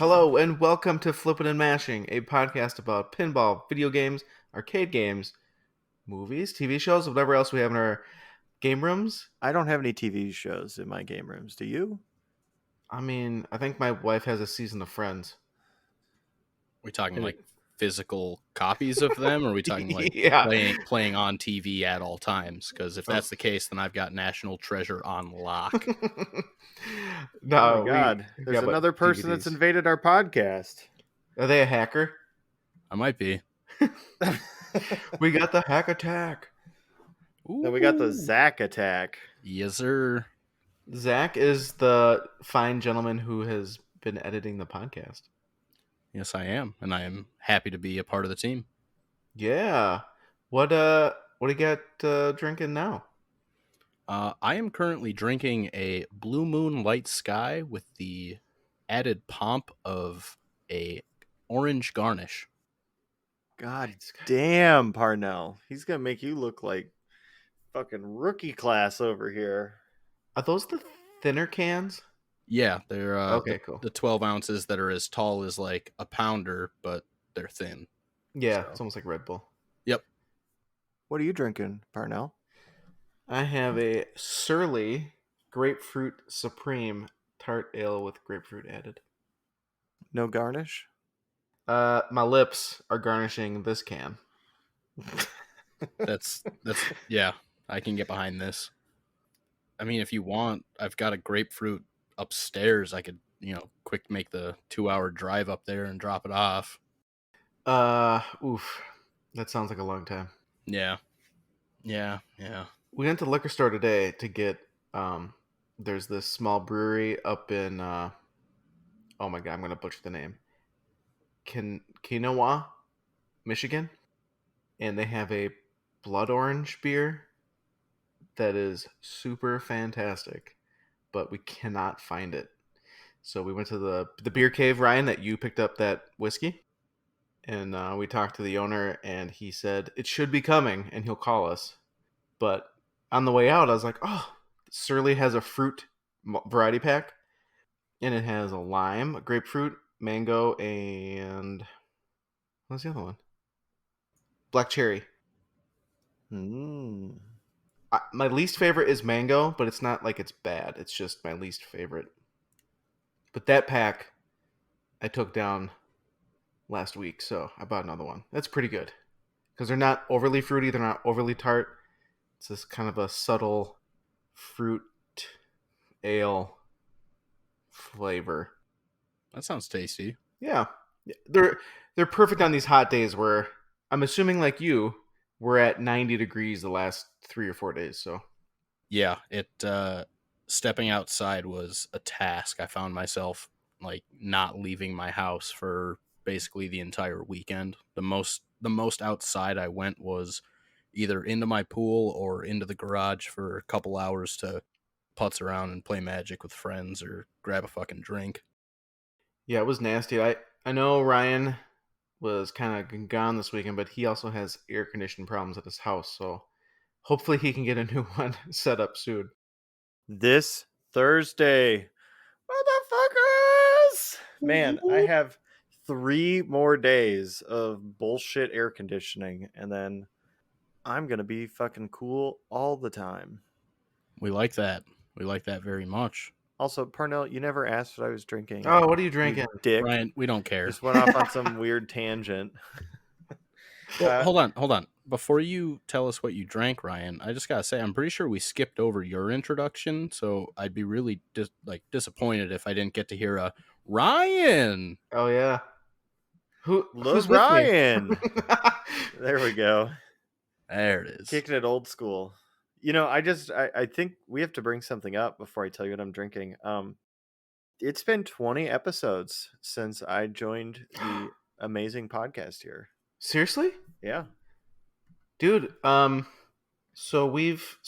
Hello and welcome to Flippin and Mashing, a podcast about pinball, video games, arcade games, movies, TV shows, whatever else we have in our game rooms. I don't have any TV shows in my game rooms. Do you? I mean, I think my wife has a season of Friends. We talking like physical copies of them, or are we talking like Yeah. playing on TV at all times? Because if that's the case, then I've got National Treasure on lock. No, oh my God. There's another person that's invaded our podcast. Are they a hacker? I might be. We got the Zak Attack. Then we got the Zak Attack. Yes, sir. Zach is the fine gentleman who has been editing the podcast. Yes, I am, and I am happy to be a part of the team. Yeah. What do you got drinking now? I am currently drinking a Blue Moon Light Sky with the added pomp of a orange garnish. God damn, Parnell. He's going to make you look like fucking rookie class over here. Are those the thinner cans? Yeah, they're cool. The 12 ounces that are as tall as like a pounder, but they're thin. Yeah, It's almost like Red Bull. Yep. What are you drinking, Parnell? I have a Surly Grapefruit Supreme tart ale with grapefruit added. No garnish? My lips are garnishing this can. That's yeah, I can get behind this. I mean, if you want, I've got a grapefruit upstairs. I could, quick make the 2-hour drive up there and drop it off. Oof. That sounds like a long time. Yeah. We went to the liquor store today to get, there's this small brewery up in, oh my God, I'm going to butcher the name. Kinawa, Michigan. And they have a blood orange beer that is super fantastic, but we cannot find it. So we went to the beer cave, Ryan, that you picked up that whiskey. And we talked to the owner, and he said it should be coming, and he'll call us. But on the way out, I was like, oh, Surly has a fruit variety pack, and it has a lime, a grapefruit, mango, and what's the other one? Black cherry. My least favorite is mango, but it's not like it's bad. It's just my least favorite. But that pack I took down last week, so I bought another one. That's pretty good because they're not overly fruity. They're not overly tart. It's this kind of a subtle fruit ale flavor. That sounds tasty. Yeah. They're perfect on these hot days where I'm assuming, like you, we're at 90 degrees the last 3 or 4 days. So yeah, it stepping outside was a task. I found myself like not leaving my house for basically the entire weekend. The most outside I went was either into my pool or into the garage for a couple hours to putz around and play Magic with friends or grab a fucking drink. Yeah, it was nasty. I know Ryan was kind of gone this weekend, but he also has air conditioning problems at his house, so hopefully he can get a new one set up soon. This Thursday. Motherfuckers! Man, I have 3 more days of bullshit air conditioning, and then I'm going to be fucking cool all the time. We like that. We like that very much. Also, Parnell, you never asked what I was drinking. Oh, what are you drinking? You dick. Ryan, we don't care. Just went off on some weird tangent. Well, hold on. Before you tell us what you drank, Ryan, I just gotta say, I'm pretty sure we skipped over your introduction, so I'd be really disappointed if I didn't get to hear a Ryan. Oh yeah, who's Ryan? There we go. There it is. Kicking it old school. I think we have to bring something up before I tell you what I'm drinking. It's been 20 episodes since I joined the amazing podcast here. Seriously? Yeah. Dude, so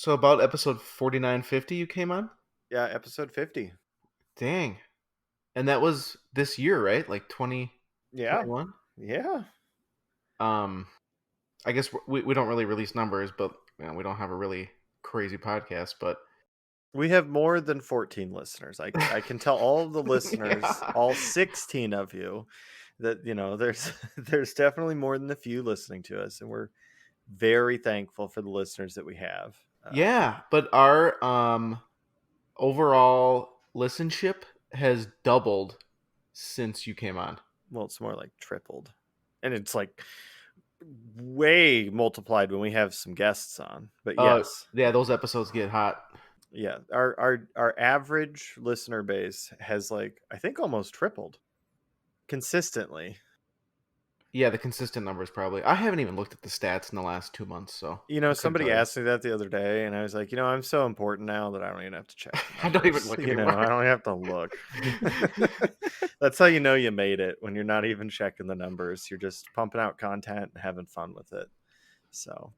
about episode 49-50 you came on? Yeah, episode 50. Dang. And that was this year, right? Like 2021? Yeah. I guess we don't really release numbers, but we don't have a really crazy podcast, but We have more than 14 listeners. I can tell all of the listeners, Yeah. all 16 of you, that there's there's definitely more than a few listening to us, and we're very thankful for the listeners that we have. Yeah, but our overall listenership has doubled since you came on. Well, it's more like tripled, and it's like way multiplied when we have some guests on. But yes, Yeah, those episodes get hot. yeah, our average listener base has, like, I think almost tripled consistently. Yeah, the consistent numbers probably. I haven't even looked at the stats in the last 2 months, so I couldn't Somebody tell you. asked me that the other day, and I was like, I'm so important now that I don't even have to check the I don't even numbers. look I anymore. don't have to look. That's how you know you made it, when you're not even checking the numbers. You're just pumping out content and having fun with it. So,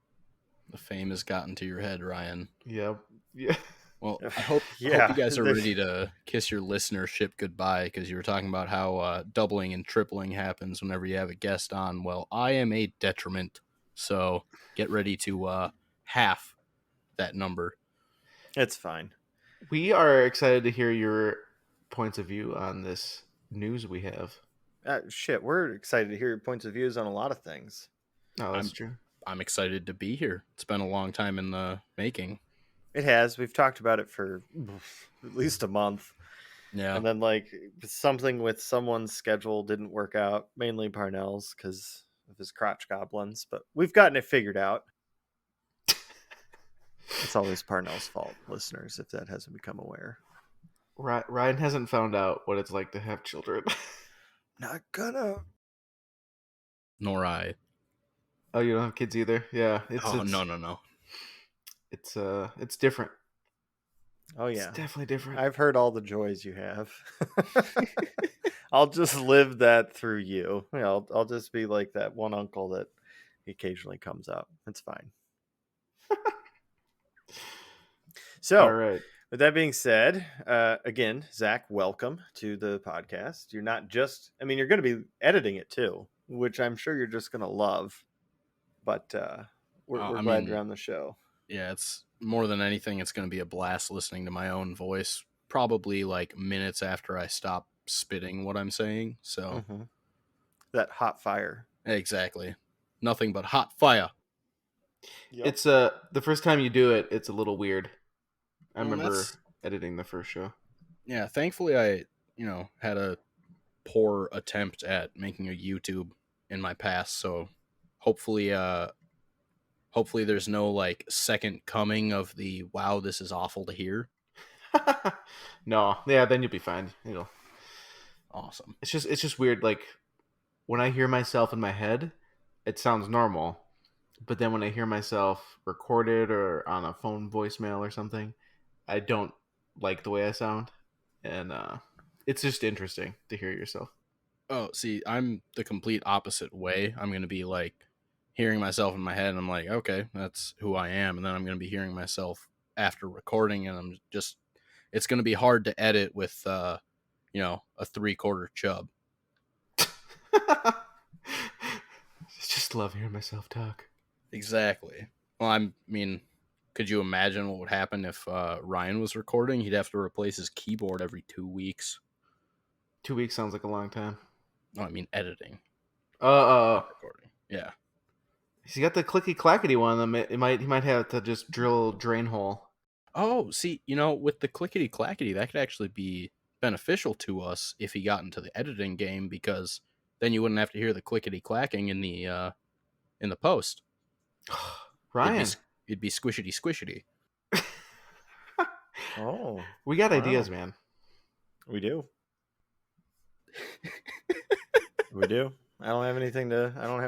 The fame has gotten to your head, Ryan. Yep. Yeah. Well, I hope you yeah, guys are ready to kiss your listenership goodbye, because you were talking about how doubling and tripling happens whenever you have a guest on. Well, I am a detriment, so get ready to half that number. it's fine. We are excited to hear your points of view on this news we have. Shit, we're excited to hear your points of views on a lot of things. Oh, that's true. I'm excited to be here. It's been a long time in the making. It has. We've talked about it for at least a month. Yeah. And then, like, something with someone's schedule didn't work out, mainly Parnell's because of his crotch goblins, but we've gotten it figured out. It's always Parnell's fault, listeners, if that hasn't become aware. Ryan hasn't found out what it's like to have children. Not gonna. Nor I. Oh, you don't have kids either? Yeah, No. it's different. Oh, yeah. It's definitely different. I've heard all the joys you have. I'll just live that through you. I'll just be like that one uncle that occasionally comes up. It's fine. So, All right. with that being said, again, Zach, welcome to the podcast. You're not just, you're going to be editing it too, which I'm sure you're just going to love. But we're glad you're on the show. Yeah, it's more than anything, it's going to be a blast listening to my own voice, probably like minutes after I stop spitting what I'm saying. So, That hot fire. Exactly. Nothing but hot fire. Yep. It's the first time you do it, it's a little weird. I Well, remember editing the first show. Yeah, thankfully I, had a poor attempt at making a YouTube in my past, so hopefully there's no like second coming of the wow, this is awful to hear. No, yeah, then you'll be fine. Awesome. It's just weird. Like when I hear myself in my head, it sounds normal, but then when I hear myself recorded or on a phone voicemail or something, I don't like the way I sound, and it's just interesting to hear yourself. Oh, see, I'm the complete opposite way. I'm going to be like hearing myself in my head, and I'm like, okay, that's who I am. And then I'm going to be hearing myself after recording, and it's going to be hard to edit with, a 3/4 chub. Just love hearing myself talk. Exactly. Well, could you imagine what would happen if Ryan was recording? He'd have to replace his keyboard every 2 weeks. 2 weeks sounds like a long time. No, I mean editing. Recording. Yeah. He's got the clicky clackety one. He might have to just drill a drain hole. Oh, see, with the clickety clackety, that could actually be beneficial to us if he got into the editing game, because then you wouldn't have to hear the clickety clacking in the post. Ryan, it'd be squishity squishity. Oh, we got ideas, man. We do. We do. I don't have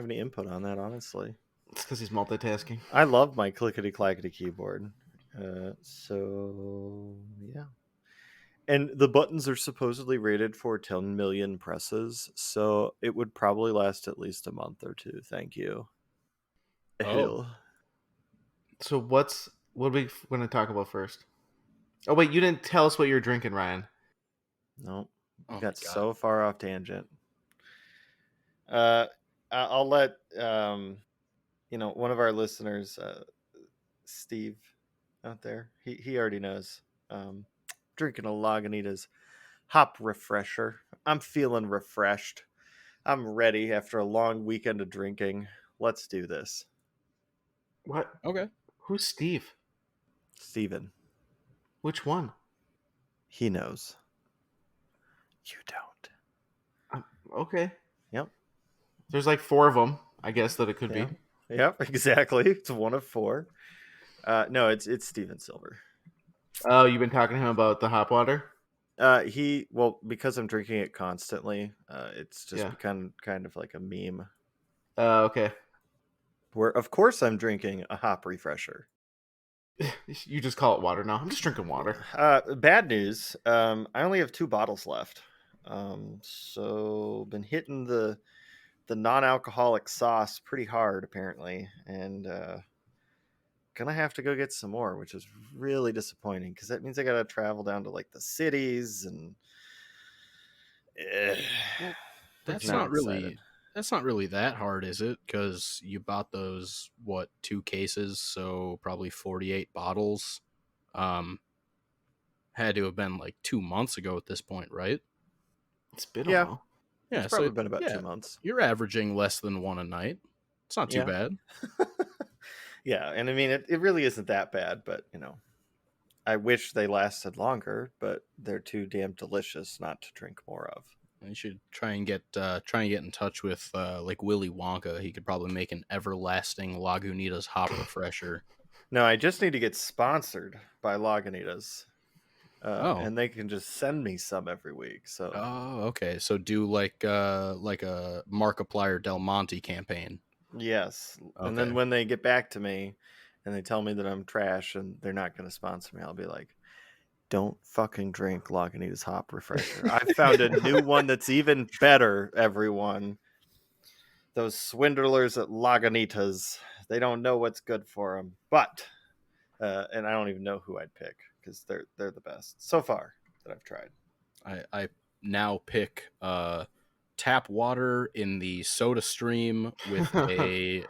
any input on that, honestly. It's because he's multitasking. I love my clickety clackety keyboard. So yeah. And the buttons are supposedly rated for 10 million presses, so it would probably last at least a month or two. Thank you. Oh. So what are we going to talk about first? Oh wait, you didn't tell us what you're drinking, Ryan. No, Oh, got so far off tangent. I'll let one of our listeners, Steve, out there. He already knows. Drinking a Lagunitas hop refresher. I'm feeling refreshed. I'm ready after a long weekend of drinking. Let's do this. What? Okay. Who's Steve? Steven, Which one? he knows. You don't. Okay. Yep. There's like 4 of them, I guess, that it could be. Yep, exactly. It's one of 4. No, it's Steven Silver. Oh, you've been talking to him about the hop water? Because I'm drinking it constantly, it's just become kind of like a meme. Okay. Where, of course, I'm drinking a hop refresher. You just call it water now. I'm just drinking water. Bad news. I only have 2 bottles left. So been hitting the non-alcoholic sauce pretty hard apparently, and gonna have to go get some more, which is really disappointing because that means I gotta travel down to like the cities and. Well, that's not not really excited. that's not really that hard, is it? Because you bought those 2 cases, so probably 48 bottles. Had to have been like 2 months ago at this point, right? It's been Yeah. a while. Yeah, It's probably been about 2 months. You're averaging less than 1 a night. It's not too bad. Yeah, and I mean it really isn't that bad, but I wish they lasted longer, but they're too damn delicious not to drink more of. You should try and get in touch with like Willy Wonka. He could probably make an everlasting Lagunitas hop refresher. No, I just need to get sponsored by Lagunitas. And they can just send me some every week. So okay. So do like a Markiplier Del Monte campaign. Yes. Okay. And then when they get back to me and they tell me that I'm trash and they're not going to sponsor me, I'll be like, don't fucking drink Lagunitas hop refresher. I found a new one that's even better, everyone. Those swindlers at Lagunitas, they don't know what's good for them. But, and I don't even know who I'd pick because they're the best so far that I've tried. I now pick tap water in the soda stream with a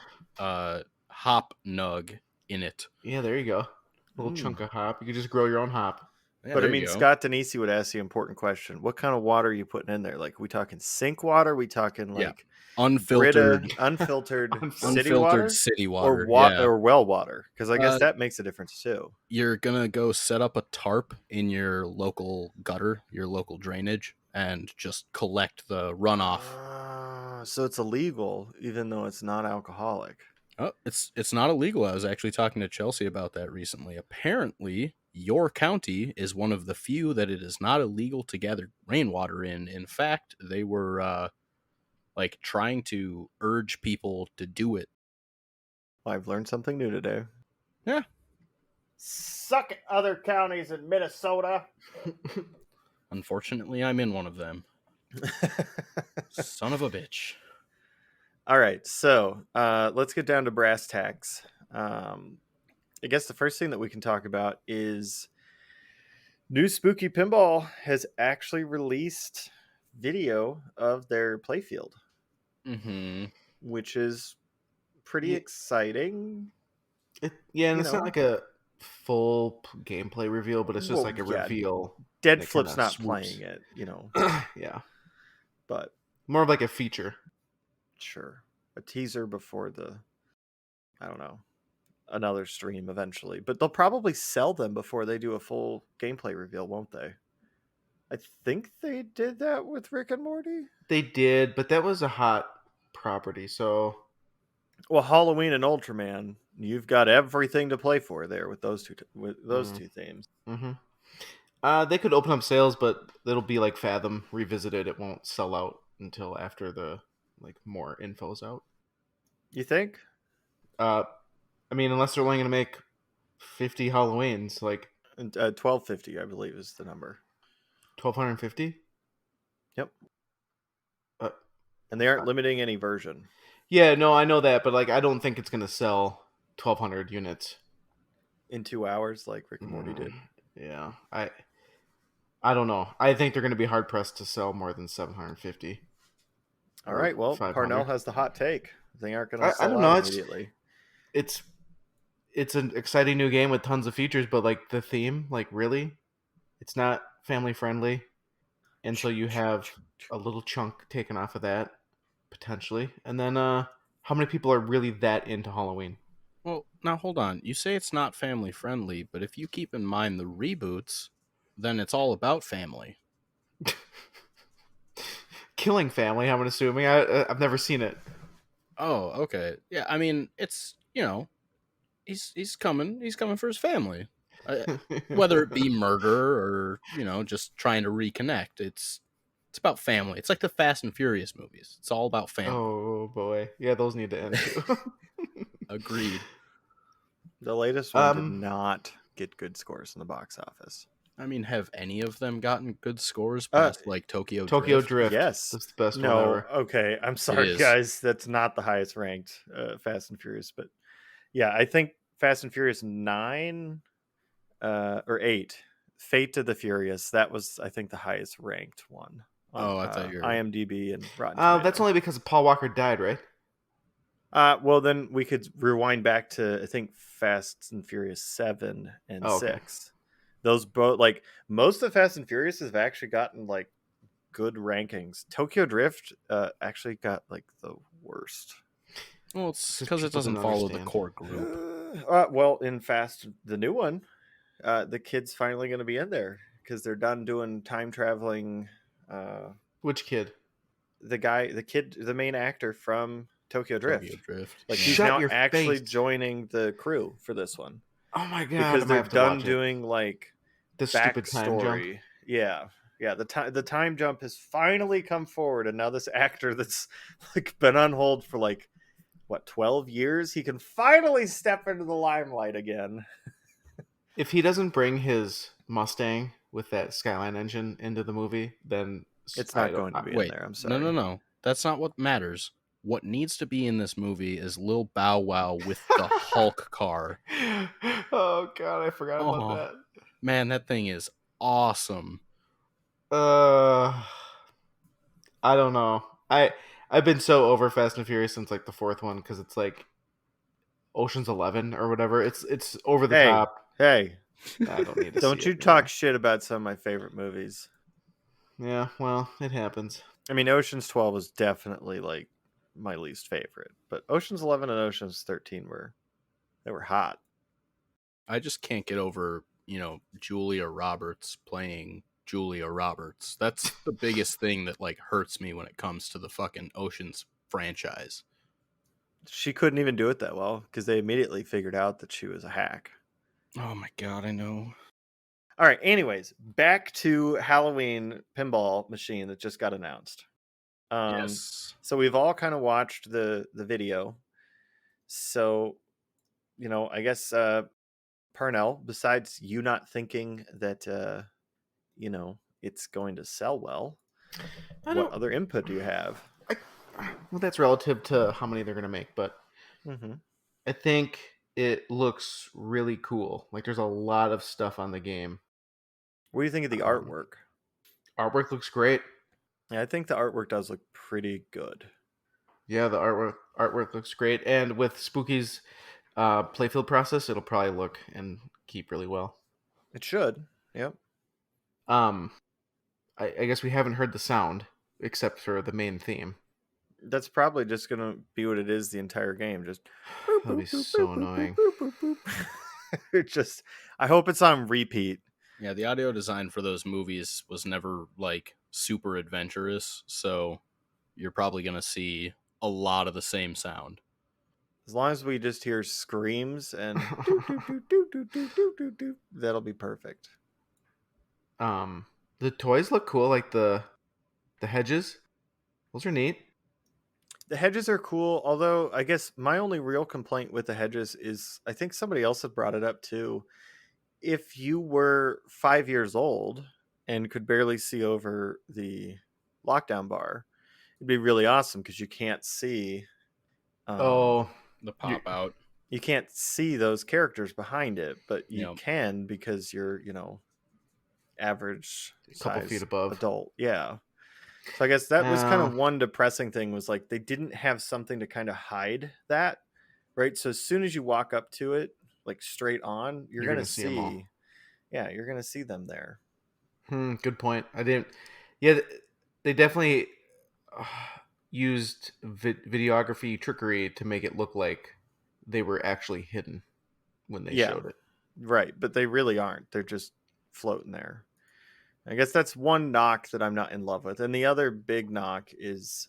hop nug in it. Yeah, there you go. A little chunk of hop. You could just grow your own hop. Yeah, but I mean, Scott Denisi would ask the important question: what kind of water are you putting in there? Like, are we talking sink water? Are we talking like unfiltered, Brita, unfiltered city water, or or well water? Because I guess that makes a difference too. You're gonna go set up a tarp in your local gutter, your local drainage, and just collect the runoff. So it's illegal, even though it's not alcoholic. Oh, it's not illegal. I was actually talking to Chelsea about that recently. Apparently, your county is one of the few that it is not illegal to gather rainwater in. In fact, they were like trying to urge people to do it. Well, I've learned something new today. Yeah. Suck it, other counties in Minnesota. Unfortunately, I'm in one of them. Son of a bitch. All right, so let's get down to brass tacks. I guess the first thing that we can talk about is New Spooky Pinball has actually released video of their playfield, which is pretty exciting. And it's not like a full gameplay reveal, but it's just like a reveal. Dead Flip's not playing it, Yeah. But more of like a feature. Sure. A teaser before another stream eventually. But they'll probably sell them before they do a full gameplay reveal, won't they? I think they did that with Rick and Morty. They did, but that was a hot property, so... Well, Halloween and Ultraman, you've got everything to play for there with those two two themes. Mm-hmm. They could open up sales, but it'll be like Fathom Revisited. It won't sell out until after the more info's out. You think? I mean, unless they're only going to make 50 Halloweens, 1250, I believe, is the number. 1250. Yep. And they aren't limiting any version. Yeah, no, I know that, but I don't think it's going to sell 1,200 units in 2 hours like Rick and Morty did. Yeah, I don't know. I think they're going to be hard pressed to sell more than 750. All right, well, 500. Parnell has the hot take. They aren't going to sell out immediately. It's an exciting new game with tons of features, but the theme, really, It's not family friendly, and so you have a little chunk taken off of that potentially. And then, how many people are really that into Halloween? Well, now hold on. You say it's not family friendly, but if you keep in mind the reboots, then it's all about family. Killing Family, I'm assuming. I've never seen it. Oh, okay. Yeah, I mean, it's, he's coming for his family. Whether it be murder or, just trying to reconnect, it's about family. It's like the Fast and Furious movies. It's all about family. Oh boy, yeah, those need to end too. Agreed. The latest one did not get good scores in the box office. I mean, have any of them gotten good scores past like Tokyo Drift? Yes, that's the best no, one ever. Okay, I'm sorry, guys. That's not the highest ranked Fast and Furious, but yeah, I think Fast and Furious 9 or 8, Fate of the Furious. That was, I think, the highest ranked one on I thought you were IMDb and Rotten Tomatoes. That's only because Paul Walker died, right? Well, then we could rewind back to, I think, Fast and Furious 7 and 6. Okay. Those both, like, most of Fast and Furious have actually gotten like good rankings. Tokyo Drift actually got like the worst. Well, it's because it doesn't follow the core group. Well, in Fast, the new one, the kid's finally going to be in there because they're done doing time traveling. Which kid? The main actor from Tokyo Drift. Like, he's Shut now your actually face. joining the crew for this one. Oh my god! Because they're done doing like the stupid time jump. Yeah. The time jump has finally come forward, and now this actor that's like been on hold for like 12 years, he can finally step into the limelight again. If he doesn't bring his Mustang with that Skyline engine into the movie, then it's not going to be in there. I'm sorry. No. That's not what matters. What needs to be in this movie is Lil Bow Wow with the Hulk car. Oh god, I forgot about that. Man, that thing is awesome. I don't know. I've been so over Fast and Furious since like the fourth one because it's like Ocean's 11 or whatever. It's over the top. Hey, I don't need to. Don't you talk shit about some of my favorite movies? Yeah, well, it happens. I mean, Ocean's 12 was definitely like my least favorite, but Ocean's 11 and Ocean's 13 were hot. I just can't get over, Julia Roberts playing Julia Roberts. That's the biggest thing that like hurts me when it comes to the fucking Ocean's franchise. She couldn't even do it that well because they immediately figured out that she was a hack. Oh my god, I know. All right, anyways, back to Halloween Pinball Machine that just got announced. Yes. So we've all kind of watched the video. So, I guess Parnell, besides you not thinking that it's going to sell well, what other input do you have? Well, that's relative to how many they're going to make, but I think it looks really cool. Like, there's a lot of stuff on the game. What do you think of the artwork? Artwork looks great. Yeah, I think the artwork does look pretty good. Yeah, the artwork looks great, and with Spooky's playfield process, it'll probably look and keep really well. It should. Yep. I guess we haven't heard the sound except for the main theme. That's probably just gonna be what it is the entire game. Just that'll be so annoying. I hope it's on repeat. Yeah, the audio design for those movies was never like super adventurous, so you're probably gonna see a lot of the same sound. As long as we just hear screams and that'll be perfect. The toys look cool, like the hedges. Those are neat. The hedges are cool, although I guess my only real complaint with the hedges is, I think somebody else had brought it up too. If you were 5 years old and could barely see over the lockdown bar, it'd be really awesome because you can't see the pop out. You can't see those characters behind it, but you can because you're, average a couple feet above adult. Yeah. So I guess that was kind of one depressing thing, was like they didn't have something to kind of hide that, right? So as soon as you walk up to it, like straight on, you're gonna see them there. Good point. I didn't. Yeah, they definitely uh, used videography trickery to make it look like they were actually hidden when they Yeah, showed it. right. But they really aren't. They're just floating there. I guess that's one knock that I'm not in love with. And the other big knock is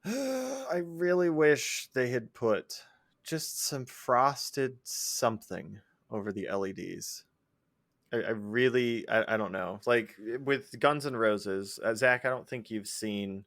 I really wish they had put just some frosted something over the LEDs. I don't know. Like with Guns N' Roses, Zach, I don't think you've seen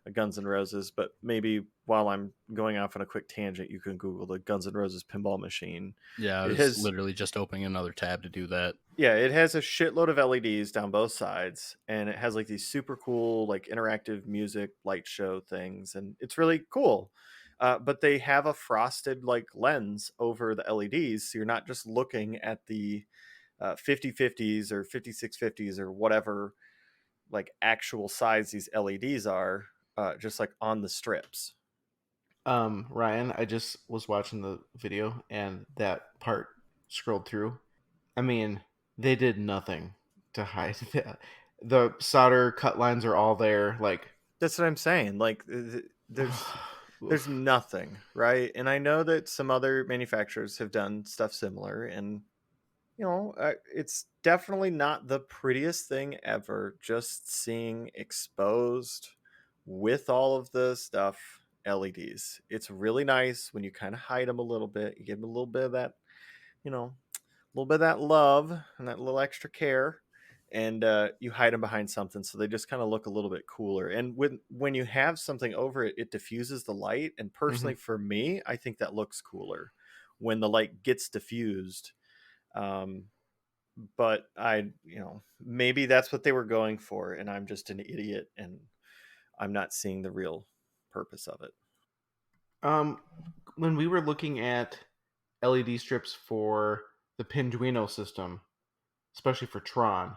a Guns N' Roses, but maybe while I'm going off on a quick tangent, you can Google the Guns N' Roses pinball machine. Yeah, I It was has literally just opening another tab to do that. Yeah, it has a shitload of LEDs down both sides, and it has like these super cool, like interactive music light show things, and it's really cool. But they have a frosted like lens over the LEDs, so you're not just looking at the 5050s or 5650s or whatever like actual size these LEDs are, just like on the strips. Ryan, I just was watching the video and that part scrolled through. I mean, they did nothing to hide that. The solder cut lines are all there. Like, That's what I'm saying. Like, there's nothing, right? And I know that some other manufacturers have done stuff similar, and it's definitely not the prettiest thing ever. Just seeing exposed with all of the stuff LEDs. It's really nice when you kind of hide them a little bit. You give them a little bit of that, a little bit of that love and that little extra care, and you hide them behind something so they just kind of look a little bit cooler. And when you have something over it, it diffuses the light. And mhm. personally, for me, I think that looks cooler when the light gets diffused. Um, but maybe that's what they were going for, and I'm just an idiot, and I'm not seeing the real purpose of it. Um, when we were looking at LED strips for the Pinduino system, especially for Tron,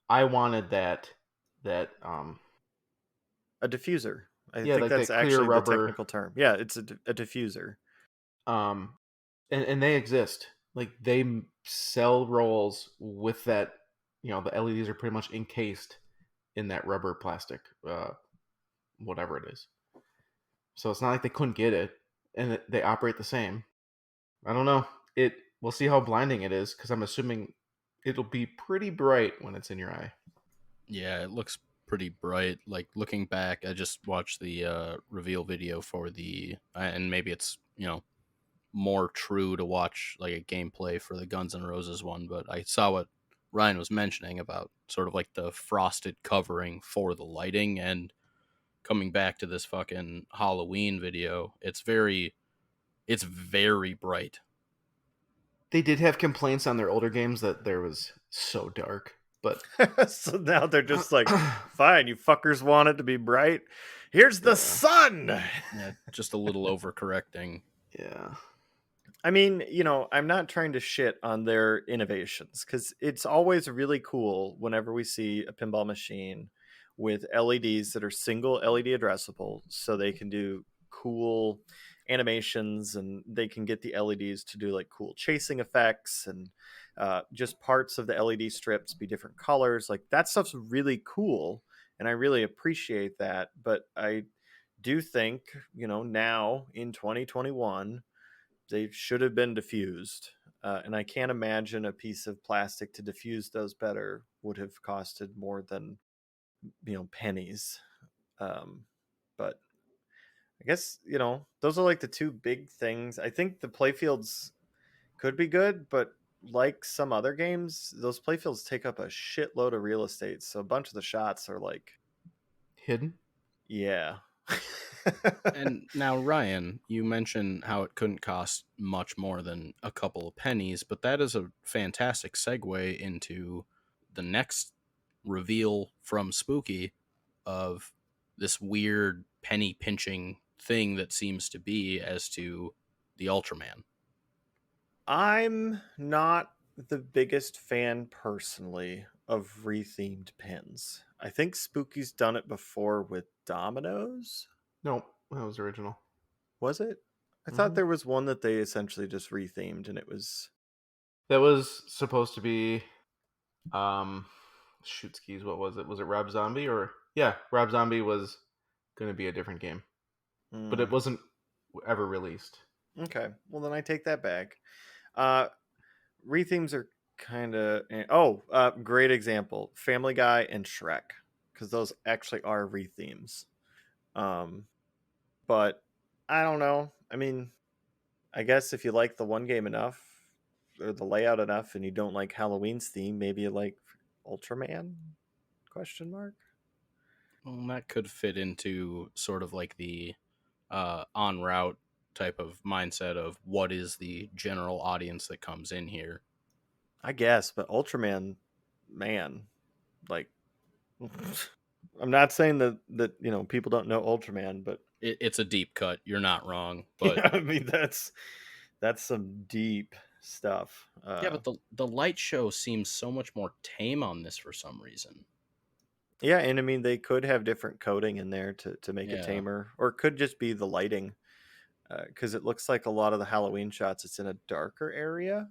I wanted that A diffuser. I yeah, think like that's that clear actually the rubber technical term. Yeah, it's a diffuser. um and they exist. Like they sell rolls with that, the LEDs are pretty much encased in that rubber plastic whatever it is. So it's not like they couldn't get it and they operate the same. I don't know. It We'll see how blinding it is cuz I'm assuming it'll be pretty bright when it's in your eye. Yeah, it looks pretty bright. Like looking back, I just watched the reveal video for the, and maybe it's more true to watch like a gameplay for the Guns N' Roses one, but I saw what Ryan was mentioning about sort of like the frosted covering for the lighting. And coming back to this fucking Halloween video, it's very bright. They did have complaints on their older games that there was so dark, but So now they're just like, fine, you fuckers want it to be bright. Here's the yeah, sun. Yeah, just a little overcorrecting. yeah. I mean, I'm not trying to shit on their innovations because it's always really cool whenever we see a pinball machine with LEDs that are single LED addressable so they can do cool animations and they can get the LEDs to do like cool chasing effects and just parts of the LED strips be different colors. Like that stuff's really cool and I really appreciate that. But I do think, now in 2021, they should have been diffused. And I can't imagine a piece of plastic to diffuse those better would have costed more than pennies. Um, but I guess those are like the two big things. I think the playfields could be good, but like some other games, those playfields take up a shitload of real estate. So a bunch of the shots are like, Hidden. yeah. And now, Ryan, you mentioned how it couldn't cost much more than a couple of pennies, but that is a fantastic segue into the next reveal from Spooky of this weird penny pinching thing that seems to be as to the Ultraman. I'm not the biggest fan personally of rethemed pins. I think Spooky's done it before with dominoes. No, that was original. Was it? I thought Hmm. there was one that they essentially just rethemed and it was That was supposed to be. Um, shoot skis. What was it? Was it Rob Zombie or yeah, Rob Zombie was going to be a different game, but it wasn't ever released. Okay, well then I take that back. Rethemes are kind of great example: Family Guy and Shrek, because those actually are rethemes. But I don't know. I mean, I guess if you like the one game enough or the layout enough, and you don't like Halloween's theme, maybe you like Ultraman? Question mark. Well, that could fit into sort of like the en route type of mindset of what is the general audience that comes in here. I guess, but Ultraman, man, like, I'm not saying that people don't know Ultraman, but It's a deep cut. You're not wrong, but yeah, I mean that's some deep stuff. yeah, but the light show seems so much more tame on this for some reason. Yeah, and I mean they could have different coding in there to make it Yeah. tamer, or it could just be the lighting, because it looks like a lot of the Halloween shots it's in a darker area,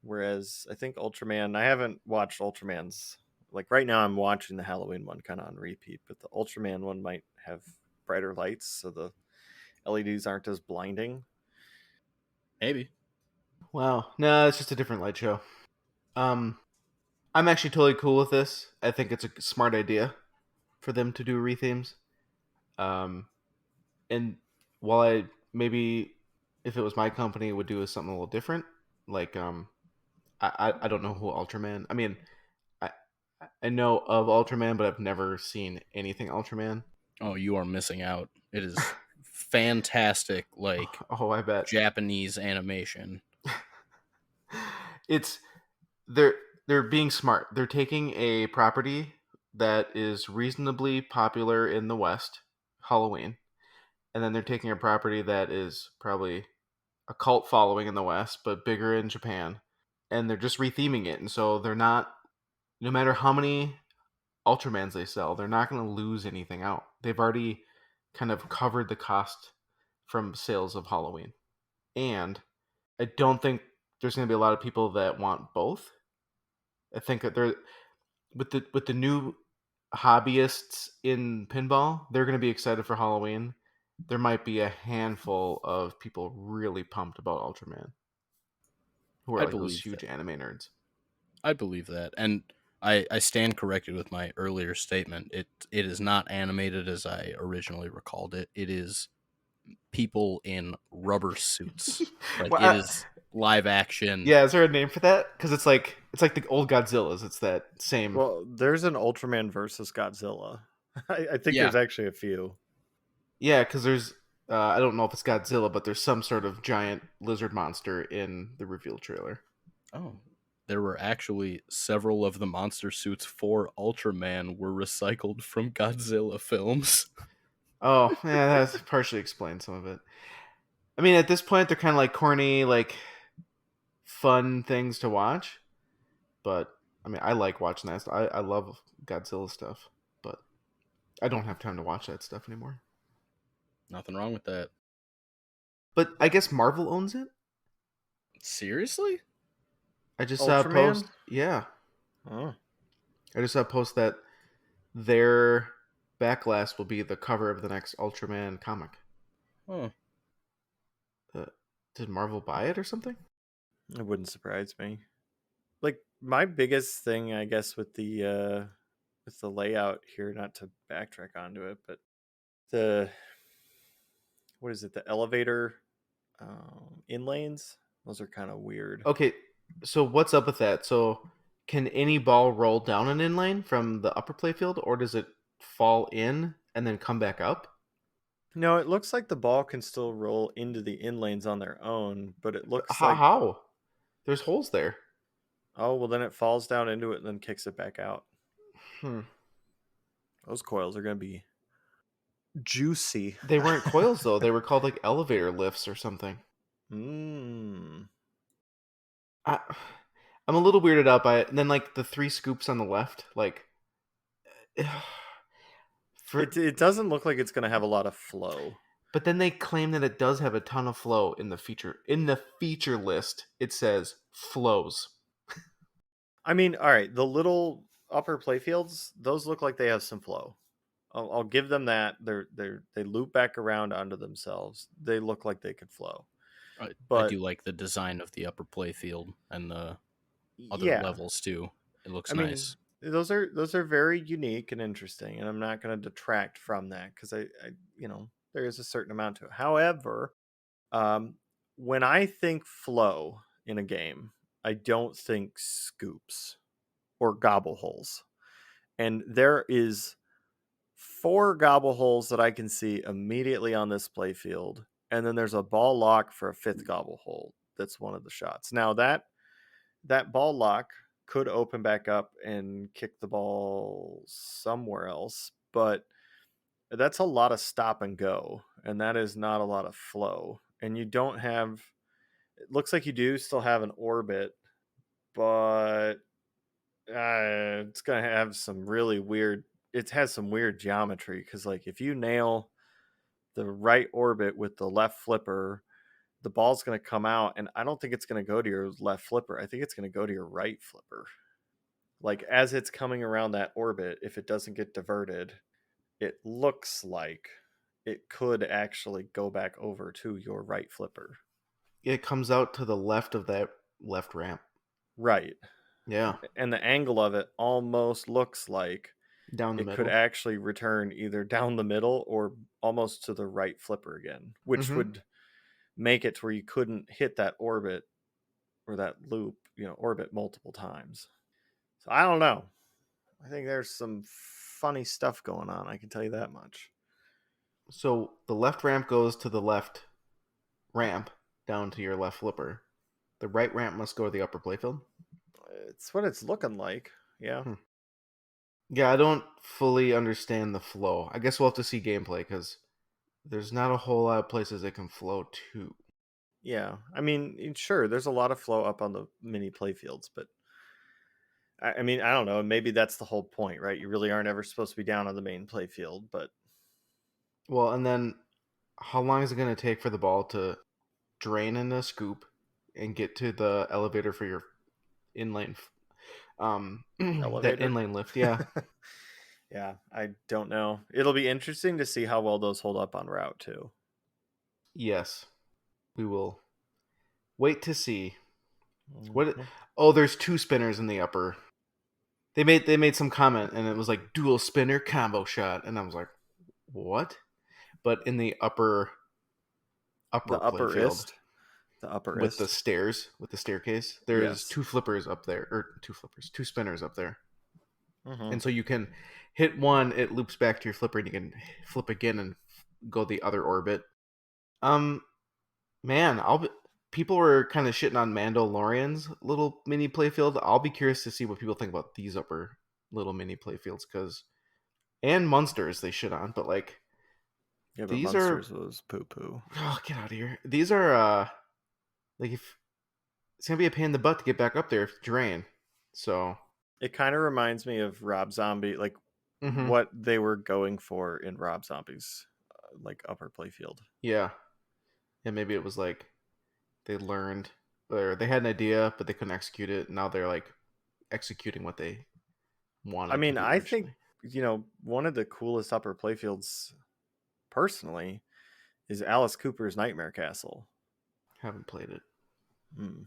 whereas I think Ultraman. I haven't watched Ultraman's. Like right now, I'm watching the Halloween one kind of on repeat, but the Ultraman one might have brighter lights, so the LEDs aren't as blinding. Maybe. Wow, no, it's just a different light show. I'm actually totally cool with this. I think it's a smart idea for them to do rethemes. And while I maybe if it was my company would do something a little different, like I don't know who Ultraman. I mean, I I know of Ultraman, but I've never seen anything Ultraman. Oh, you are missing out. It is fantastic, like Oh, I bet. Japanese animation. It's they're being smart. They're taking a property that is reasonably popular in the West, Halloween, and then they're taking a property that is probably a cult following in the West, but bigger in Japan, and they're just retheming it. And so they're not, no matter how many Ultramans they sell, they're not going to lose anything out. They've already kind of covered the cost from sales of Halloween. And I don't think there's going to be a lot of people that want both. I think that they're with the new hobbyists in pinball, they're going to be excited for Halloween. There might be a handful of people really pumped about Ultraman who are I like those believe huge that. anime nerds. I believe that, and I stand corrected with my earlier statement. It is not animated as I originally recalled it. It is people in rubber suits. Like Well, it is live action. yeah, is there a name for that? Because it's like the old Godzillas. It's that same. Well, there's an Ultraman versus Godzilla. I think Yeah. there's actually a few. Yeah, because there's I don't know if it's Godzilla, but there's some sort of giant lizard monster in the reveal trailer. Oh, there were actually several of the monster suits for Ultraman were recycled from Godzilla films. Oh, yeah, that partially explains some of it. I mean, at this point, they're kind of like corny, like fun things to watch. But I mean, I like watching that. I love Godzilla stuff, but I don't have time to watch that stuff anymore. Nothing wrong with that. But I guess Marvel owns it. Seriously? I just saw a Ultraman? post. Yeah, Oh. I just saw a post that their backlash will be the cover of the next Ultraman comic. Huh. Did Marvel buy it or something? It wouldn't surprise me. Like my biggest thing, I guess, with the layout here, not to backtrack onto it, but the what is it? The elevator in lanes. Those are kind of weird. Okay, so what's up with that? So can any ball roll down an inlane from the upper playfield, or does it fall in and then come back up? No, it looks like the ball can still roll into the in lanes on their own, but it looks like How? There's holes there. oh well, then it falls down into it and then kicks it back out. Hmm. Those coils are gonna be juicy. They weren't coils though. They were called like elevator lifts or something. Mm. I, I'm a little weirded out by it. And then like the 3 scoops on the left, like for It doesn't look like it's gonna have a lot of flow. but then they claim that it does have a ton of flow in the feature. In the feature list, it says flows. I mean, all right, the little upper playfields, those look like they have some flow. I'll give them that. They loop back around onto themselves. They look like they could flow. I But do like the design of the upper playfield and the other yeah, levels too. It looks I mean, nice. those are very unique and interesting, and I'm not going to detract from that because there is a certain amount to it. However, um, when I think flow in a game, I don't think scoops or gobble holes, and there is 4 gobble holes that I can see immediately on this playfield, and then there's a ball lock for a 5th gobble hole. That's one of the shots. Now that ball lock could open back up and kick the ball somewhere else, but that's a lot of stop and go, and that is not a lot of flow. And you don't have, it looks like you do still have an orbit, but it's going to have some really weird, it has some weird geometry because, like, if you nail the right orbit with the left flipper, the ball's going to come out, and I don't think it's going to go to your left flipper. I think it's going to go to your right flipper. Like, as it's coming around that orbit, if it doesn't get diverted, it looks like it could actually go back over to your right flipper. It comes out to the left of that left ramp. Right. Yeah, And the angle of it almost looks like down the it could middle. actually return either down the middle or almost to the right flipper again, which would make it to where you couldn't hit that orbit or that loop, orbit multiple times. So I don't know. I think there's some funny stuff going on. I can tell you that much. So the left ramp goes to the left ramp down to your left flipper. The right ramp must go to the upper playfield. It's what it's looking like. Yeah. Yeah, I don't fully understand the flow. I guess we'll have to see gameplay because there's not a whole lot of places it can flow to. Yeah. I mean, sure, there's a lot of flow up on the mini playfields, but I mean, I don't know. Maybe that's the whole point, right? You really aren't ever supposed to be down on the main playfield, but Well, and then how long is it going to take for the ball to drain in a scoop and get to the elevator for your inlane that elevator. inlane lift? Yeah. Yeah, I don't know. It'll be interesting to see how well those hold up on route too. Yes. We will wait to see. What Mhm. Oh, there's 2 spinners in the upper. They made some comment and it was like dual spinner combo shot and I was like, "What?" But in the upper The upper playfield ist. The upper with the ist. stairs, with the staircase, there's Yes. 2 flippers up there, or 2 flippers, 2 spinners up there. Mm-hmm. And so you can hit one, it loops back to your flipper, and you can flip again and go the other orbit. Um, man, people were kind of shitting on Mandalorian's little mini playfield. I'll be curious to see what people think about these upper little mini playfields, and Munsters they shit on, but like Yeah, but these Monsters are was poo poo. oh, get out of here. These are like if it's gonna be a pain in the butt to get back up there if you drain. So It kind of reminds me of Rob Zombie, like mhm. what they were going for in Rob Zombie's like upper playfield. Yeah. And maybe it was like they learned or they had an idea but they couldn't execute it. Now they're like executing what they I wanted to mean, do I think, originally. one of the coolest upper playfields personally is Alice Cooper's Nightmare Castle. Haven't played it. Hmm.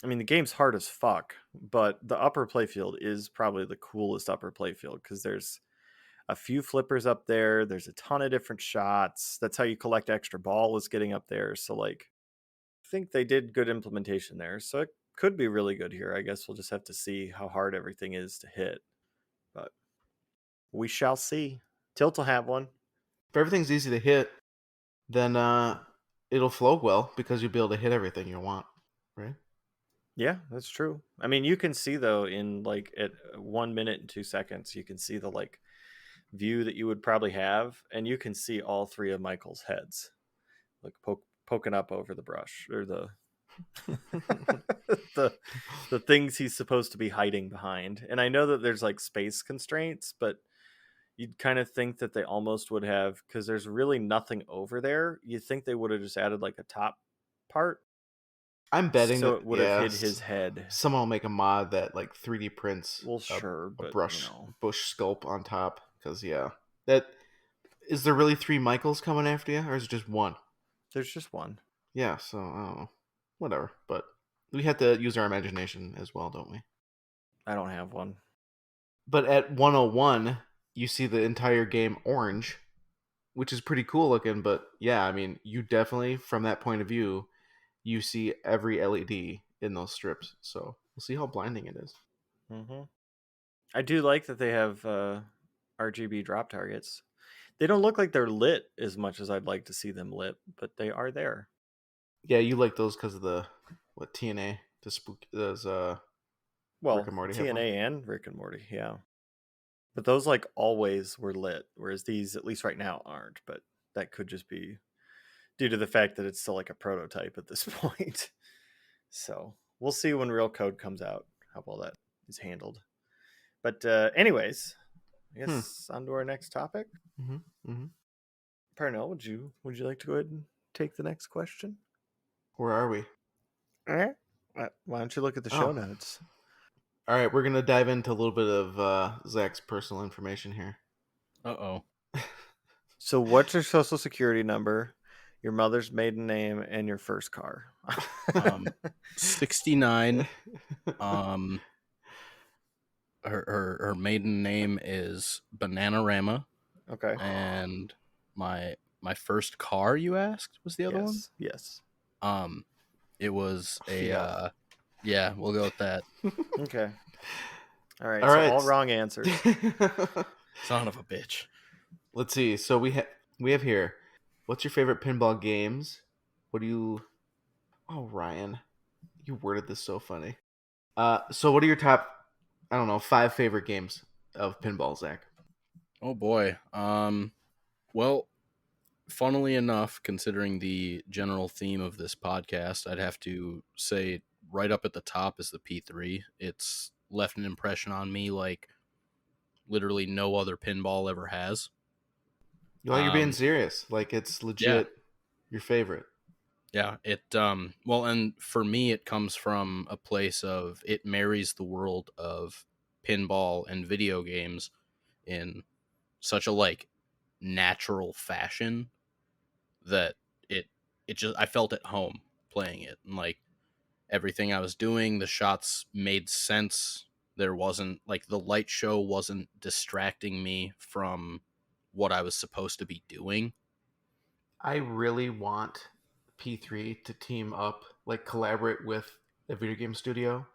I mean, the game's hard as fuck, but the upper playfield is probably the coolest upper playfield because there's a few flippers up there. There's a ton of different shots. That's how you collect extra ball, is getting up there. So, like, I think they did good implementation there. So it could be really good here. I guess we'll just have to see how hard everything is to hit. But we shall see. Tilt will have one. If everything's easy to hit, then it'll flow well because you'll be able to hit everything you want, right? Yeah, that's true. I mean, you can see though in like at 1 minute and 2 seconds, you can see the like view that you would probably have, and you can see all 3 of Michael's heads like poking up over the brush or the the the things he's supposed to be hiding behind. And I know that there's like space constraints, but you'd kind of think that they almost would have, because there's really nothing over there. You'd think they would have just added like a top part, I'm betting So that it would have hit his head. someone will make a mod that like 3D prints Well, sure, a but bush sculpt on top. Because that is there really 3 Michaels coming after you, or is it just one? there's just one. Yeah, so I don't know, whatever. But we have to use our imagination as well, don't we? I don't have one. But at 101, you see the entire game orange, which is pretty cool looking. But yeah, I mean, you definitely, from that point of view, you see every LED in those strips. So we'll see how blinding it is. Mm-hmm. I do like that they have RGB drop targets. They don't look like they're lit as much as I'd like to see them lit, but they are there. Yeah, you like those because of the TNA, the spook, those Well, Rick and Morty have one. TNA and Rick and Morty, yeah. But those like always were lit, whereas these, at least right now, aren't. But that could just be due to the fact that it's still like a prototype at this point. So we'll see when real code comes out how well that is handled. But anyways, I guess on to our next topic. Parnell, would you like to go ahead and take the next question? Where are we? All right. Why don't you look at the show notes? All right, we're gonna dive into a little bit of Zach's personal information here. Uh-oh. So what's your social security number, your mother's maiden name, and your first car? 69. Her maiden name is Bananarama. Okay. And my first car, you asked, was the other one? Yes. It was a Fiat. yeah, we'll go with that. Okay. All right. All so right. all wrong answers. Son of a bitch. Let's see. So we have here. What's your favorite pinball games? What do you? Oh, Ryan, you worded this so funny. So what are your top? I don't know, 5 favorite games of pinball, Zach? Oh boy. Well, funnily enough, considering the general theme of this podcast, I'd have to say right up at the top is the P3. It's left an impression on me like literally no other pinball ever has. Well, you're being serious. Like it's legit your favorite. Yeah, it well, and for me it comes from a place of it marries the world of pinball and video games in such a like natural fashion that it just I felt at home playing it, and like everything I was doing, the shots made sense. There wasn't like the light show wasn't distracting me from what I was supposed to be doing. I really want P3 to team up, like collaborate with a video game studio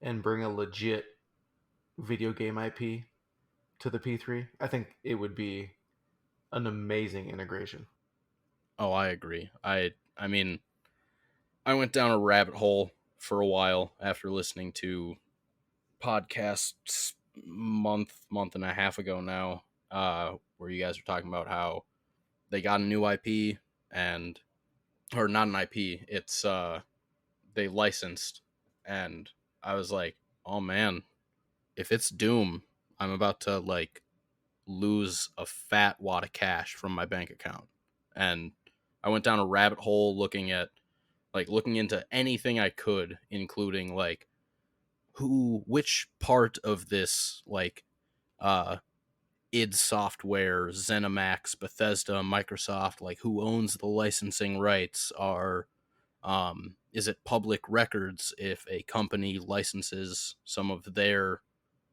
and bring a legit video game IP to the P3. I think it would be an amazing integration. Oh, I agree. I mean, I went down a rabbit hole for a while after listening to podcasts month and a half ago now, where you guys were talking about how they got a new IP and or not an IP, it's they licensed, and I was like, oh man, if it's Doom, I'm about to like lose a fat wad of cash from my bank account. And I went down a rabbit hole looking into anything I could, including like which part of this like id Software, ZeniMax, Bethesda, Microsoft, like who owns the licensing rights, are is it public records if a company licenses some of their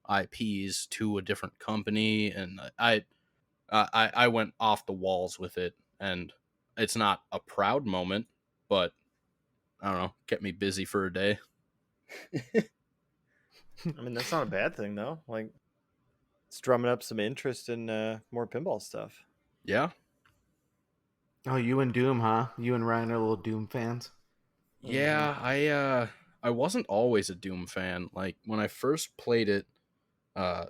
IPs to a different company? And I went off the walls with it, and it's not a proud moment, but I don't know, kept me busy for a day. I mean, that's not a bad thing though. Like, it's drumming up some interest in more pinball stuff. Yeah. Oh, you and Doom, huh? You and Ryan are little Doom fans. Yeah, I wasn't always a Doom fan. Like when I first played it, I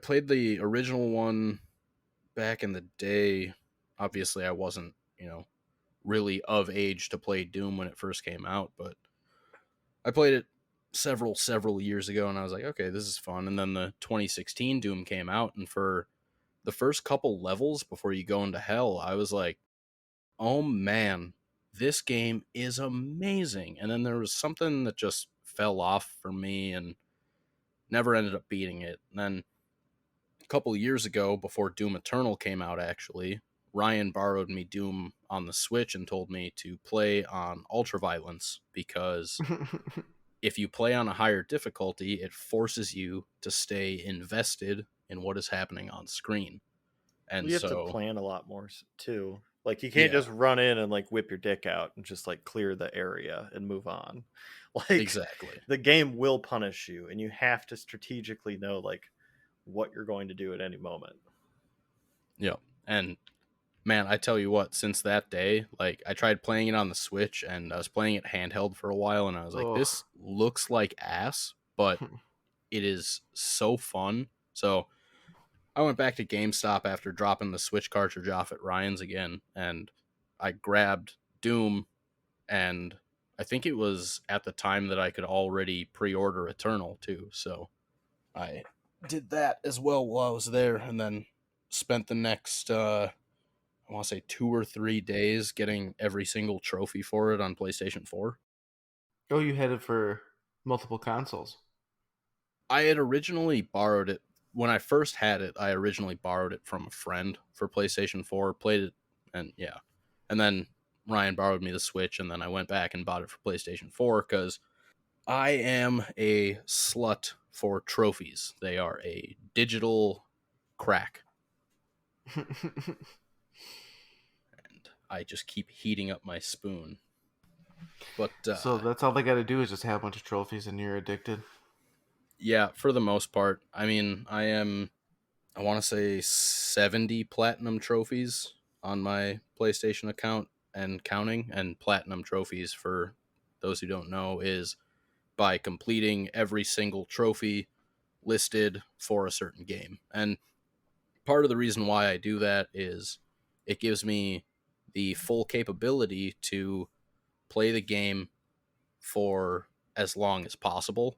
played the original one back in the day. Obviously, I wasn't, really of age to play Doom when it first came out, but I played it several years ago, and I was like, okay, this is fun. And then the 2016 Doom came out, and for the first couple levels before you go into hell, I was like, oh man, this game is amazing. And then there was something that just fell off for me and never ended up beating it. And then a couple of years ago, before Doom Eternal came out, actually, Ryan borrowed me Doom on the Switch and told me to play on Ultraviolence because if you play on a higher difficulty, it forces you to stay invested in what is happening on screen. And You have to so, plan a lot more too. Like you can't yeah, just run in and like whip your dick out and just like clear the area and move on. Like exactly. the game will punish you, and you have to strategically know like what you're going to do at any moment. Yep. And man, I tell you what, since that day, like I tried playing it on the Switch and I was playing it handheld for a while and I was like, Oh, this looks like ass, but it is so fun. So I went back to GameStop after dropping the Switch cartridge off at Ryan's again and I grabbed Doom, and I think it was at the time that I could already pre-order Eternal too. So I did that as well while I was there and then spent the next I want to say 2 or 3 days getting every single trophy for it on PlayStation 4. oh, you had it for multiple consoles. I had originally borrowed it when I first had it. I originally borrowed it from a friend for PlayStation 4, played it, and yeah. And then Ryan borrowed me the Switch, and then I went back and bought it for PlayStation 4 because I am a slut for trophies. They are a digital crack, and I just keep heating up my spoon. But So that's all they got to do is just have a bunch of trophies, and you're addicted. yeah, for the most part. I mean, I want to say 70 platinum trophies on my PlayStation account and counting. And platinum trophies, for those who don't know, is by completing every single trophy listed for a certain game. And part of the reason why I do that is it gives me the full capability to play the game for as long as possible,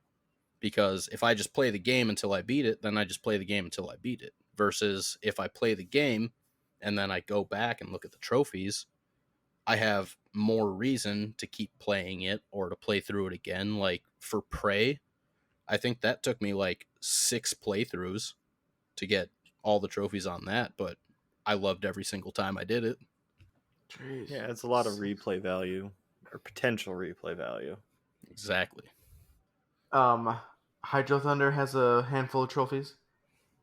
because if I just play the game until I beat it, then I just play the game until I beat it. Versus if I play the game and then I go back and look at the trophies, I have more reason to keep playing it or to play through it again. Like for Prey, I think that took me like 6 playthroughs to get all the trophies on that, but I loved every single time I did it. Jeez. Yeah, it's a lot of replay value or potential replay value. Exactly. Um, Hydro Thunder has a handful of trophies,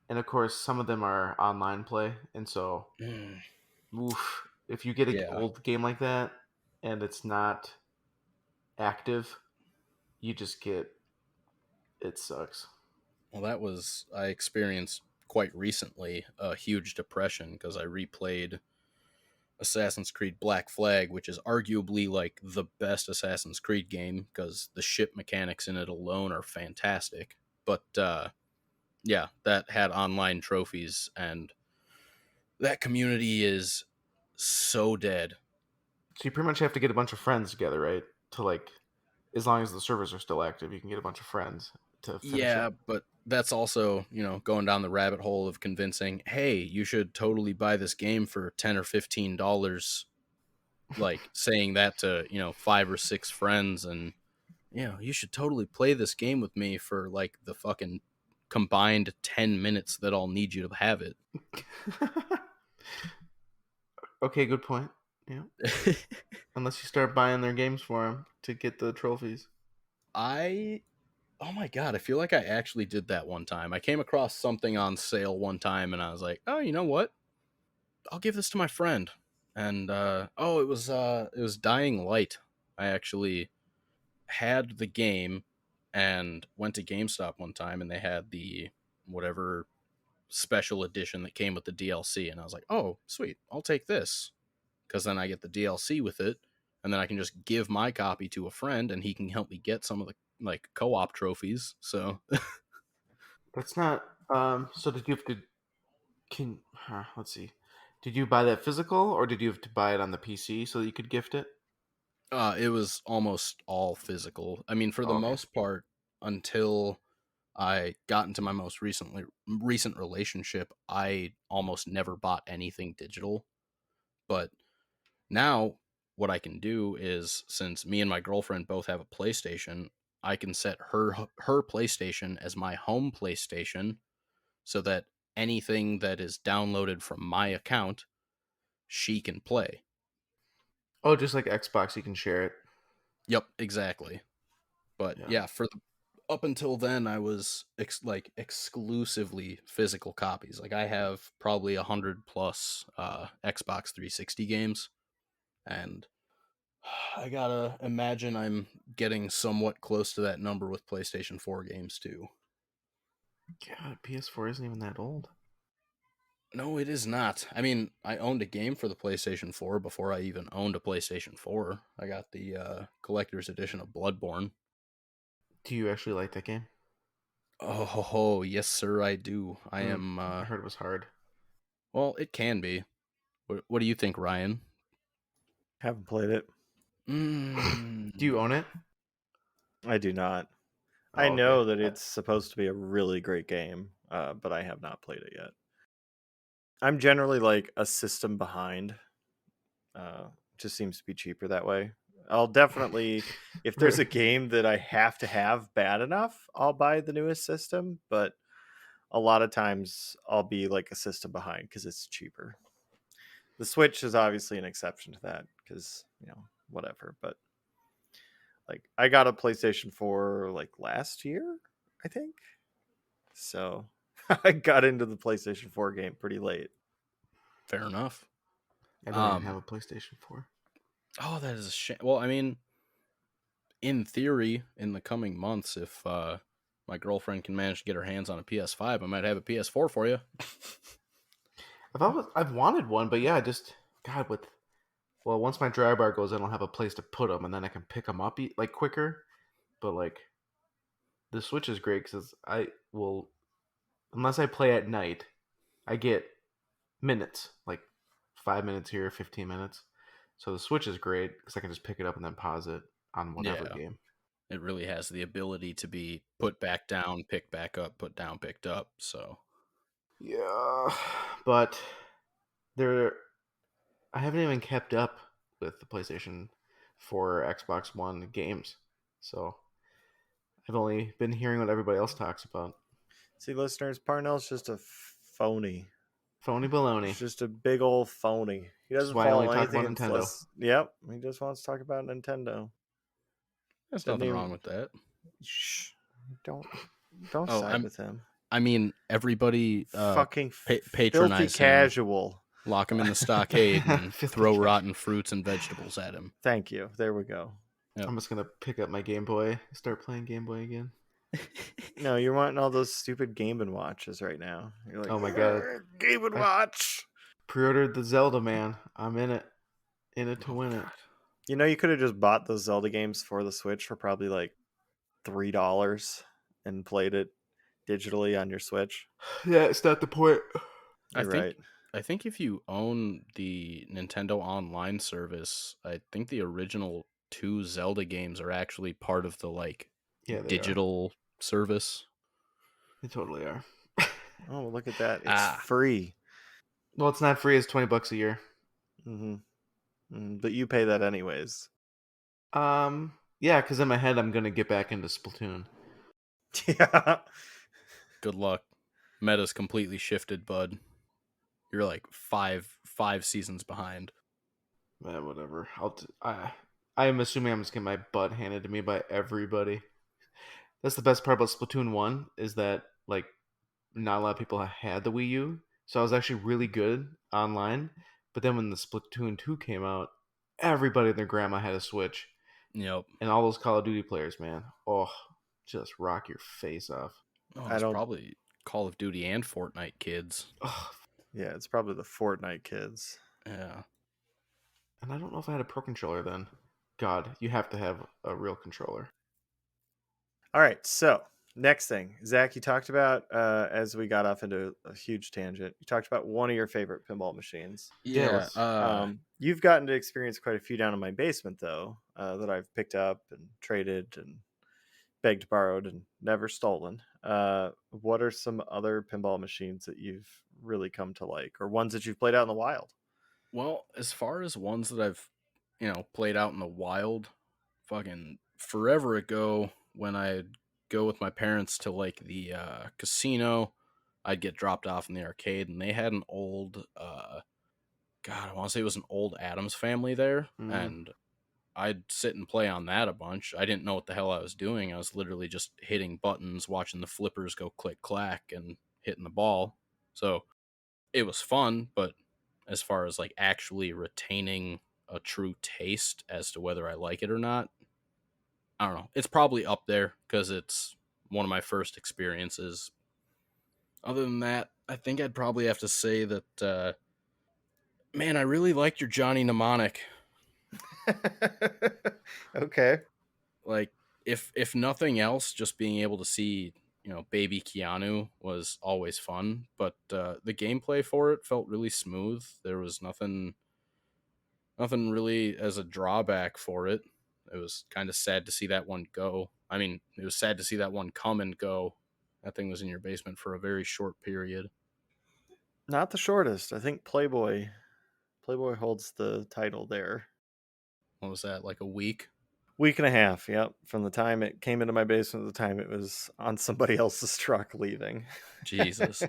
and of course, some of them are online play, and so, oof, if you get an Yeah. old game like that and it's not active, you just get it sucks. Well, I experienced quite recently a huge depression because I replayed Assassin's Creed Black Flag, which is arguably like the best Assassin's Creed game because the ship mechanics in it alone are fantastic. But yeah, that had online trophies, and that community is so dead. So you pretty much have to get a bunch of friends together, right? To like, as long as the servers are still active, you can get a bunch of friends to finish it. Yeah, but that's also, going down the rabbit hole of convincing, hey, you should totally buy this game for $10 or $15, like saying that to, 5 or 6 friends, and you should totally play this game with me for like the fucking combined 10 minutes that I'll need you to have it. Okay, good point. Yeah. Unless you start buying their games for them to get the trophies. Oh my God, I feel like I actually did that one time. I came across something on sale one time and I was like, oh, you know what? I'll give this to my friend. And it was Dying Light. I actually had the game and went to GameStop one time and they had the whatever special edition that came with the DLC, and I was like, "Oh, sweet. I'll take this." Cuz then I get the DLC with it, and then I can just give my copy to a friend and he can help me get some of the like co-op trophies. So, That's not. So did you have to? Let's see. Did you buy that physical, or did you have to buy it on the PC so that you could gift it? it was almost all physical. I mean, for the Oh, okay. most part, until I got into my most recent relationship, I almost never bought anything digital. But now what I can do is, since me and my girlfriend both have a PlayStation, I can set her PlayStation as my home PlayStation so that anything that is downloaded from my account, she can play. Oh, just like Xbox, you can share it. Yep, exactly. But yeah, for up until then, I was exclusively physical copies. Like I have probably 100 plus Xbox 360 games, and I gotta imagine I'm getting somewhat close to that number with PlayStation 4 games too. God, PS4 isn't even that old. No, it is not. I mean, I owned a game for the PlayStation 4 before I even owned a PlayStation 4. I got the collector's edition of Bloodborne. Do you actually like that game? Oh, yes, sir, I do. I am. I heard it was hard. Well, it can be. What do you think, Ryan? Haven't played it. Do you own it? I do not. Oh, I okay. know that it's supposed to be a really great game, but I have not played it yet. I'm generally like a system behind. Just seems to be cheaper that way. I'll definitely, if there's a game that I have to have bad enough, I'll buy the newest system. But a lot of times I'll be like a system behind because it's cheaper. The Switch is obviously an exception to that because, whatever. But like I got a PlayStation 4 like last year, I think. So I got into the PlayStation 4 game pretty late. Fair enough. I don't even have a PlayStation 4. Oh, that is a shame. Well, I mean, in theory, in the coming months, if my girlfriend can manage to get her hands on a PS5, I might have a PS4 for you. I've wanted one, but yeah, once my dry bar goes, I don't have a place to put them, and then I can pick them up like quicker. But like, the Switch is great because unless I play at night, I get minutes, like 5 minutes here, 15 minutes. So the Switch is great because I can just pick it up and then pause it on whatever game. It really has the ability to be put back down, picked back up, put down, picked up. So yeah, but I haven't even kept up with the PlayStation 4 or Xbox One games. So I've only been hearing what everybody else talks about. See, listeners, Parnell's just a phony. Phony baloney. He's just a big old phony. He doesn't why I only follow talk anything about Nintendo. Yep, he just wants to talk about Nintendo. there's nothing wrong with that. Shh! Don't side with him. I mean, everybody Fucking patronize filthy casual. Lock him in the stockade and throw rotten fruits and vegetables at him. Thank you. There we go. Yep. I'm just gonna pick up my Game Boy, start playing Game Boy again. No, you're wanting all those stupid Game & Watches right now. You're like, oh my god, Game & Watch. Pre-ordered the Zelda, man. I'm in it to win it. You know, you could have just bought those Zelda games for the Switch for probably like $3 and played it digitally on your Switch. Yeah, it's not the point. I think if you own the Nintendo Online service, I think the original 2 Zelda games are actually part of the digital service. They totally are. Oh, look at that. It's free. Well, it's not free. It's $20 a year. But you pay that anyways. Yeah, because in my head, I'm going to get back into Splatoon. Yeah. Good luck. Meta's completely shifted, bud. You're like five seasons behind. Whatever. I'm assuming I'm just getting my butt handed to me by everybody. That's the best part about Splatoon 1 is that like not a lot of people had the Wii U, so I was actually really good online. But then when the Splatoon 2 came out, everybody and their grandma had a Switch. Yep. And all those Call of Duty players, man. Oh, just rock your face off. Oh, it's probably Call of Duty and Fortnite kids. Oh. Yeah, it's probably the Fortnite kids. Yeah. And I don't know if I had a Pro Controller then. God, you have to have a real controller. All right, so next thing. Zach, you talked about, as we got off into a huge tangent, you talked about one of your favorite pinball machines. Yeah. You've gotten to experience quite a few down in my basement, though, that I've picked up and traded and begged, borrowed, and never stolen. What are some other pinball machines that you've really come to like, or ones that you've played out in the wild? Well, as far as ones that I've played out in the wild. Fucking forever ago, when I'd go with my parents to like the casino, I'd get dropped off in the arcade, and they had an old, God, I want to say it was an old Addams Family there, Mm. and I'd sit and play on that a bunch. I didn't know what the hell I was doing. I was literally just hitting buttons, watching the flippers go click clack, and hitting the ball. So it was fun, but as far as like actually retaining a true taste as to whether I like it or not, I don't know. It's probably up there because it's one of my first experiences. Other than that, I think I'd probably have to say that, man, I really liked your Johnny Mnemonic. Okay. Like, if nothing else, just being able to see baby Keanu was always fun. But the gameplay for it felt really smooth. There was nothing really as a drawback for it. It was kind of sad to see that one go. I mean, it was sad to see that one come and go. That thing was in your basement for a very short period. Not the shortest. I think Playboy holds the title there. What was that, like a week? Week and a half, yep. From the time it came into my basement to the time it was on somebody else's truck leaving. Jesus.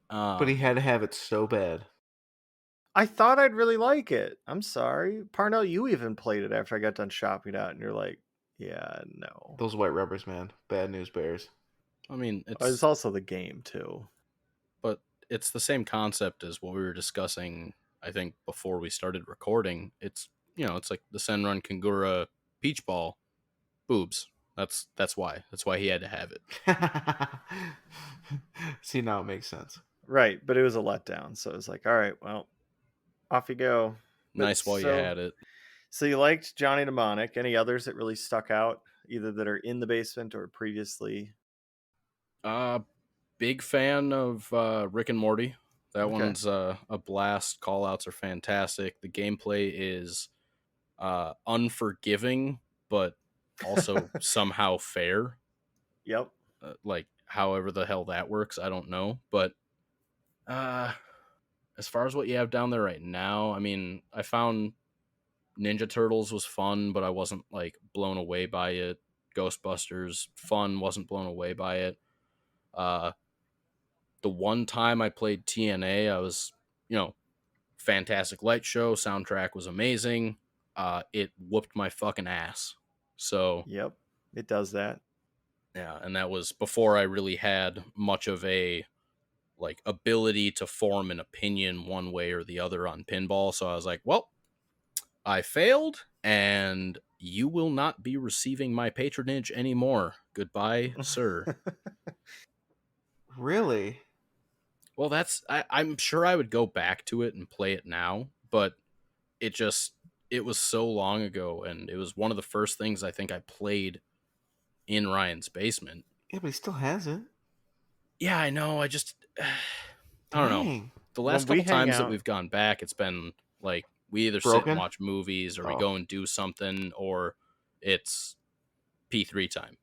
But he had to have it so bad. I thought I'd really like it. I'm sorry. Parnell, you even played it after I got done shopping it out, and you're like, yeah, no. Those white rubbers, man. Bad news bears. I mean, It's also the game, too. But it's the same concept as what we were discussing, I think, before we started recording. It's, it's like the Senran Kangura Peach Ball boobs. That's why. That's why he had to have it. See, now it makes sense. Right, but it was a letdown. So it was like, all right, well, off you go. Nice while you had it. So you liked Johnny Mnemonic. Any others that really stuck out, either that are in the basement or previously? Big fan of Rick and Morty. That Okay. one's a blast. Callouts are fantastic. The gameplay is unforgiving, but also somehow fair. Yep. Like, however the hell that works, I don't know. But as far as what you have down there right now, I mean, I found Ninja Turtles was fun, but I wasn't like blown away by it. Ghostbusters, fun, wasn't blown away by it. The one time I played TNA, I was, fantastic light show. Soundtrack was amazing. It whooped my fucking ass. So Yep, it does that. Yeah, and that was before I really had much of a like ability to form an opinion one way or the other on pinball. So I was like, well, I failed, and you will not be receiving my patronage anymore. Goodbye, sir. Really? Well, I'm sure I would go back to it and play it now, but it was so long ago, and it was one of the first things I think I played in Ryan's basement. Yeah, but he still has it. Yeah, I know. I don't know. Dang. The last When we couple hang times that out- we've gone back, it's been like we either sit Broken? and watch movies, or we Oh. go and do something, or it's P3 time.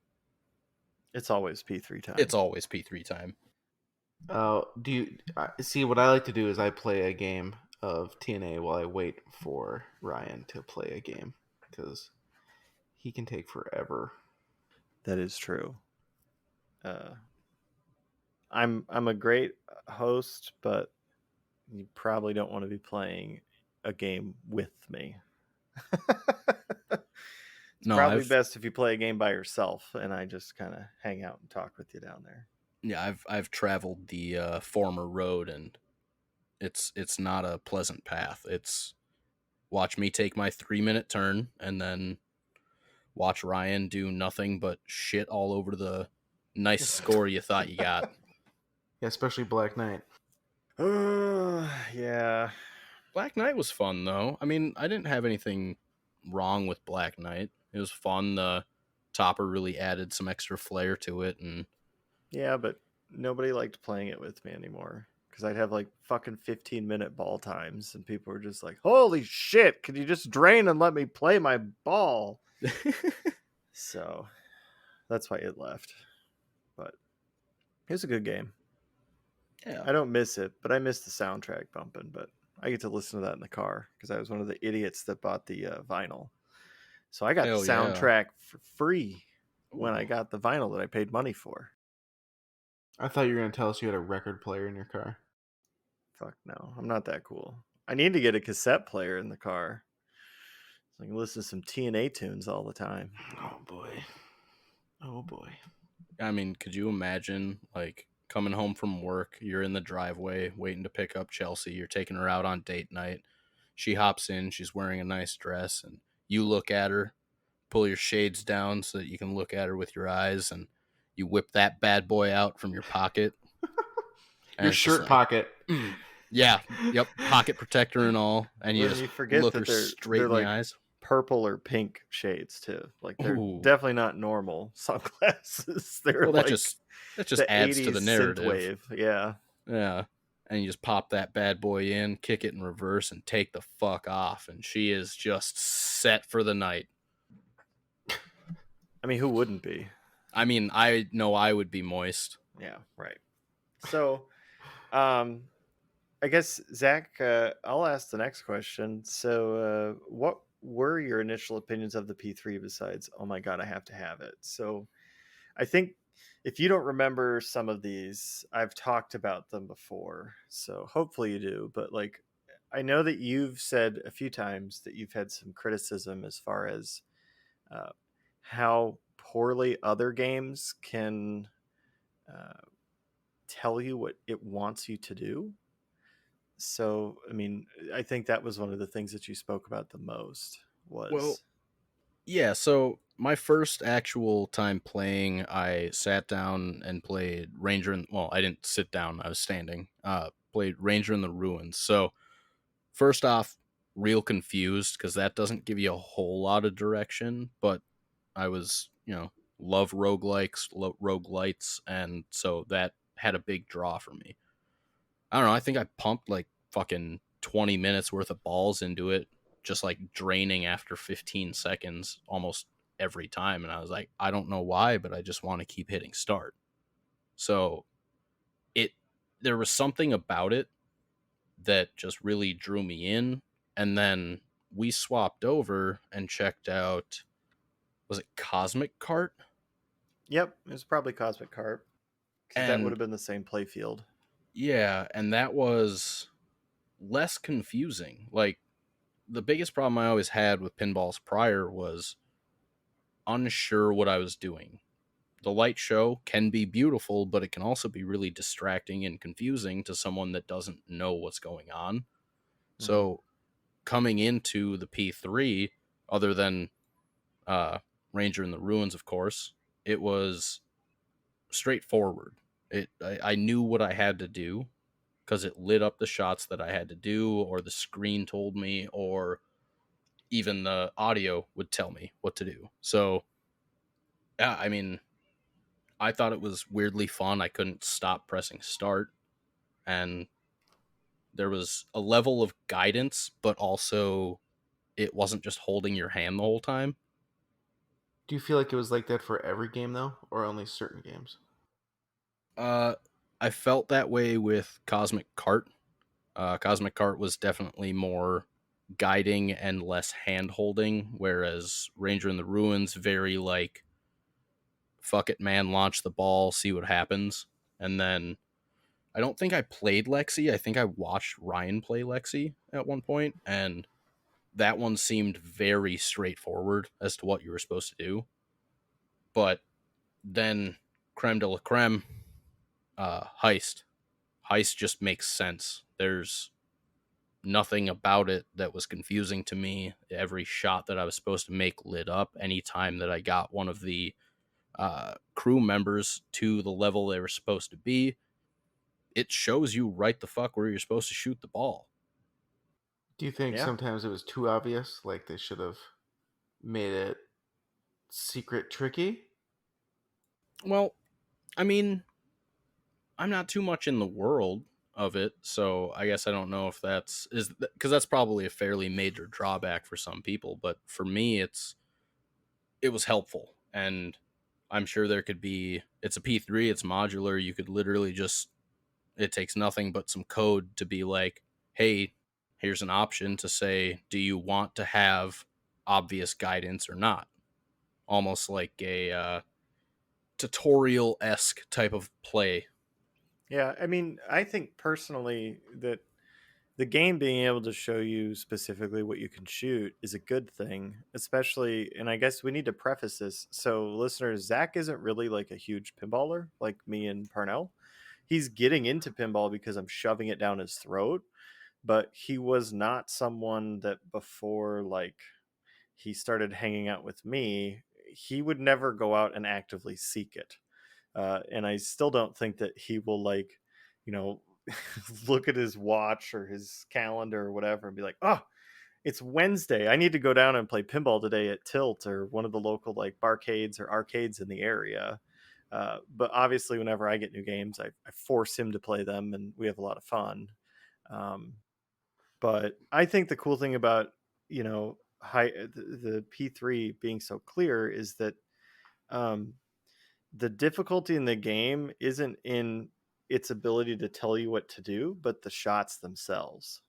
It's always P3 time. It's always P3 time. Do you see? What I like to do is I play a game of TNA while I wait for Ryan to play a game, because he can take forever. That is true. I'm a great host, but you probably don't want to be playing a game with me. It's probably best if you play a game by yourself, and I just kind of hang out and talk with you down there. Yeah, I've traveled the former road, and it's not a pleasant path. It's watch me take my 3-minute turn, and then watch Ryan do nothing but shit all over the nice score you thought you got. Yeah, especially Black Knight. Yeah. Black Knight was fun, though. I mean, I didn't have anything wrong with Black Knight. It was fun. The topper really added some extra flair to it, and Yeah, but nobody liked playing it with me anymore, because I'd have like fucking 15-minute ball times, and people were just like, holy shit, could you just drain and let me play my ball? So that's why it left. But it was a good game. yeah, I don't miss it, but I miss the soundtrack bumping, but I get to listen to that in the car because I was one of the idiots that bought the vinyl. So I got Hell the yeah. soundtrack for free when I Ooh. got the vinyl that I paid money for. I thought you were going to tell us you had a record player in your car. Fuck no, I'm not that cool. I need to get a cassette player in the car so I can listen to some TNA tunes all the time. Oh boy. Oh boy. I mean, could you imagine, like, coming home from work, you're in the driveway waiting to pick up Chelsea, you're taking her out on date night. She hops in, she's wearing a nice dress, and you look at her, pull your shades down so that you can look at her with your eyes, and you whip that bad boy out from your pocket. Your it's just shirt like, pocket. Yeah, yep, pocket protector and all, and you When just you forget look that her straight they're in the like eyes. purple or pink shades too. Like they're Ooh. definitely not normal sunglasses. They're Well, like that just the adds to 80s the narrative. synthwave. Yeah. Yeah. And you just pop that bad boy in, kick it in reverse, and take the fuck off. And she is just set for the night. I mean, who wouldn't be? I mean, I know I would be moist. Yeah, right. So, I guess, Zach, I'll ask the next question. So, what were your initial opinions of the P3 besides, oh my God, I have to have it? So, I think if you don't remember some of these, I've talked about them before. So hopefully you do. But like, I know that you've said a few times that you've had some criticism as far as uh, how poorly other games can uh, tell you what it wants you to do. So, I mean, I think that was one of the things that you spoke about the most was. Well, yeah, so my first actual time playing, I sat down and played Ranger in, well, I didn't sit down, I was standing. Played Ranger in the Ruins. So, first off, real confused because that doesn't give you a whole lot of direction, but I was, love roguelikes, roguelites, and so that had a big draw for me. I don't know, I think I pumped like fucking 20 minutes worth of balls into it, just like draining after 15 seconds almost every time. And I was like, I don't know why, but I just want to keep hitting start. So there was something about it that just really drew me in. And then we swapped over and checked out, was it Cosmic Cart? Yep, it was probably Cosmic Carp because that would And have been the same playfield. yeah, and that was less confusing. Like, the biggest problem I always had with pinballs prior was unsure what I was doing. The light show can be beautiful, but it can also be really distracting and confusing to someone that doesn't know what's going on. Mm-hmm. So coming into the P3, other than Ranger in the Ruins, of course, it was straightforward. I knew what I had to do because it lit up the shots that I had to do, or the screen told me, or even the audio would tell me what to do. So, yeah, I mean, I thought it was weirdly fun. I couldn't stop pressing start, and there was a level of guidance, but also it wasn't just holding your hand the whole time. Do you feel like it was like that for every game though, or only certain games? I felt that way with Cosmic Cart. Cosmic Cart was definitely more guiding and less hand holding, whereas Ranger in the Ruins very like, fuck it, man, launch the ball, see what happens. And then I don't think I played Lexi. I think I watched Ryan play Lexi at one point, and that one seemed very straightforward as to what you were supposed to do. But then creme de la creme, Heist. Heist just makes sense. There's nothing about it that was confusing to me. Every shot that I was supposed to make lit up. Anytime that I got one of the crew members to the level they were supposed to be, it shows you right the fuck where you're supposed to shoot the ball. Do you think Yeah. sometimes it was too obvious? Like they should have made it secret tricky? Well, I mean, I'm not too much in the world of it, so I guess I don't know if that's because that's probably a fairly major drawback for some people, but for me it was helpful, and I'm sure there could be, it's a P3, it's modular, you could literally just, it takes nothing but some code to be like, hey here's an option to say, do you want to have obvious guidance or not? Almost like a tutorial-esque type of play. Yeah, I mean, I think personally that the game being able to show you specifically what you can shoot is a good thing, especially, and I guess we need to preface this. So, listeners, Zach isn't really like a huge pinballer like me and Parnell. He's getting into pinball because I'm shoving it down his throat, but he was not someone that before like he started hanging out with me, he would never go out and actively seek it. And I still don't think that he will like, you know, look at his watch or his calendar or whatever and be like, oh, it's Wednesday. I need to go down and play pinball today at Tilt or one of the local like barcades or arcades in the area. But obviously, whenever I get new games, I force him to play them, and we have a lot of fun. Um, but I think the cool thing about the P3 being so clear is that um, the difficulty in the game isn't in its ability to tell you what to do, but the shots themselves.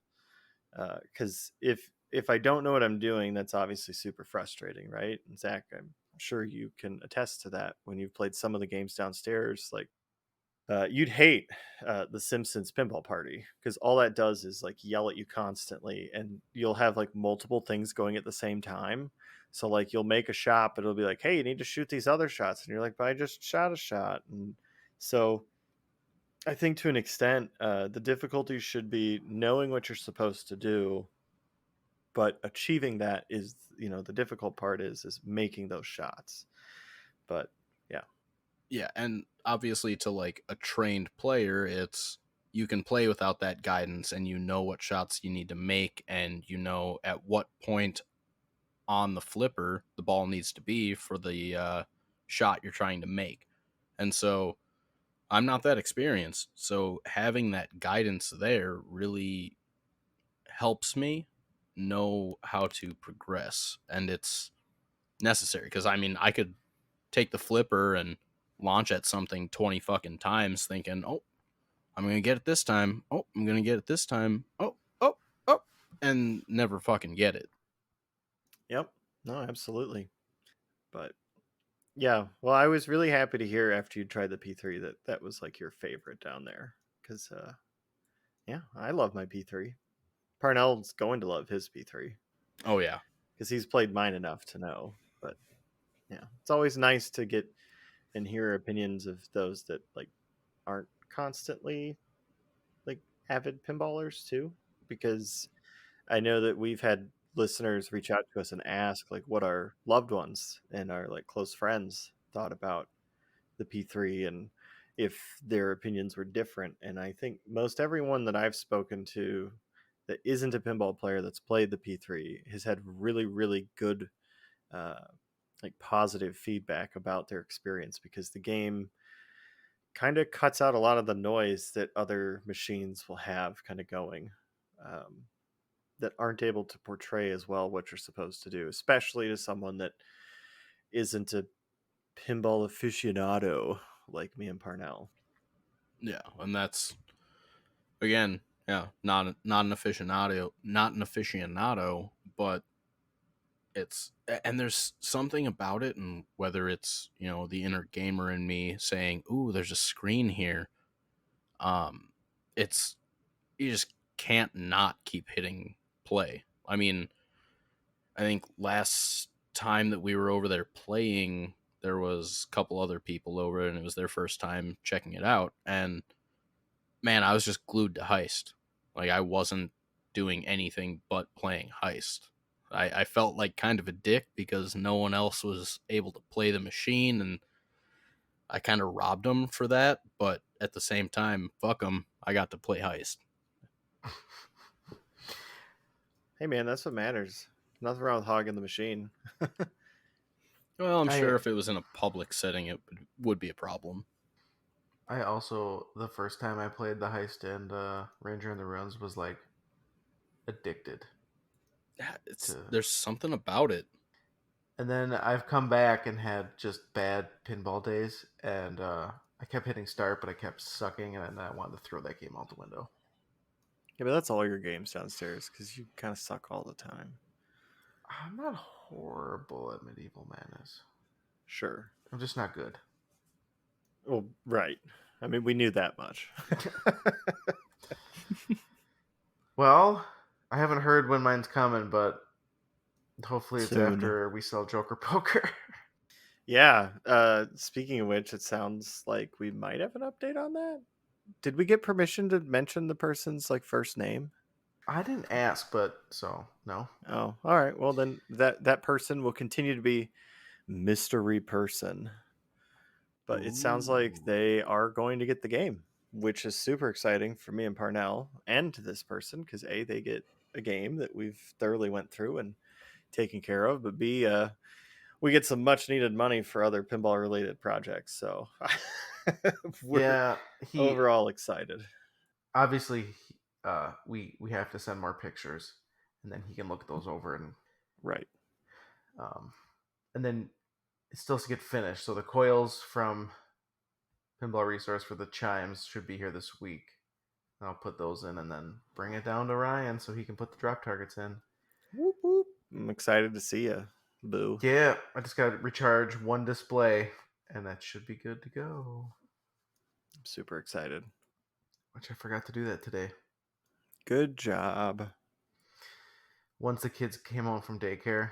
Because if I don't know what I'm doing, that's obviously super frustrating, right? And Zach, I'm sure you can attest to that when you've played some of the games downstairs. Like you'd hate the Simpsons Pinball Party because all that does is like yell at you constantly, and you'll have like multiple things going at the same time. So like you'll make a shot, but it'll be like, hey, you need to shoot these other shots, and you're like, but I just shot a shot, and so I think to an extent, the difficulty should be knowing what you're supposed to do, but achieving that is, the difficult part is making those shots. But yeah. Yeah, and obviously to like a trained player, it's you can play without that guidance and you know what shots you need to make and you know at what point on the flipper the ball needs to be for the shot you're trying to make. And so I'm not that experienced. So having that guidance there really helps me know how to progress. And it's necessary because I mean, I could take the flipper and launch at something 20 fucking times thinking, oh, I'm going to get it this time. Oh, I'm going to get it this time. Oh, oh, oh, and never fucking get it. Yep. No, absolutely. But yeah, well, I was really happy to hear after you tried the P3 that was like your favorite down there. Because, yeah, I love my P3. Parnell's going to love his P3 Oh, yeah. because he's played mine enough to know. But yeah, it's always nice to get and hear opinions of those that like aren't constantly like avid pinballers too, because I know that we've had listeners reach out to us and ask like what our loved ones and our like close friends thought about the P3 and if their opinions were different. And I think most everyone that I've spoken to that isn't a pinball player that's played the P3 has had really, really good, uh, like positive feedback about their experience because the game kind of cuts out a lot of the noise that other machines will have kind of going. Um, that aren't able to portray as well what you're supposed to do, especially to someone that isn't a pinball aficionado like me and Parnell. Yeah. And that's, again, yeah, not an aficionado, but it's, and there's something about it, and whether it's, the inner gamer in me saying, ooh, there's a screen here. It's, you just can't not keep hitting play. I mean, I think last time that we were over there playing, there was a couple other people over and it was their first time checking it out. And man, I was just glued to Heist. Like I wasn't doing anything but playing Heist. I felt like kind of a dick because no one else was able to play the machine and I kind of robbed them for that. But at the same time, fuck them. I got to play Heist. Hey man, that's what matters. Nothing wrong with hogging the machine. Well, I'm I sure if it was in a public setting, it would be a problem. I also, the first time I played the Heist and Ranger in the Ruins, was like addicted to. There's something about it. And then I've come back and had just bad pinball days, and I kept hitting start, but I kept sucking, and I wanted to throw that game out the window. Yeah, but that's all your games downstairs because you kind of suck all the time. I'm not horrible at Medieval Madness. Sure. I'm just not good. Well, right. I mean, we knew that much. Well, I haven't heard when mine's coming, but hopefully it's Soon. after we sell Joker Poker. Yeah. Speaking of which, it sounds like we might have an update on that. Did we get permission to mention the person's like first name? I didn't ask, but so no. Oh, all right. Well, then that person will continue to be mystery person. But it sounds like Ooh. they are going to get the game, which is super exciting for me and Parnell and to this person because A, they get a game that we've thoroughly went through and taken care of, but B, we get some much needed money for other pinball related projects. So we're Yeah, he overall excited. obviously we have to send more pictures, and then he can look those over Right. um, and then it still has to get finished. So the coils from Pinball Resource for the chimes should be here this week. I'll put those in and then bring it down to Ryan so he can put the drop targets in. Whoop, whoop. I'm excited to see you, Boo. Yeah, I just got to recharge one display, and that should be good to go. I'm super excited. Which I forgot to do that today. Good job. Once the kids came home from daycare,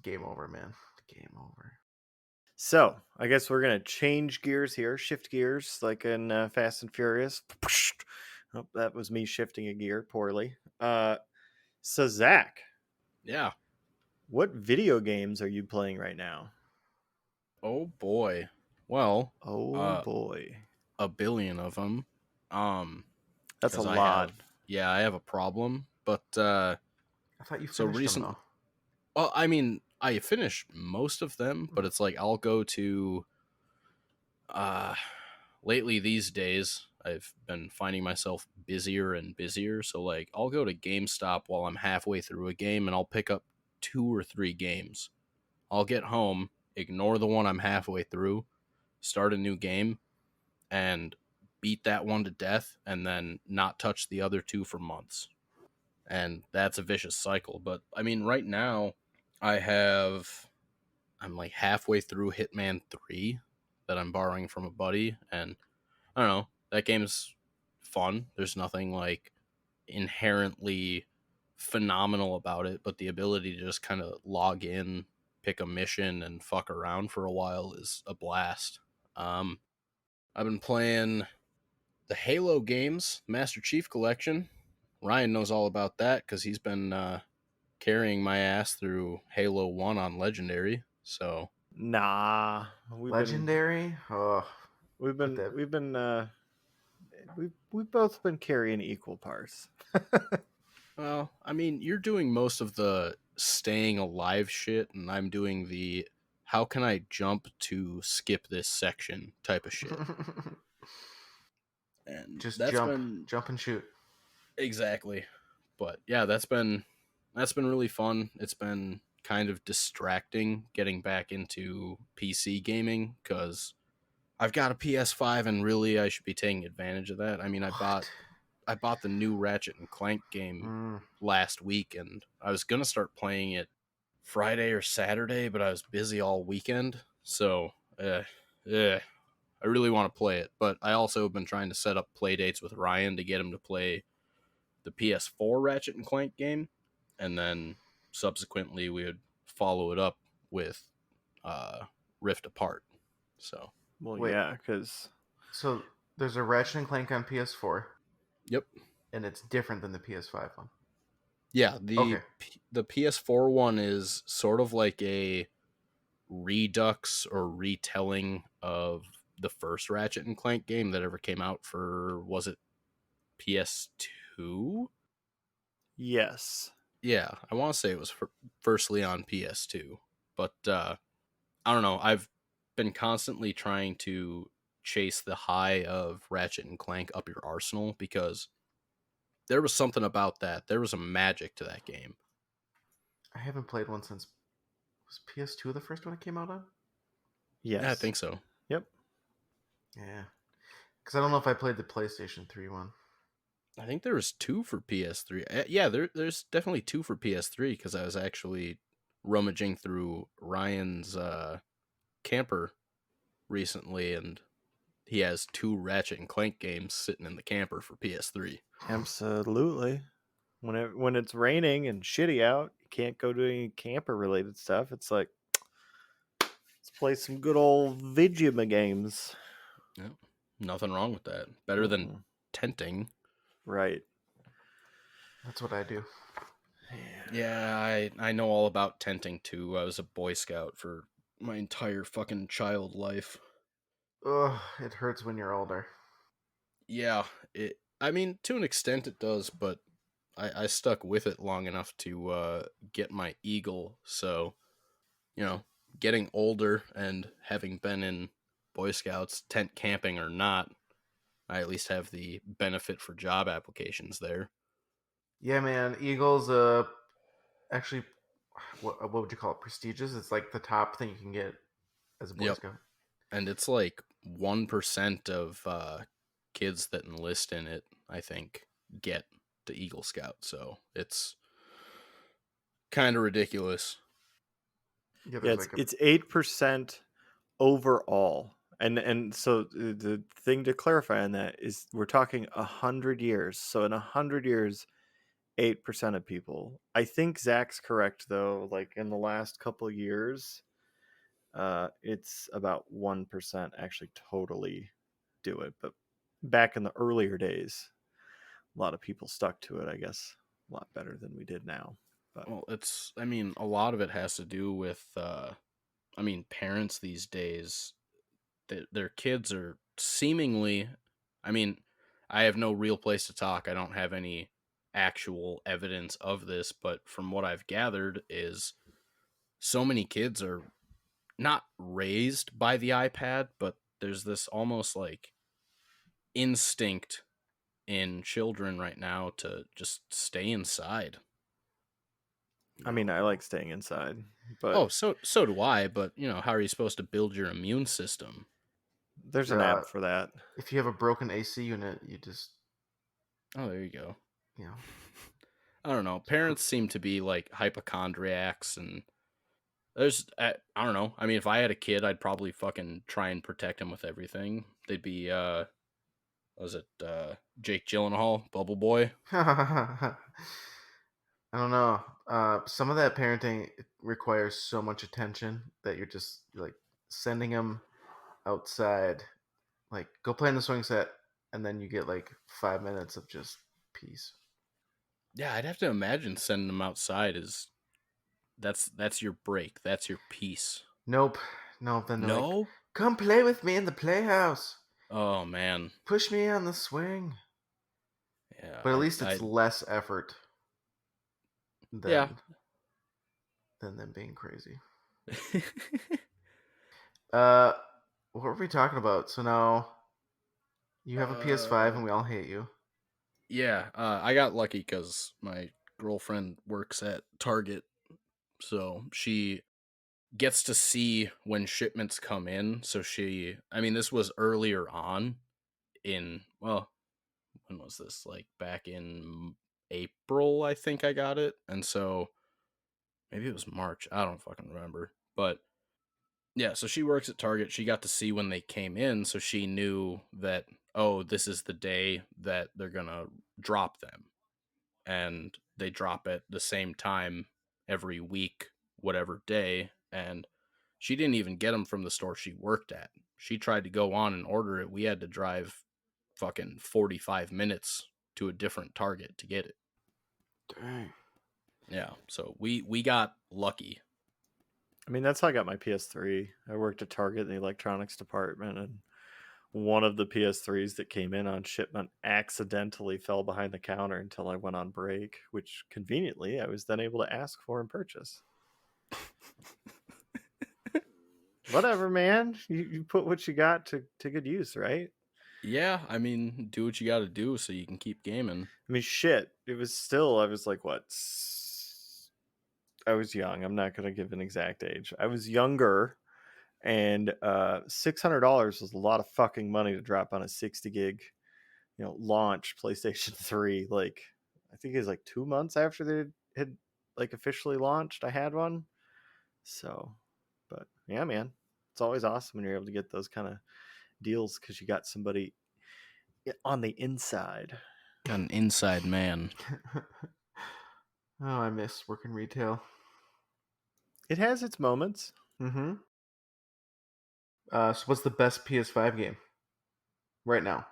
game over, man. Game over. So, I guess we're going to change gears here, shift gears like in Fast and Furious. Oh, that was me shifting a gear poorly. So, Zach, Yeah. what video games are you playing right now? Oh boy. Well, Oh, boy. a billion of them. That's a 'Cause lot. I have a problem, but I thought you so finished them, though. well, I mean, I finished most of them, but it's like I'll go to lately these days I've been finding myself busier and busier, so like I'll go to GameStop while I'm halfway through a game and I'll pick up 2 or 3 games. I'll get home, ignore the one I'm halfway through, start a new game, and beat that one to death, and then not touch the other 2 for months. And that's a vicious cycle. But I mean, right now, I'm like halfway through Hitman 3 that I'm borrowing from a buddy, and I don't know, that game's fun. There's nothing like inherently phenomenal about it, but the ability to just kind of log in, pick a mission, and fuck around for a while is a blast. I've been playing the Halo games, Master Chief Collection. Ryan knows all about that because he's been carrying my ass through Halo 1 on Legendary. So, Nah, Legendary? Oh, we've put been that. we've been we've both been carrying equal parts. well, I mean, you're doing most of the staying alive shit, and I'm doing the how can I jump to skip this section type of shit. And Just that's jump. been Jump and shoot. exactly. But yeah, that's been really fun. It's been kind of distracting getting back into PC gaming because I've got a PS5 and really I should be taking advantage of that. I mean, What? I bought the new Ratchet and Clank game Mm. last week and I was going to start playing it Friday or Saturday, but I was busy all weekend. So, I really want to play it, but I also have been trying to set up play dates with Ryan to get him to play the PS4 Ratchet and Clank game, and then subsequently we would follow it up with Rift Apart. So, Well, Wait. yeah, because So there's a Ratchet and Clank on PS4, yep, and it's different than the PS5 one. yeah, Okay. the PS4 one is sort of like a redux or retelling of the first Ratchet and Clank game that ever came out for, was it PS2? yes, Yeah, I want to say it was firstly on PS2, but I don't know. I've been constantly trying to chase the high of Ratchet and Clank up your arsenal because there was something about that. There was a magic to that game. I haven't played one since. Was PS2 the first one it came out on? yes, Yeah, I think so. Yep. Yeah. Because I don't know if I played the PlayStation 3 one. I think there was 2 for PS3. Yeah, there's definitely 2 for PS3 because I was actually rummaging through Ryan's camper recently, and he has 2 Ratchet and Clank games sitting in the camper for PS3. Absolutely. When it's raining and shitty out, you can't go do any camper related stuff. It's like, let's play some good old Vigima games. Yeah, nothing wrong with that. Better than tenting. Right. That's what I do. Yeah, I know all about tenting too. I was a Boy Scout for my entire fucking child life. Ugh, it hurts when you're older. Yeah, I mean, to an extent it does, but I stuck with it long enough to get my eagle. So, getting older and having been in Boy Scouts, tent camping or not, I at least have the benefit for job applications there. Yeah, man. Eagles, actually, what would you call it? Prestigious. It's like the top thing you can get as a Boy Yep. Scout. And it's like 1% of kids that enlist in it, I think, get to Eagle Scout. So it's kind of ridiculous. Yeah, Yeah, there's it's 8% overall. And so the thing to clarify on that is we're talking 100 years. So in 100 years, 8% of people. I think Zach's correct though. Like in the last couple of years, it's about 1% actually totally do it. But back in the earlier days, a lot of people stuck to it, I guess, a lot better than we did now. But Well, I mean, a lot of it has to do with, parents these days, their kids are seemingly, I mean, I have no real place to talk. I don't have any actual evidence of this, but from what I've gathered is so many kids are not raised by the iPad, but there's this almost like instinct in children right now to just stay inside. I mean, I like staying inside, but Oh, so do I, but how are you supposed to build your immune system? there's an app for that. If you have a broken AC unit, you just, Oh, there you go. you know. I don't know. Parents seem to be like hypochondriacs, and I don't know. I mean, if I had a kid, I'd probably fucking try and protect him with everything. They'd be was it Jake Gyllenhaal, Bubble Boy? I don't know. Some of that parenting requires so much attention that you're just like sending them outside, like go play in the swing set, and then you get like 5 minutes of just peace. Yeah, I'd have to imagine sending them outside is that's your break. That's your peace. Nope. Then they're like, No? come play with me in the playhouse. Oh man. Push me on the swing. Yeah. But at least it's less effort than them being crazy. What were we talking about? So now you have a PS5 and we all hate you. Yeah, I got lucky because my girlfriend works at Target, so she gets to see when shipments come in. So this was earlier on well, when was this? Like back in April, I think I got it. And so maybe it was March. I don't fucking remember. But yeah, so she works at Target. She got to see when they came in, so she knew that, oh, this is the day that they're going to drop them. And they drop at the same time every week, whatever day. And she didn't even get them from the store she worked at. She tried to go on and order it. We had to drive fucking 45 minutes to a different Target to get it. Dang. Yeah, so we got lucky. I mean, that's how I got my PS3. I worked at Target in the electronics department, and one of the PS3s that came in on shipment accidentally fell behind the counter until I went on break, which conveniently I was then able to ask for and purchase. Whatever, man. You put what you got to good use, right? Yeah, I mean, do what you got to do so you can keep gaming. I mean, shit. It was still, I was like, what? I was young. I'm not going to give an exact age. I was younger, and $600 was a lot of fucking money to drop on a 60 gig launch PlayStation 3. Like, I think it was like 2 months after they had like officially launched. I had one. So, but yeah, man, it's always awesome when you're able to get those kind of deals because you got somebody on the inside. Got an inside man. Oh, I miss working retail. It has its moments. Mm-hmm. So what's the best PS5 game right now?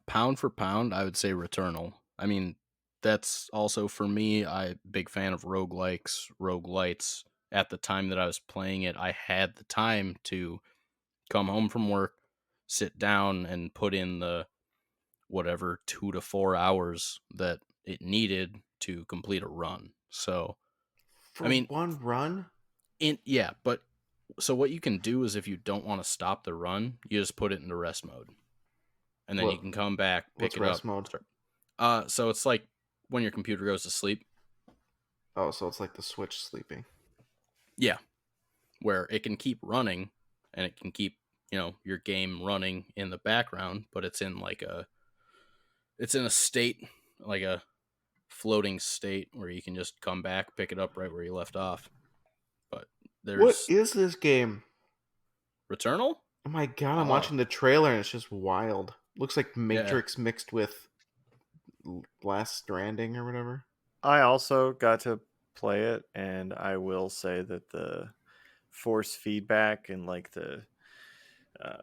Pound for pound, I would say Returnal. I mean, that's also for me. I'm big fan of roguelikes, roguelites. At the time that I was playing it, I had the time to come home from work, sit down, and put in the whatever 2 to 4 hours that it needed to complete a run. So, I For mean, one run? but so what you can do is if you don't want to stop the run, you just put it into rest mode. And then What? you can come back, pick What's it up. rest mode? So it's like when your computer goes to sleep. Oh, so it's like the Switch sleeping. Yeah. Where it can keep running and it can keep, your game running in the background, but it's in a state, like a floating state where you can just come back, pick it up right where you left off. But What there's is this game? Returnal? Oh my god, I'm Oh, watching the trailer and it's just wild. Looks like yeah. Matrix mixed with Last Stranding or whatever. I also got to play it, and I will say that the force feedback and like the uh,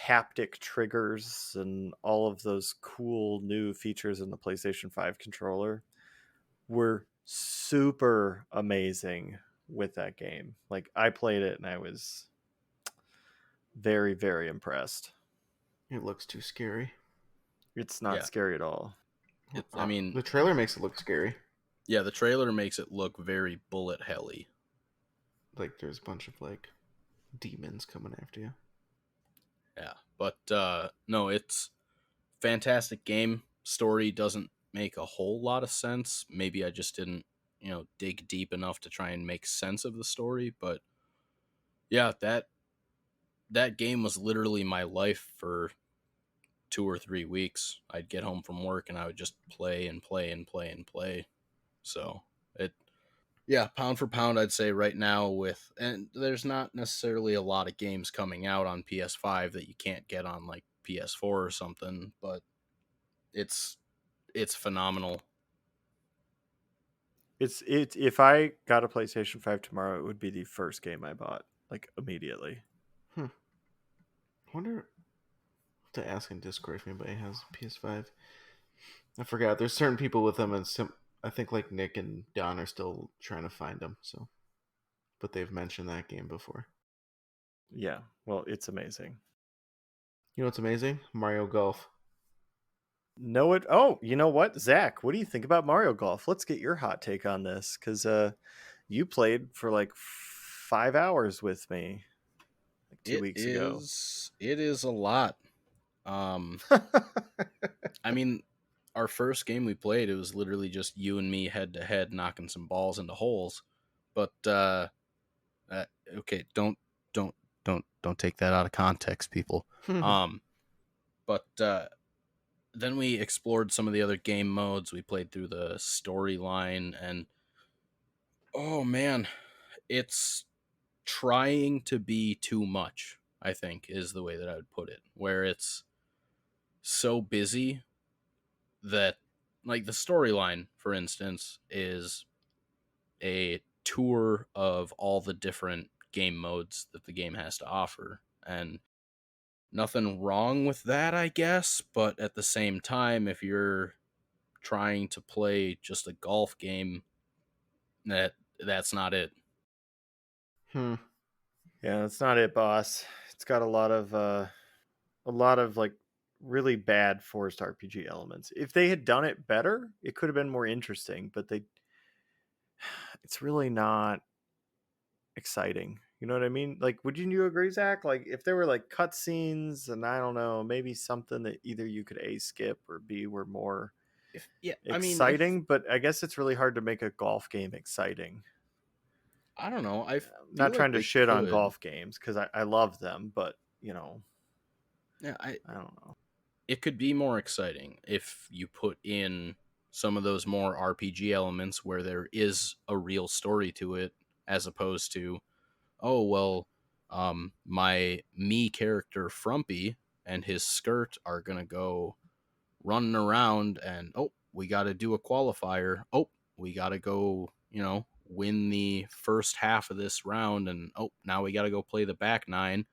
haptic triggers and all of those cool new features in the PlayStation 5 controller were super amazing with that game. Like, I played it and I was very, very impressed. It looks too scary. It's not Yeah. scary at all. The trailer makes it look scary. Yeah, the trailer makes it look very bullet helly. Like there's a bunch of like demons coming after you. Yeah, but no, it's fantastic game. Story doesn't make a whole lot of sense. Maybe I just didn't, dig deep enough to try and make sense of the story. But yeah, that game was literally my life for 2 or 3 weeks. I'd get home from work and I would just play and play and play and play. So yeah, pound for pound, I'd say right now and there's not necessarily a lot of games coming out on PS5 that you can't get on like PS4 or something, but it's phenomenal. It's if I got a PlayStation 5 tomorrow, it would be the first game I bought, like, immediately. I wonder to ask in Discord if anybody has a PS5. I forgot. There's certain people with them, and I think like Nick and Don are still trying to find them. So, but they've mentioned that game before. Yeah, well, it's amazing. You know what's amazing? Mario Golf. Know it. Oh, you know what, Zach? What do you think about Mario Golf? Let's get your hot take on this, because you played for like 5 hours with me like 2 weeks ago. It is a lot. I mean, our first game we played, it was literally just you and me head to head knocking some balls into holes. But okay, don't take that out of context, people. But then we explored some of the other game modes. We played through the storyline, and oh man, it's trying to be too much, I think, is the way that I would put it. Where it's so busy that, like, the storyline, for instance, is a tour of all the different game modes that the game has to offer. And nothing wrong with that, I guess, but at the same time, if you're trying to play just a golf game, that's not it. Yeah, that's not it, boss. It's got a lot of like really bad forced RPG elements. If they had done it better, it could have been more interesting, but it's really not exciting. You know what I mean? Like, would you agree, Zach? Like, if there were like cutscenes and I don't know, maybe something that either you could A, skip, or B, were more exciting, but I guess it's really hard to make a golf game exciting. I don't know. I'm not trying to shit on golf games because I love them, but yeah, I don't know. it could be more exciting if you put in some of those more RPG elements where there is a real story to it, as opposed to, oh, well, my me character Frumpy and his skirt are going to go running around and, oh, we got to do a qualifier. Oh, we got to go, win the first half of this round. And, oh, now we got to go play the back nine.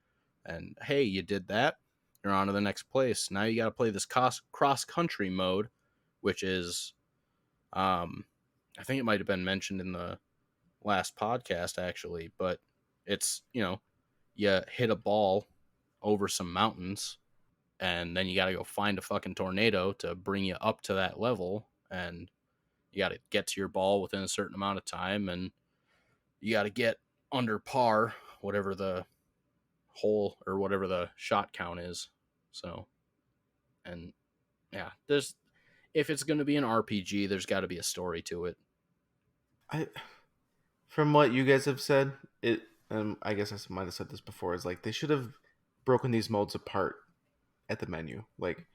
And, hey, you did that. You're on to the next place. Now you got to play this cross country mode, which is, I think it might have been mentioned in the last podcast, actually, but it's, you hit a ball over some mountains and then you got to go find a fucking tornado to bring you up to that level, and you got to get to your ball within a certain amount of time, and you got to get under par, whatever the hole or whatever the shot count is. So, and yeah, if it's going to be an RPG, there's got to be a story to it. From what you guys have said, I guess I might have said this before, is like they should have broken these modes apart at the menu. Like,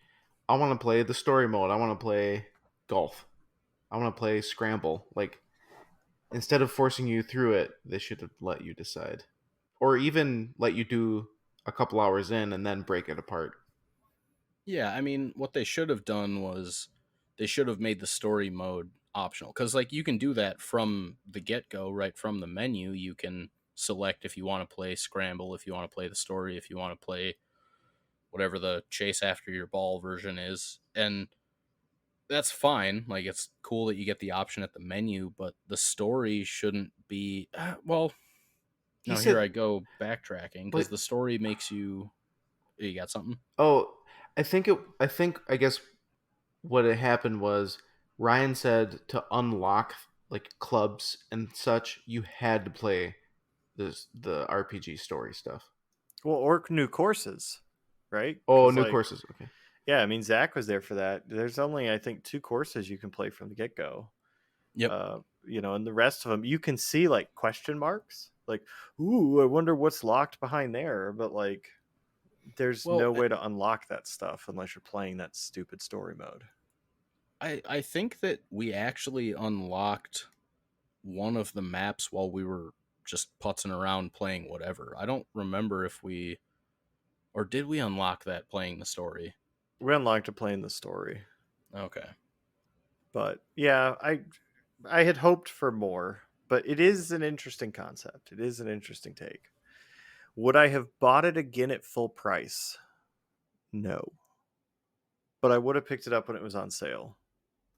I want to play the story mode. I want to play golf. I want to play scramble. Like, instead of forcing you through it, they should have let you decide, or even let you do a couple hours in and then break it apart. Yeah, I mean, what they should have done was they should have made the story mode optional, because like you can do that from the get-go, right from the menu. You can select if you want to play scramble, if you want to play the story, if you want to play whatever the chase after your ball version is, and that's fine. Like, it's cool that you get the option at the menu, but the story shouldn't be well, He no, said, here I go backtracking, because but the story makes you got something. oh, I guess what had happened was Ryan said to unlock like clubs and such, you had to play the RPG story stuff. Well, or new courses, right? Oh, 'Cause, new like, courses. Okay. yeah, I mean, Zach was there for that. There's only, I think, 2 courses you can play from the get go. Yep. And the rest of them you can see like question marks, like, ooh, I wonder what's locked behind there. But like, there's Well, no way to unlock that stuff unless you're playing that stupid story mode. I think that we actually unlocked one of the maps while we were just putzing around playing whatever. I don't remember if we, or did we unlock that playing the story? We unlocked it playing the story, Okay. but yeah, I had hoped for more. But it is an interesting concept. It is an interesting take. Would I have bought it again at full price? No. But I would have picked it up when it was on sale.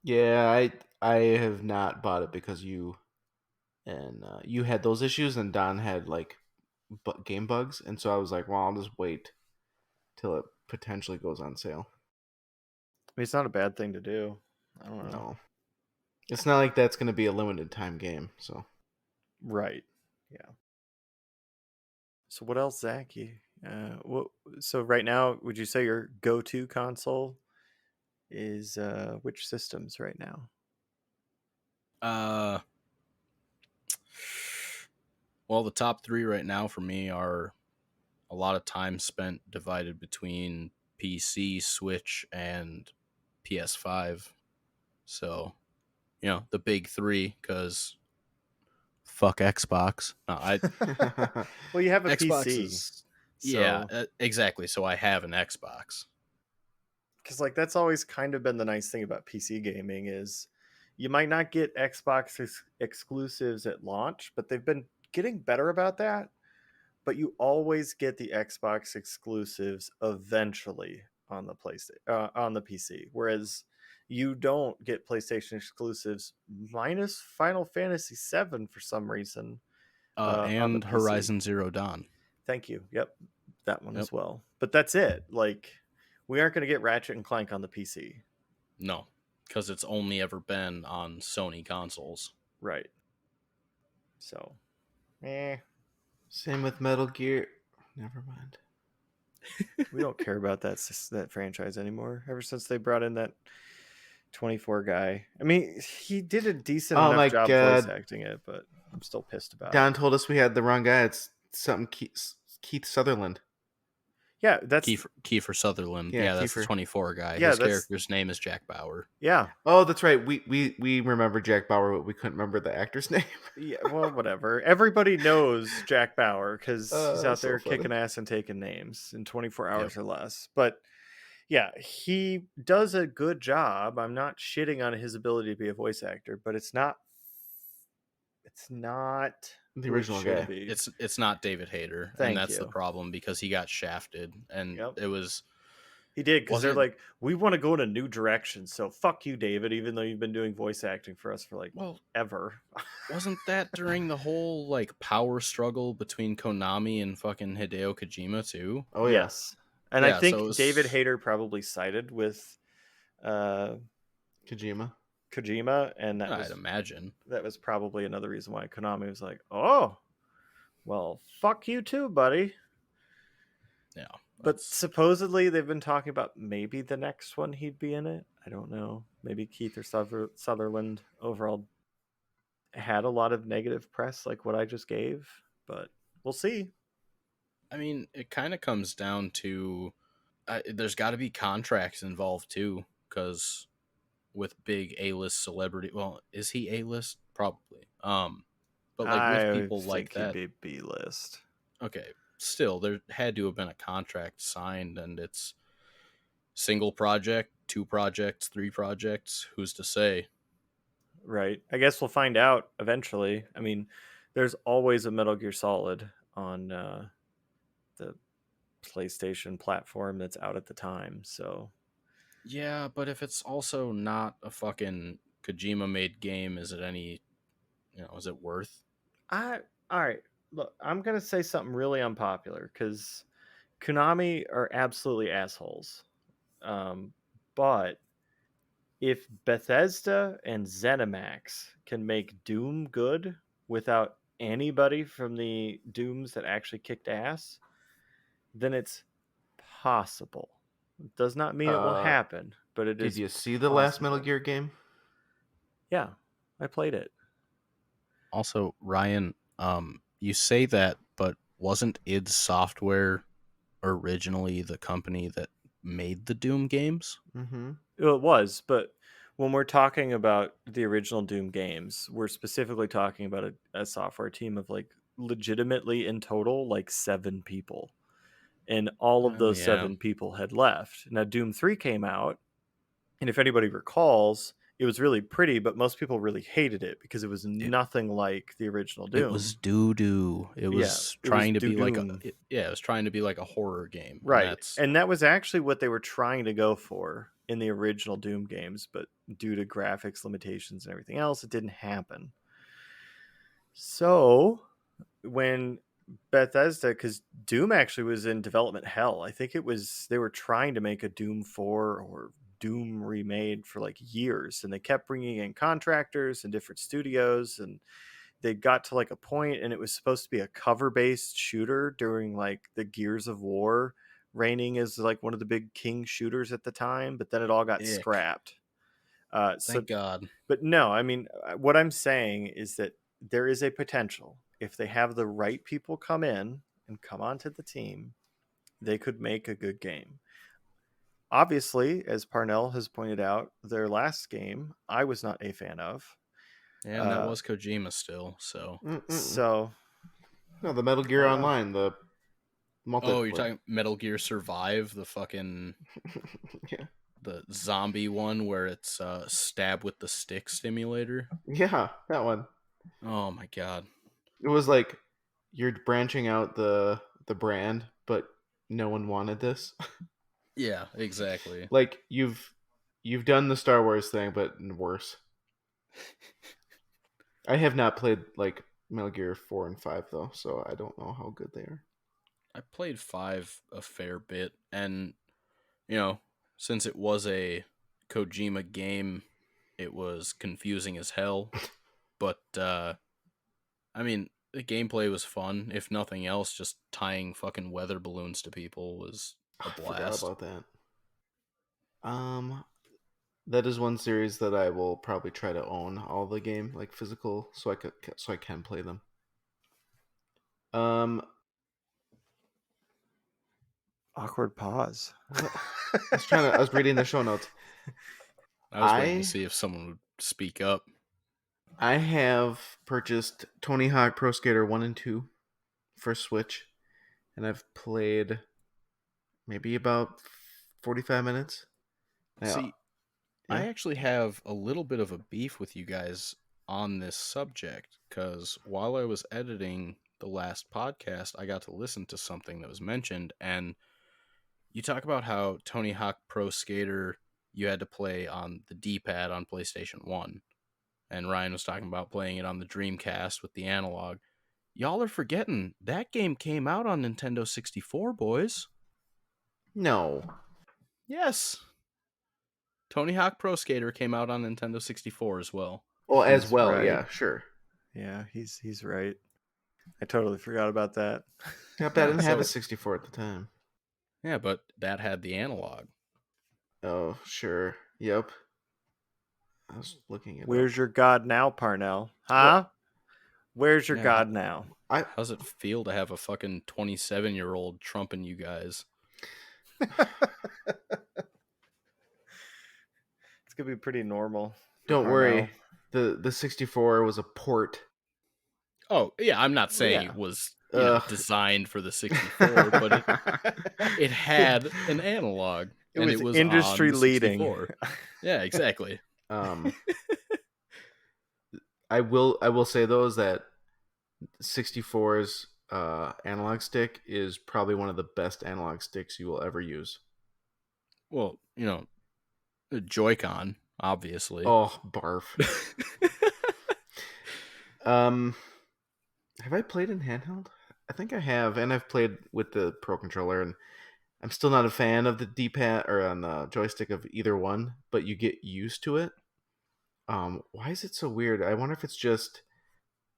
Yeah, I have not bought it because you you had those issues and Don had like game bugs, and so I was like, well, I'll just wait till it potentially goes on sale. I mean, it's not a bad thing to do. I don't know. No, it's not like that's going to be a limited time game. So Right. Yeah. So what else, Zach? So right now, would you say your go-to console is which systems right now? Well, the top 3 right now for me are a lot of time spent divided between PC, Switch, and PS5. So, the big 3, because fuck Xbox. No, Well, you have a Xbox PC, is, so yeah, exactly. So I have an Xbox. because like that's always kind of been the nice thing about PC gaming is you might not get Xbox exclusives at launch, but they've been getting better about that. But you always get the Xbox exclusives eventually on the PlayStation on the PC, whereas you don't get PlayStation exclusives minus Final Fantasy VII for some reason on the And PC. Horizon Zero Dawn. Thank you. Yep, that one Yep. as well. But that's it. Like, we aren't going to get Ratchet and Clank on the PC. No, because it's only ever been on Sony consoles. Right. So, same with Metal Gear. Never mind. we don't care about that franchise anymore. Ever since they brought in that 24 guy. I mean, he did a decent Oh my enough job God. voice acting it, but I'm still pissed about Don it. told us we had the wrong guy. It's something Keith Sutherland. Yeah, that's Kiefer Sutherland. Yeah, Yeah, that's the Kiefer. 24 guy. Yeah, His that's- character's name is Jack Bauer. yeah. Oh, that's right. We remember Jack Bauer, but we couldn't remember the actor's name. Yeah, well, whatever. Everybody knows Jack Bauer because he's out So there funny. kicking ass and taking names in 24 Yep. hours or less. But yeah, he does a good job. I'm not shitting on his ability to be a voice actor, but it's not The who it original should guy. be. It's not David Hayter, Thank and that's the you. problem because he got shafted, and Yep. it was He did because they're wasn't like, we want to go in a new direction. So fuck you, David, even though you've been doing voice acting for us for like well, ever. wasn't that during the whole like power struggle between Konami and fucking Hideo Kojima too? Oh yeah. Yes. And I Yeah, think so it was- David Hayter probably sided with Kojima. Kojima, and I'd imagine. that was probably another reason why Konami was like, oh, well, fuck you too, buddy. Yeah, But that's- supposedly they've been talking about maybe the next one he'd be in it. I don't know. Maybe Keith or Sutherland overall had a lot of negative press like what I just gave, but we'll see. I mean, it kind of comes down to there's got to be contracts involved too, because with big A-list celebrity, well, is he A-list? Probably. But like with people like he'd that, be B-list. okay, still there had to have been a contract signed, and it's single project, 2 projects, 3 projects. Who's to say? Right. I guess we'll find out eventually. I mean, there's always a Metal Gear Solid on the PlayStation platform that's out at the time. So Yeah, but if it's also not a fucking Kojima made game, is it any, is it worth? all right. Look, I'm gonna say something really unpopular because Konami are absolutely assholes. But if Bethesda and ZeniMax can make Doom good without anybody from the Dooms that actually kicked ass, then it's possible. It does not mean it will happen, but it is. Did you see the last Metal possible. Gear game? Yeah, I played it. Also, Ryan, you say that, but wasn't id Software originally the company that made the Doom games? Mm-hmm. Well, it was, but when we're talking about the original Doom games, we're specifically talking about a software team of like legitimately in total like 7 people. And all of those 7 people had left. Now Doom 3 came out, and if anybody recalls, it was really pretty, but most people really hated it because it was nothing like the original Doom. It was doo-doo. It was trying to be like it was trying to be like a horror game. Right. And that was actually what they were trying to go for in the original Doom games, but due to graphics limitations and everything else, it didn't happen. So when Bethesda, because Doom actually was in development hell. I think they were trying to make a Doom 4 or Doom remade for like years, and they kept bringing in contractors and different studios, and they got to like a point, and it was supposed to be a cover-based shooter during like the Gears of War reigning as like one of the big king shooters at the time, but then it all got scrapped. Thank God. But no, I mean, what I'm saying is that there is a potential if they have the right people come in and come onto the team, they could make a good game. Obviously, as Parnell has pointed out, their last game I was not a fan of. Yeah, and that was Kojima still, so. So. No, the Metal Gear Online, the multiplayer. Oh, you're talking Metal Gear Survive, the fucking yeah, the zombie one where it's stab with the stick simulator. Yeah, that one. Oh my God. It was like you're branching out the brand, but no one wanted this. Yeah, exactly. Like you've done the Star Wars thing, but worse. I have not played like Metal Gear 4 and 5 though, so I don't know how good they are. I played 5 a fair bit, and since it was a Kojima game, it was confusing as hell. But I mean, the gameplay was fun. If nothing else, just tying fucking weather balloons to people was a blast. I forgot about that. That is one series that I will probably try to own all the game, like physical, so I can play them. Awkward pause. What? I was reading the show notes. I was waiting to see if someone would speak up. I have purchased Tony Hawk Pro Skater 1 and 2 for Switch, and I've played maybe about 45 minutes. See, Yeah. I actually have a little bit of a beef with you guys on this subject, because while I was editing the last podcast, I got to listen to something that was mentioned, and you talk about how Tony Hawk Pro Skater, you had to play on the D-pad on PlayStation 1, and Ryan was talking about playing it on the Dreamcast with the analog. Y'all are forgetting, that game came out on Nintendo 64, boys. No. Yes. Tony Hawk Pro Skater came out on Nintendo 64 as well. Well, as He's well, right. yeah, sure. Yeah, he's right. I totally forgot about that. Yeah, but I didn't have a 64 at the time. Yeah, but that had the analog. Oh, sure. Yep. I was looking at Where's your god now, Parnell? Huh? Where's your god now? How's it feel to have a fucking 27-year-old trumping you guys? It's gonna be pretty normal. Don't worry. The 64 was a port. Oh, yeah, I'm not saying it was designed for the 64, but it had an analog. It was industry leading. Yeah, exactly. I will say though is that 64's analog stick is probably one of the best analog sticks you will ever use. Well, the Joy-Con, obviously. Oh, barf. Have I played in handheld? I think I have, and I've played with the Pro Controller, and I'm still not a fan of the D-pad or on the joystick of either one, but you get used to it. Why is it so weird? I wonder if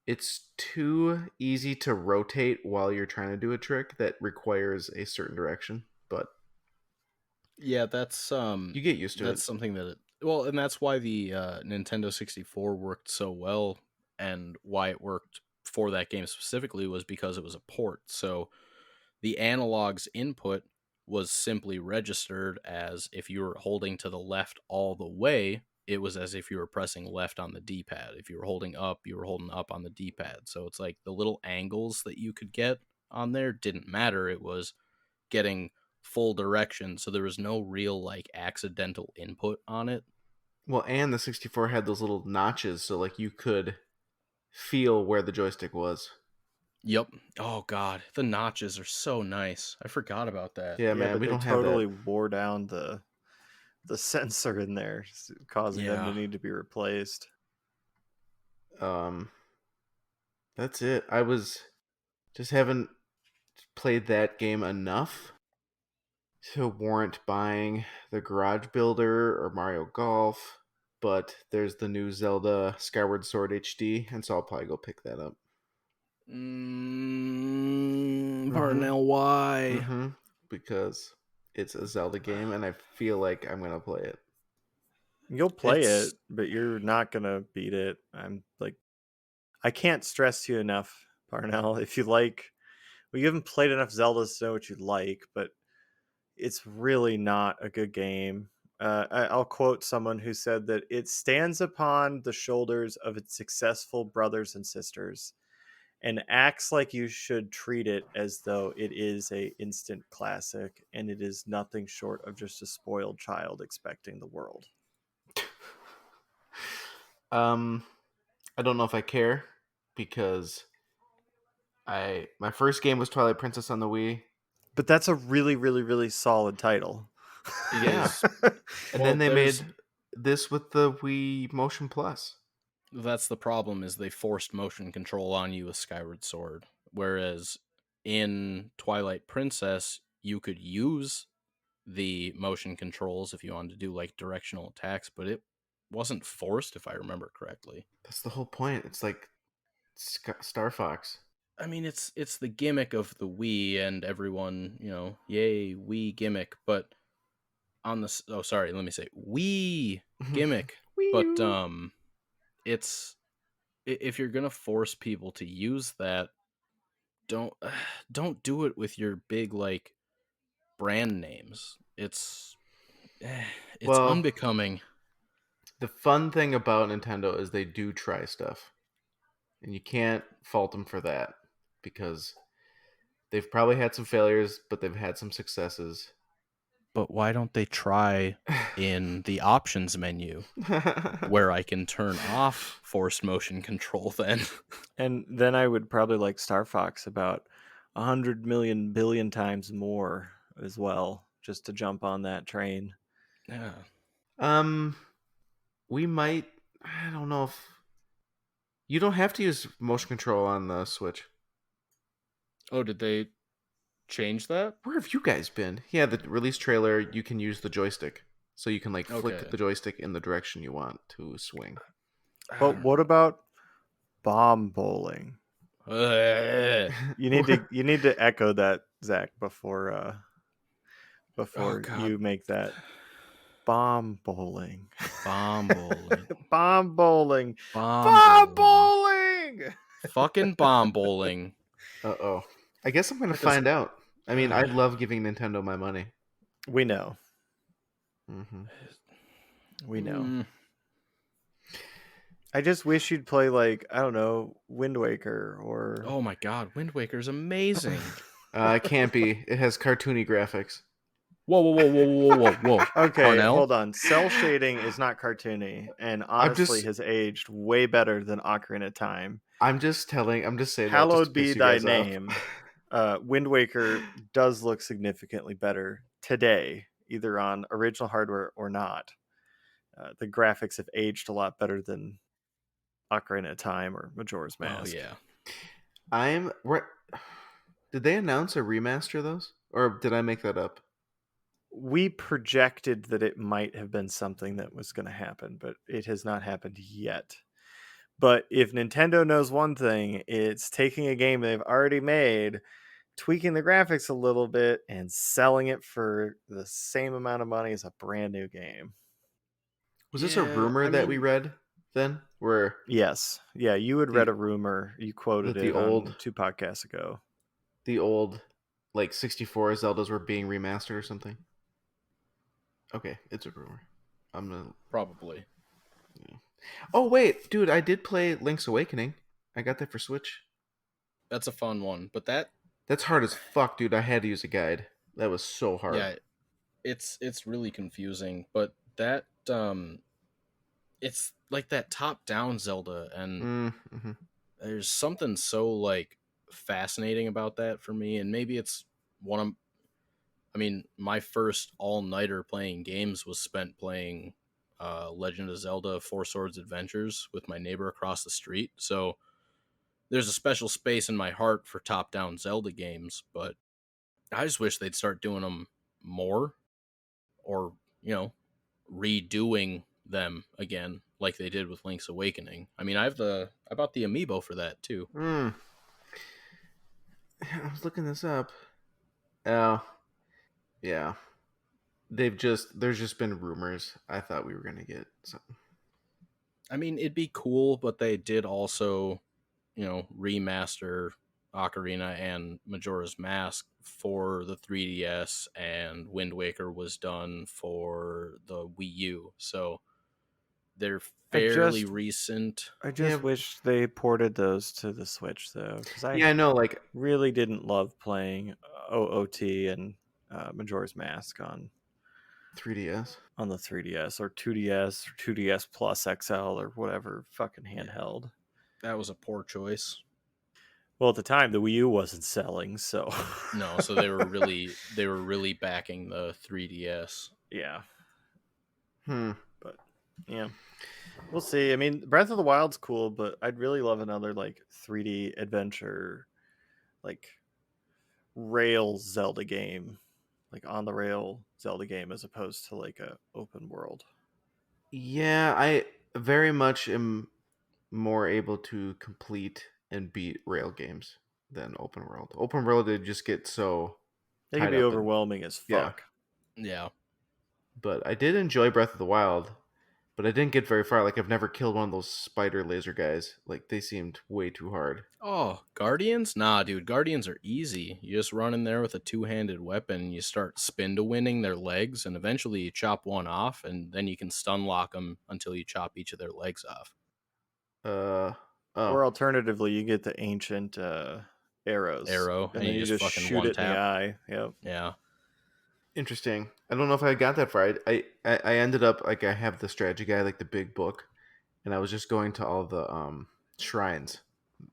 it's too easy to rotate while you're trying to do a trick that requires a certain direction, but yeah, that's you get used to it. That's something that and that's why the Nintendo 64 worked so well, and why it worked for that game specifically was because it was a port. So the analog's input was simply registered as if you were holding to the left all the way, it was as if you were pressing left on the D-pad. If you were holding up, you were holding up on the D-pad. So it's like the little angles that you could get on there didn't matter. It was getting full direction, so there was no real like accidental input on it. Well, and the 64 had those little notches, so like you could feel where the joystick was. Yep. Oh god, the notches are so nice. I forgot about that. Yeah, man, but we they don't totally have that. wore down the sensor in there, causing them to need to be replaced. That's it. I just haven't played that game enough to warrant buying the Garage Builder or Mario Golf, but there's the new Zelda Skyward Sword HD, and so I'll probably go pick that up. Parnell, why? Because it's a Zelda game, and I feel like I'm gonna play it. You'll play it, but you're not gonna beat it. I can't stress to you enough, Parnell. If you like, you haven't played enough Zeldas to know what you like, but it's really not a good game. I'll quote someone who said that it stands upon the shoulders of its successful brothers and sisters and acts like you should treat it as though it is a instant classic, and it is nothing short of just a spoiled child expecting the world. I don't know if I care, because my first game was Twilight Princess on the Wii. But that's a really, really, really solid title. Yeah. And then they made this with the Wii Motion Plus. That's the problem, is they forced motion control on you with Skyward Sword. Whereas in Twilight Princess, you could use the motion controls if you wanted to do like directional attacks, but it wasn't forced, if I remember correctly. That's the whole point. It's like Star Fox. I mean, it's the gimmick of the Wii, and everyone, yay, Wii gimmick. But on the Wii gimmick. But it's, if you're gonna force people to use that, don't do it with your big like brand names. It's Well, unbecoming. the fun thing about Nintendo is they do try stuff, and you can't fault them for that because they've probably had some failures, but they've had some successes. But why don't they try in the options menu where I can turn off forced motion control then? And then I would probably like Star Fox about 100 million billion times more as well, just to jump on that train. Yeah. um, we might. I don't know if you don't have to use motion control on the Switch. Oh, did they change that? Where have you guys been? Yeah, the release trailer, you can use the joystick. So you can like flick Okay. the joystick in the direction you want to swing. But what about bomb bowling? Ugh. You need to echo that, Zach, before Oh God. you make that bomb bowling. Bomb bowling. Bomb bowling. Bomb Bomb bowling. bowling. Fucking bomb bowling. Uh-oh. I guess I'm going to That does- find out. I mean, I love giving Nintendo my money. We know. Mm-hmm. We know. Mm. I just wish you'd play like, I don't know, Wind Waker or Oh my God, Wind Waker's amazing. It can't be. It has cartoony graphics. Whoa, whoa, whoa, whoa, whoa, whoa, whoa. Okay, Parnell? hold on. Cell shading is not cartoony, and honestly has aged way better than Ocarina of Time. I'm just saying that just Hallowed to be piss you thy guys off. name. Wind Waker does look significantly better today, either on original hardware or not. The graphics have aged a lot better than Ocarina of Time or Majora's Mask. Oh yeah. Did they announce a remaster of those? Or did I make that up? We projected that it might have been something that was going to happen, but it has not happened yet. But if Nintendo knows one thing, it's taking a game they've already made, tweaking the graphics a little bit, and selling it for the same amount of money as a brand new game. Was this a rumor that we read then? Where Yes. Yeah, you had read a rumor. You quoted that the it old- on 2 podcasts ago. the old like 64 Zeldas were being remastered or something? Okay, it's a rumor. I'm gonna Probably. Oh wait, dude, I did play Link's Awakening. I got that for Switch. That's a fun one, but That's hard as fuck, dude. I had to use a guide. That was so hard. yeah, it's really confusing, but that it's like that top-down Zelda, and Mm-hmm. there's something so like fascinating about that for me, and maybe it's one of I mean, my first all-nighter playing games was spent playing Legend of Zelda 4 Swords Adventures with my neighbor across the street. So there's a special space in my heart for top-down Zelda games, but I just wish they'd start doing them more, or, redoing them again like they did with Link's Awakening. I mean, I bought the amiibo for that too. I was looking this up. Oh, yeah. There's just been rumors. I thought we were gonna get something. I mean, it'd be cool, but they did also, remaster Ocarina and Majora's Mask for the 3DS, and Wind Waker was done for the Wii U. So they're fairly recent. I just wish they ported those to the Switch, though, because I know, like, really didn't love playing OOT and Majora's Mask on 3DS. On the 3DS or 2DS or 2DS Plus XL or whatever fucking handheld. That was a poor choice. Well, at the time, the Wii U wasn't selling, so no. So they were really backing the 3DS. Yeah. But yeah, we'll see. I mean, Breath of the Wild's cool, but I'd really love another like 3D adventure, like rail Zelda game, like on the rail Zelda game, as opposed to like a open world. Yeah, I very much am more able to complete and beat rail games than open world. Open world, they just get so they can be overwhelming as fuck. Yeah. But I did enjoy Breath of the Wild. but I didn't get very far. Like I've never killed one of those spider laser guys. Like they seemed way too hard. Oh, Guardians? Nah, dude, Guardians are easy. You just run in there with a two-handed weapon, and you start spin to winning their legs, and eventually you chop one off, and then you can stun lock them until you chop each of their legs off. Oh, Or alternatively, you get the ancient arrows. Arrow, And then you just fucking shoot one it in the tap. eye. Yep. Yeah. interesting. I don't know if I got that far. I ended up like I have the strategy guide, like the big book, and I was just going to all the shrines.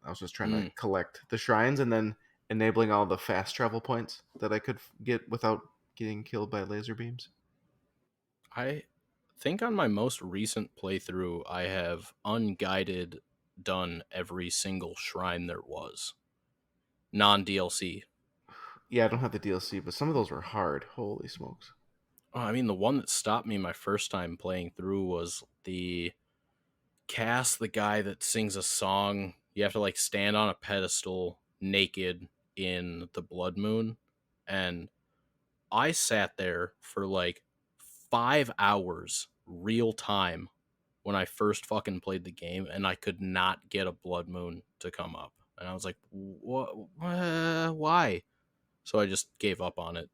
I was just trying to collect the shrines and then enabling all the fast travel points that I could get without getting killed by laser beams. I think on my most recent playthrough, I have unguided done every single shrine there was. Non-DLC. Yeah, I don't have the DLC, but some of those were hard. Holy smokes. Oh, I mean, the one that stopped me my first time playing through was the the guy that sings a song. You have to like stand on a pedestal naked in the blood moon. And I sat there for like 5 hours real time when I first fucking played the game, and I could not get a blood moon to come up. And I was like, what? Why? So I just gave up on it.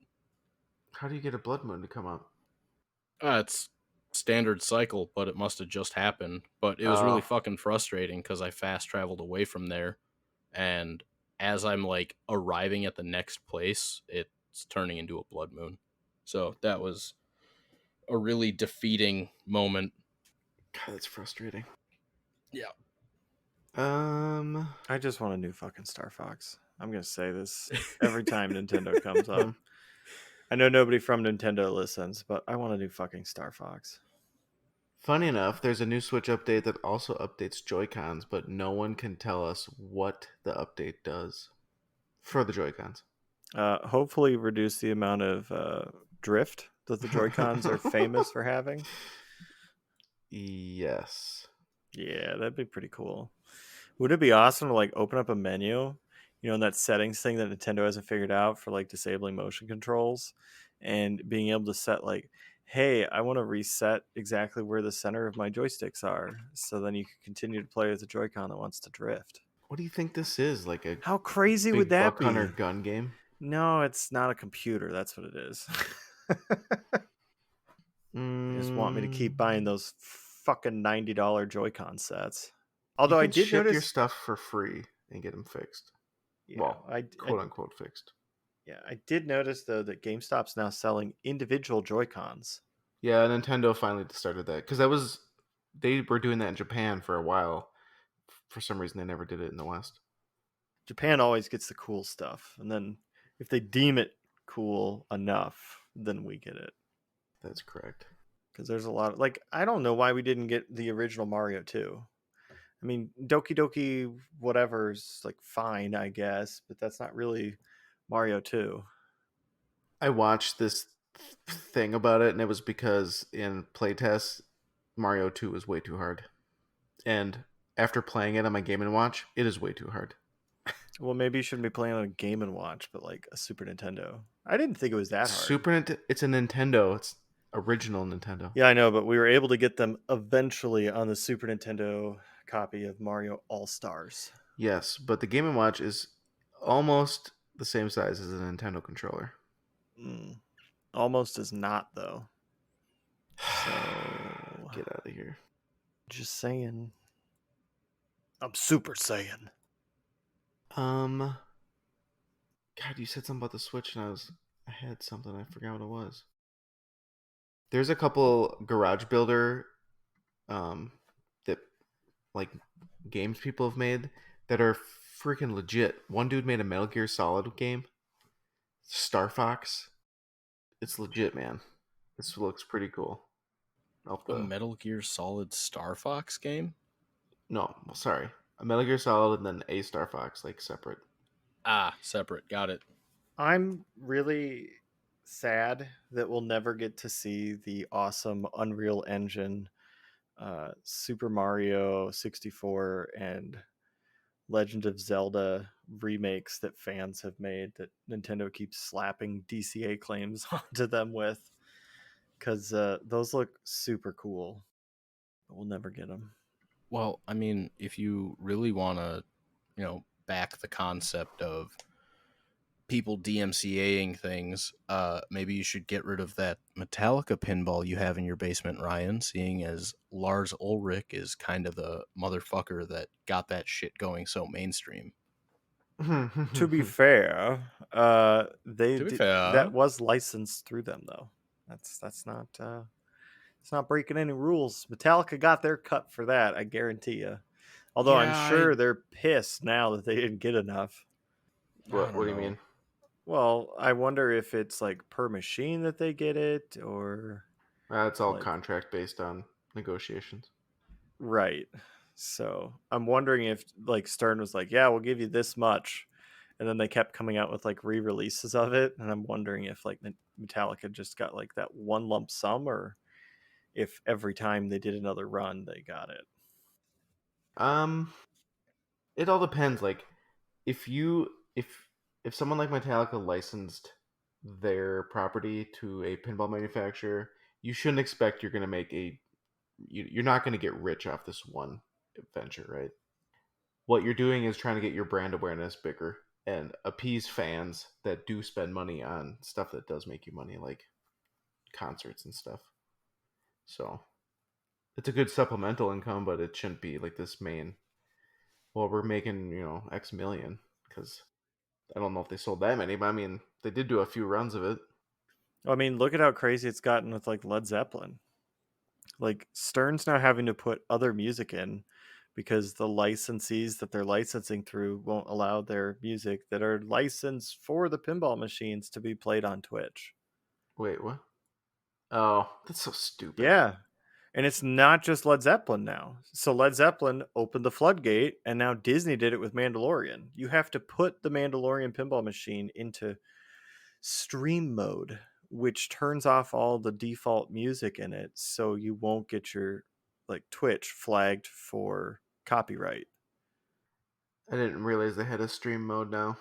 How do you get a blood moon to come up? It's standard cycle, but it must have just happened. But it was really Oh. fucking frustrating because I fast traveled away from there, and as I'm like arriving at the next place, it's turning into a blood moon. So that was a really defeating moment. God, that's frustrating. Yeah. I just want a new fucking Star Fox. I'm gonna say this every time Nintendo comes up. I know nobody from Nintendo listens, but I want a new fucking Star Fox. Funny enough, there's a new Switch update that also updates Joy-Cons, but no one can tell us what the update does for the Joy-Cons. Hopefully reduce the amount of drift that the Joy-Cons are famous for having. Yes. Yeah, that'd be pretty cool. Would it be awesome to like open up a menu, in that settings thing that Nintendo hasn't figured out for like disabling motion controls and being able to set like, hey, I want to reset exactly where the center of my joysticks are. So then you can continue to play with the Joy-Con that wants to drift. What do you think this is? Like a How crazy big would that buck be? hunter gun game? No, it's not a computer. That's what it is. They just want me to keep buying those fucking $90 Joy-Con sets. Although you I can did ship your notice stuff for free and get them fixed. Yeah, Well, quote unquote fixed. Yeah, I did notice though that GameStop's now selling individual Joy-Cons. Yeah, Nintendo finally started that because they were doing that in Japan for a while. For some reason, they never did it in the West. Japan always gets the cool stuff, and then if they deem it cool enough, then we get it. That's correct. Because there's a lot of I don't know why we didn't get the original Mario 2. I mean, Doki Doki whatever's fine, I guess, but that's not really Mario 2. I watched this thing about it, and it was because in playtests, Mario 2 was way too hard. And after playing it on my Game & Watch, it is way too hard. Well, maybe you shouldn't be playing on a Game & Watch, but a Super Nintendo. I didn't think it was that hard. It's a Nintendo. It's original Nintendo. Yeah, I know, but we were able to get them eventually on the Super Nintendo copy of Mario All-Stars. Yes, but the Game & Watch is almost the same size as a Nintendo controller. Almost is not, though. So get out of here. Just saying. I'm Super Saiyan. God, you said something about the Switch, and I had something. I forgot what it was. There's a couple garage builder, that games people have made that are freaking legit. One dude made a Metal Gear Solid game, Star Fox. It's legit, man. This looks pretty cool. A Metal Gear Solid Star Fox game? No, sorry. A Metal Gear Solid and then a Star Fox, separate. Ah, separate. Got it. I'm really sad that we'll never get to see the awesome Unreal Engine Super Mario 64 and Legend of Zelda remakes that fans have made that Nintendo keeps slapping DCA claims onto them with, because those look super cool. We'll never get them. Well, I mean, if you really want to, back the concept of people DMCAing things, maybe you should get rid of that Metallica pinball you have in your basement, Ryan, seeing as Lars Ulrich is kind of the motherfucker that got that shit going so mainstream. To be fair, To be fair, that was licensed through them though. That's not it's not breaking any rules. Metallica got their cut for that, I guarantee you. Although I'm yeah, sure they're pissed now that they didn't get enough. I What don't do you know. mean? Well, I wonder if it's like per machine that they get it, or It's all like contract based on negotiations. right. So I'm wondering if like Stern was like, "Yeah, we'll give you this much," and then they kept coming out with like re-releases of it, and I'm wondering if like Metallica just got like that one lump sum, or if every time they did another run they got it. Um, it all depends. Like, if you if someone like Metallica licensed their property to a pinball manufacturer, you shouldn't expect you're going to make you're not going to get rich off this one venture, right? What you're doing is trying to get your brand awareness bigger and appease fans that do spend money on stuff that does make you money, like concerts and stuff. So it's a good supplemental income, but it shouldn't be like this main. Well, we're making X million because I don't know if they sold that many, but I mean they did do a few runs of it. I mean, look at how crazy it's gotten with like Led Zeppelin. Like Stern's now having to put other music in because the licensees that they're licensing through won't allow their music that are licensed for the pinball machines to be played on Twitch. Wait, what? Oh, that's so stupid. Yeah. And it's not just Led Zeppelin now. So Led Zeppelin opened the floodgate, and now Disney did it with Mandalorian. You have to put the Mandalorian pinball machine into stream mode, which turns off all the default music in it, so you won't get your like Twitch flagged for copyright. I didn't realize they had a stream mode now.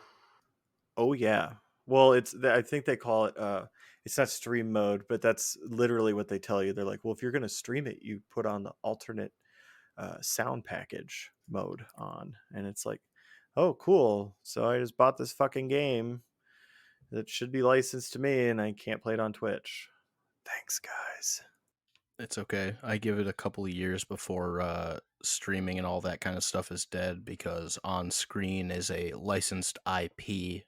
Oh yeah. Well, I think they call it it's not stream mode, but that's literally what they tell you. They're like, well, if you're going to stream it, you put on the alternate sound package mode on, and it's like, oh cool, so I just bought this fucking game that should be licensed to me and I can't play it on Twitch. Thanks guys. it's okay. I give it a couple of years before streaming and all that kind of stuff is dead because on screen is a licensed IP.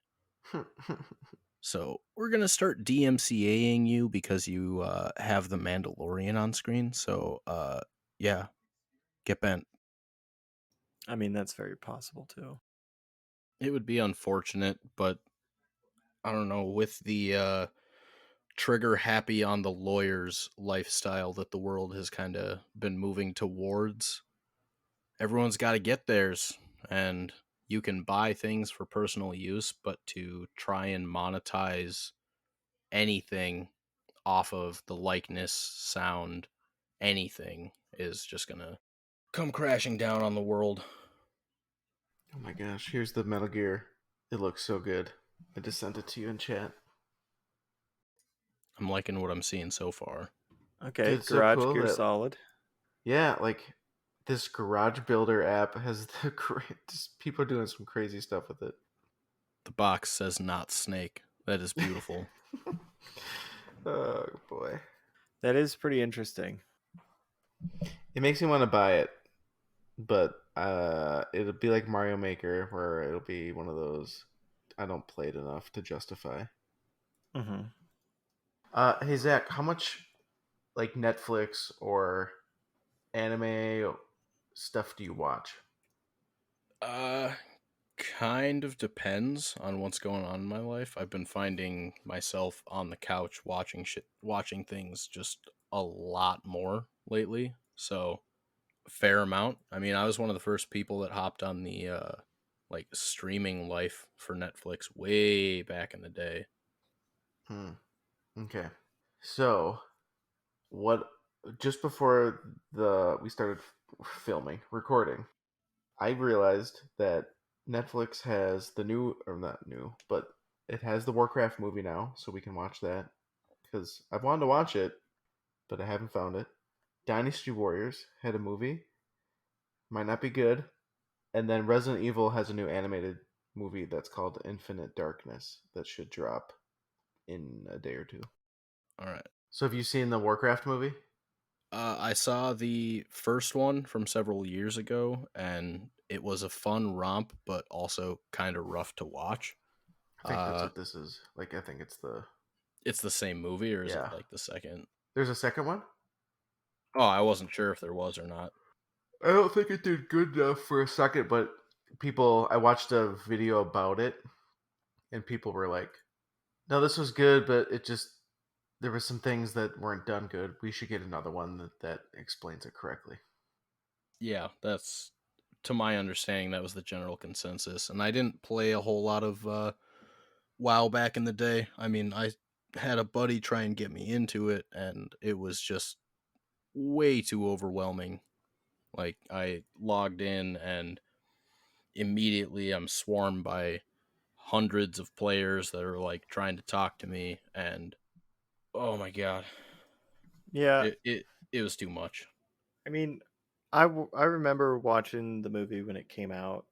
So we're gonna start DMCAing you because you have the Mandalorian on screen. So yeah, get bent. I mean, that's very possible too. It would be unfortunate, but I don't know, with the trigger happy on the lawyers lifestyle that the world has kind of been moving towards. Everyone's got to get theirs, and you can buy things for personal use, but to try and monetize anything off of the likeness, sound, anything is just gonna come crashing down on the world. Oh my gosh, here's the Metal Gear. It looks so good. I just sent it to you in chat. I'm liking what I'm seeing so far. Okay, Dude, it's so Garage cool Gear that Solid. yeah, like this Garage Builder app has the great. Just people are doing some crazy stuff with it. The box says not snake. That is beautiful. Oh boy, That is pretty interesting. it makes me want to buy it, but it'll be like Mario Maker, where it'll be one of those I don't play it enough to justify. Mm-hmm. Hey Zach, how much like Netflix or anime stuff do you watch? Uh, Kind of depends on what's going on in my life. I've been finding myself on the couch watching things just a lot more lately. So, a fair amount. I mean, I was one of the first people that hopped on the like streaming life for Netflix way back in the day. Hmm. Okay. So, what just before the we started recording, I realized that Netflix has the new or not new, but it has the Warcraft movie now, so we can watch that because I've wanted to watch it, but I haven't found it. Dynasty Warriors had a movie, might not be good, and then Resident Evil has a new animated movie that's called Infinite Darkness that should drop in a day or two. All right. So have you seen the Warcraft movie? I saw the first one from several years ago, and it was a fun romp, but also kind of rough to watch. I think that's what this is. Like, I think it's the... It's the same movie, or is Yeah. it like the second? There's a second one? Oh, I wasn't sure if there was or not. I don't think it did good enough for a second, but I watched a video about it, and people were like, no, this was good, but there were some things that weren't done good. We should get another one that explains it correctly. Yeah, that's, to my understanding, that was the general consensus. And I didn't play a whole lot of WoW back in the day. I mean, I had a buddy try and get me into it, and it was just way too overwhelming. Like, I logged in, and immediately I'm swarmed by hundreds of players that are like trying to talk to me, and oh my god, Yeah, it was too much. I mean, I remember watching the movie when it came out,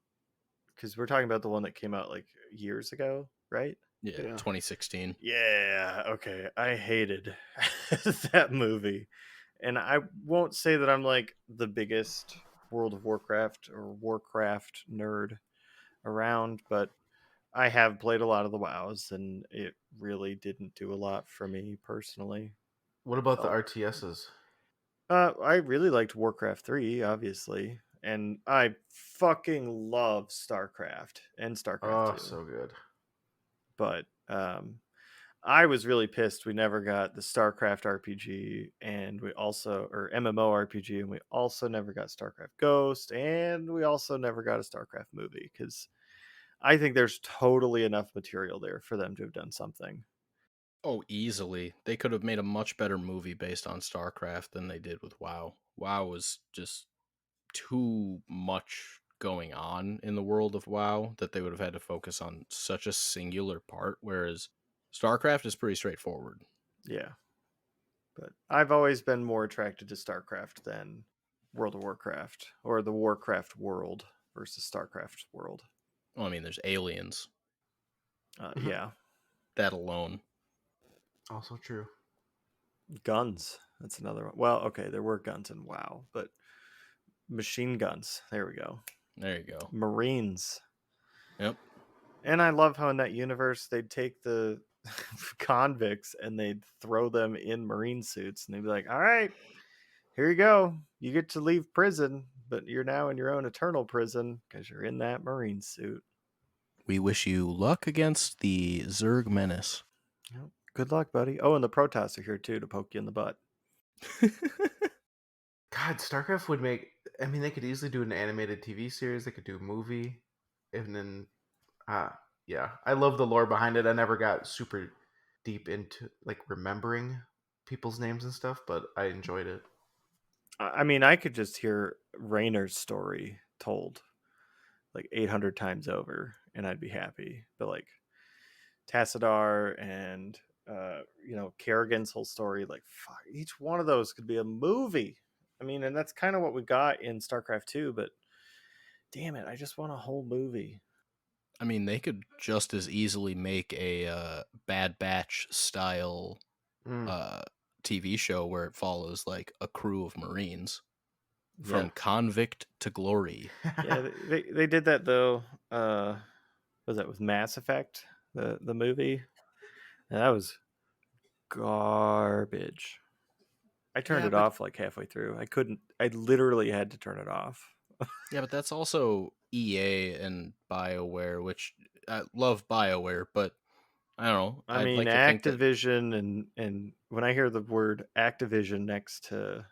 because we're talking about the one that came out like years ago, right? Yeah, Yeah. 2016. Yeah, okay. I hated that movie. And I won't say that I'm like the biggest World of Warcraft or Warcraft nerd around, but I have played a lot of the WoWs, and it really didn't do a lot for me personally. What about the Felt- RTSs? I really liked Warcraft 3, obviously, and I fucking love StarCraft and StarCraft Oh, 2. so good. But I was really pissed we never got the StarCraft RPG, and we also, or MMO RPG, and we also never got StarCraft Ghost, and we also never got a StarCraft movie, because I think there's totally enough material there for them to have done something. Oh, easily. They could have made a much better movie based on StarCraft than they did with WoW. WoW was just too much going on in the world of WoW that they would have had to focus on such a singular part, whereas StarCraft is pretty straightforward. Yeah. But I've always been more attracted to StarCraft than World of Warcraft, or the Warcraft world versus StarCraft world. Well, I mean, there's aliens. Yeah. That alone. Also true. Guns. That's another one. Well, okay, there were guns in WoW, but machine guns. There we go. There you go. Marines. Yep. And I love how in that universe they'd take the convicts and they'd throw them in Marine suits, and they'd be like, all right, here you go. You get to leave prison, but you're now in your own eternal prison because you're in that Marine suit. We wish you luck against the Zerg Menace. Yep. Good luck, buddy. Oh, and the Protoss are here too to poke you in the butt. God, StarCraft would make... I mean, they could easily do an animated TV series. They could do a movie. And then... yeah. I love the lore behind it. I never got super deep into, like, remembering people's names and stuff, but I enjoyed it. I mean, I could just hear Raynor's story told like 800 times over, and I'd be happy. But like Tassadar and Kerrigan's whole story, like fuck, each one of those could be a movie. I mean, and that's kind of what we got in StarCraft 2, but damn it, I just want a whole movie. I mean, they could just as easily make a Bad Batch style TV show where it follows like a crew of Marines from convict to glory. Yeah, they did that though. Was that with Mass Effect, the movie? And that was garbage. I turned it off like halfway through. I couldn't. I literally had to turn it off. Yeah, but that's also EA and BioWare, which I love BioWare, but I don't know. I I'd mean, like to think that Activision, and when I hear the word Activision next to,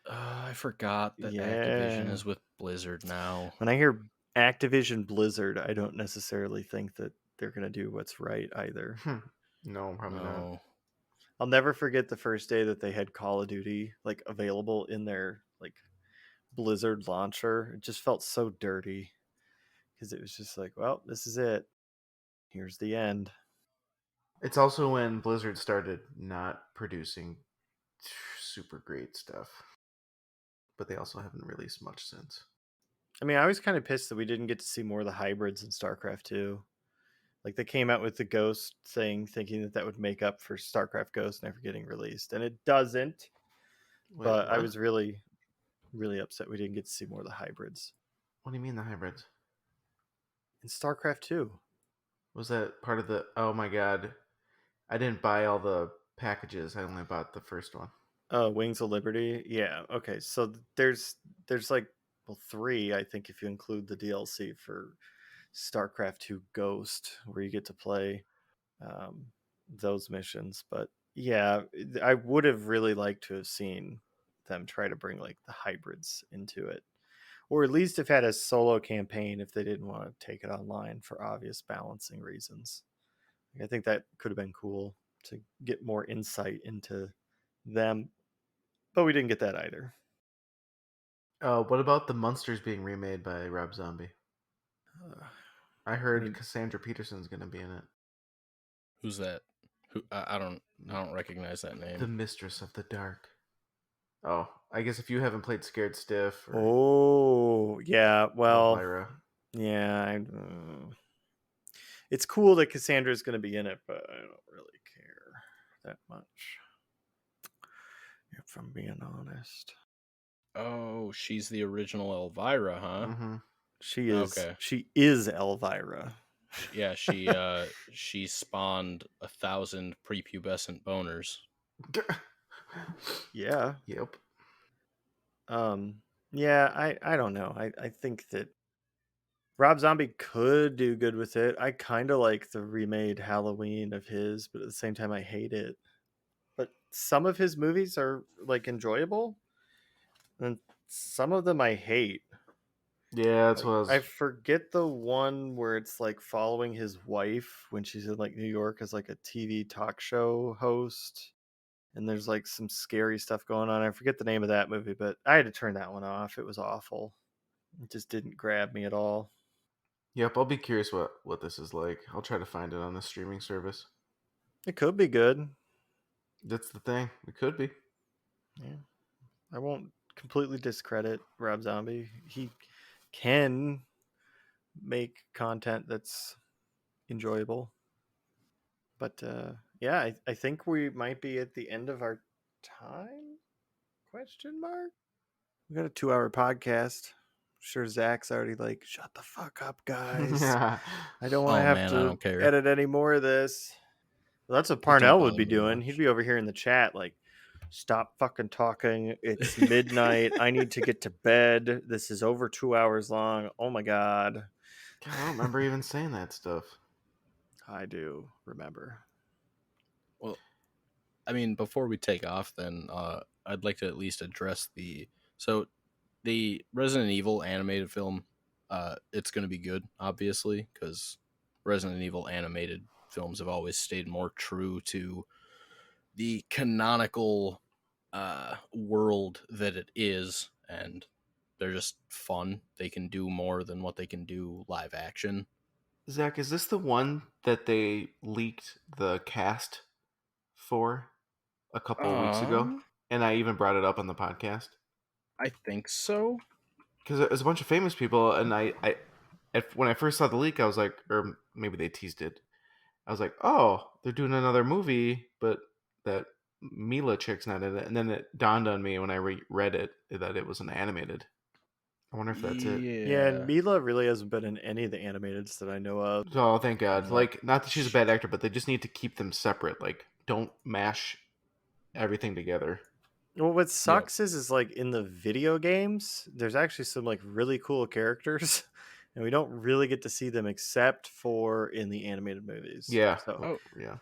I forgot that Yeah. Activision is with Blizzard now. when I hear Activision Blizzard, I don't necessarily think that they're gonna do what's right either. No, probably not. No. I'll never forget the first day that they had Call of Duty like available in their like Blizzard launcher. It just felt so dirty because it was just like, well, this is it. Here's the end. It's also when Blizzard started not producing super great stuff. but they also haven't released much since. I mean, I was kind of pissed that we didn't get to see more of the hybrids in StarCraft 2. Like, they came out with the Ghost thing, thinking that would make up for StarCraft Ghost never getting released, and it doesn't. Wait, But what? I was really, really upset we didn't get to see more of the hybrids What do you mean the hybrids? in StarCraft 2. Was that part of the? Oh my god, I didn't buy all the packages. I only bought the first one. Wings of Liberty. Yeah. Okay. So there's like, well, 3, I think, if you include the DLC for StarCraft 2 Ghost, where you get to play um, those missions. But yeah, I would have really liked to have seen them try to bring like the hybrids into it, or at least have had a solo campaign if they didn't want to take it online for obvious balancing reasons. I think that could have been cool to get more insight into them, but we didn't get that either. What about the Monsters being remade by Rob Zombie? I heard mean- Cassandra Peterson's gonna be in it. Who's that? Who? I don't recognize that name. The Mistress of the Dark. Oh, I guess if you haven't played Scared Stiff or Oh, yeah. Well, Elvira, yeah. It's cool that Cassandra's going to be in it, but I don't really care that much, if I'm being honest. Oh, she's the original Elvira, huh? mm-hmm. She is. Okay. She is Elvira. Yeah, she spawned 1,000 prepubescent boners. Yeah. Yep. Yeah. I don't know. I think that Rob Zombie could do good with it. I kind of like the remade Halloween of his, but at the same time, I hate it. But some of his movies are like enjoyable, and some of them I hate. Yeah, that's Like, what I was. I forget the one where it's like following his wife when she's in like New York as like a TV talk show host, and there's like some scary stuff going on. I forget the name of that movie, but I had to turn that one off. It was awful. It just didn't grab me at all. Yep, I'll be curious what this is like. I'll try to find it on the streaming service. It could be good. That's the thing. It could be. Yeah. I won't completely discredit Rob Zombie. He can make content that's enjoyable. But yeah, I think we might be at the end of our time? Question mark? We got a 2-hour podcast. I'm sure Zach's already like, shut the fuck up, guys. I don't want to Oh have man, I to don't care. edit any more of this. Well, that's what It don't Parnell would bother be me doing. He'd much. be over here in the chat like, stop fucking talking. It's midnight. I need to get to bed. This is over 2 hours long. Oh my God. God, I don't remember even saying that stuff. I do remember. Well, I mean, before we take off, then I'd like to at least address the Resident Evil animated film. It's going to be good, obviously, because Resident Evil animated films have always stayed more true to the canonical world that it is, and they're just fun. They can do more than what they can do live action. Zach, is this the one that they leaked the cast for a couple of weeks ago? And I even brought it up on the podcast I think so. because it was a bunch of famous people, and when I first saw the leak, I was like, or maybe they teased it. I was like, oh, they're doing another movie, but that Mila chick's not in it. And then it dawned on me when I read it that it was an animated. I wonder if that's it. Yeah, and Yeah. Mila really hasn't been in any of the animateds that I know of. Oh, thank God. And Like, not that she's a bad actor, but they just need to keep them separate. Like, don't mash everything together. well, what Yep. sucks is like in the video games, there's actually some like really cool characters, and we don't really get to see them except for in the animated movies. Yeah. So Oh, Yeah.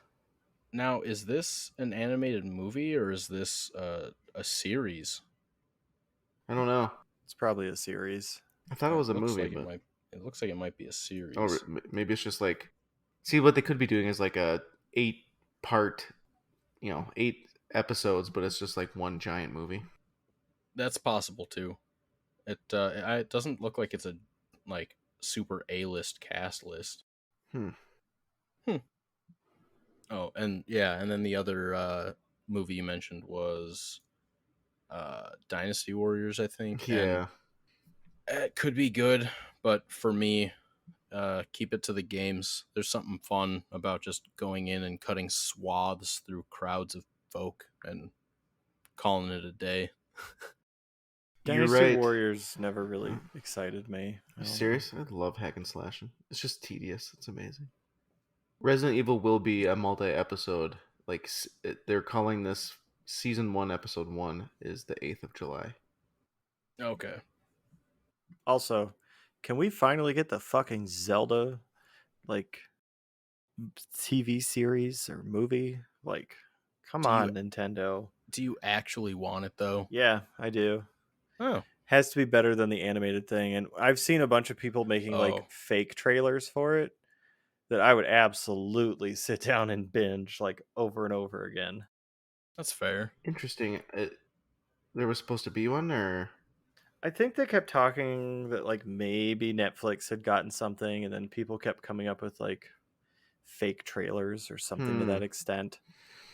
now is this an animated movie or is this a series? I don't know. it's probably a series. I thought it was a movie, Like but it looks like it might be a series. oh, maybe it's just like. See, what they could be doing is like a 8-part, 8 episodes, but it's just like one giant movie. That's possible too. It doesn't look like it's a like super A-list cast list. Hmm. Oh, and yeah, and then the other movie you mentioned was Dynasty Warriors, I think. And Yeah. it could be good, but for me, keep it to the games. There's something fun about just going in and cutting swaths through crowds of folk and calling it a day. You're Dynasty right. Warriors never really excited me. I You don't know. serious? I love hack and slashing. It's just tedious. It's amazing. Resident Evil will be a multi-episode. Like they're calling this season 1, episode 1 is the 8th of July. Okay. Also, can we finally get the fucking Zelda like TV series or movie? Like, come Do you on, Nintendo. do you actually want it though? Yeah, I do. Oh. Has to be better than the animated thing. And I've seen a bunch of people making like Oh. fake trailers for it that I would absolutely sit down and binge like over and over again. That's fair. Interesting. There was supposed to be one, or I think they kept talking that like maybe Netflix had gotten something, and then people kept coming up with like fake trailers or something to that extent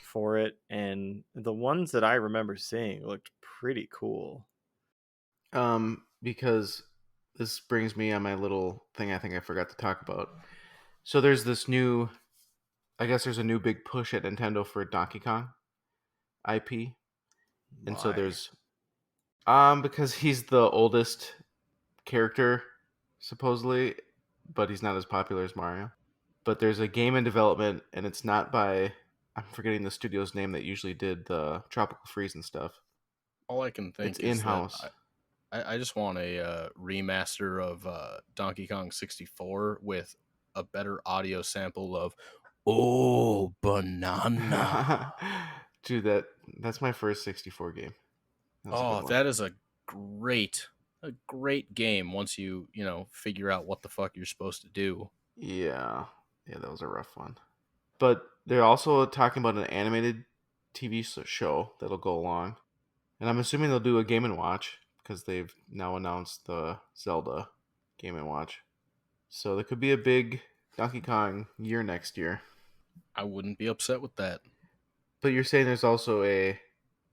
for it. And the ones that I remember seeing looked pretty cool. because this brings me on my little thing I think I forgot to talk about. So there's this new, I guess there's a new big push at Nintendo for Donkey Kong IP. And so Why? there's because he's the oldest character supposedly, but he's not as popular as Mario. But there's a game in development, and it's not by, I'm forgetting the studio's name that usually did the Tropical Freeze and stuff. All I can think It's is in-house. that I just want a remaster of Donkey Kong 64 with a better audio sample of "Oh Banana." Dude, that's my first 64 game. That's a good one. That is a great game once you figure out what the fuck you're supposed to do. Yeah, that was a rough one. But they're also talking about an animated TV show that'll go along, and I'm assuming they'll do a Game and Watch because they've now announced the Zelda Game and Watch. So there could be a big Donkey Kong year next year. I wouldn't be upset with that. But you're saying there's also a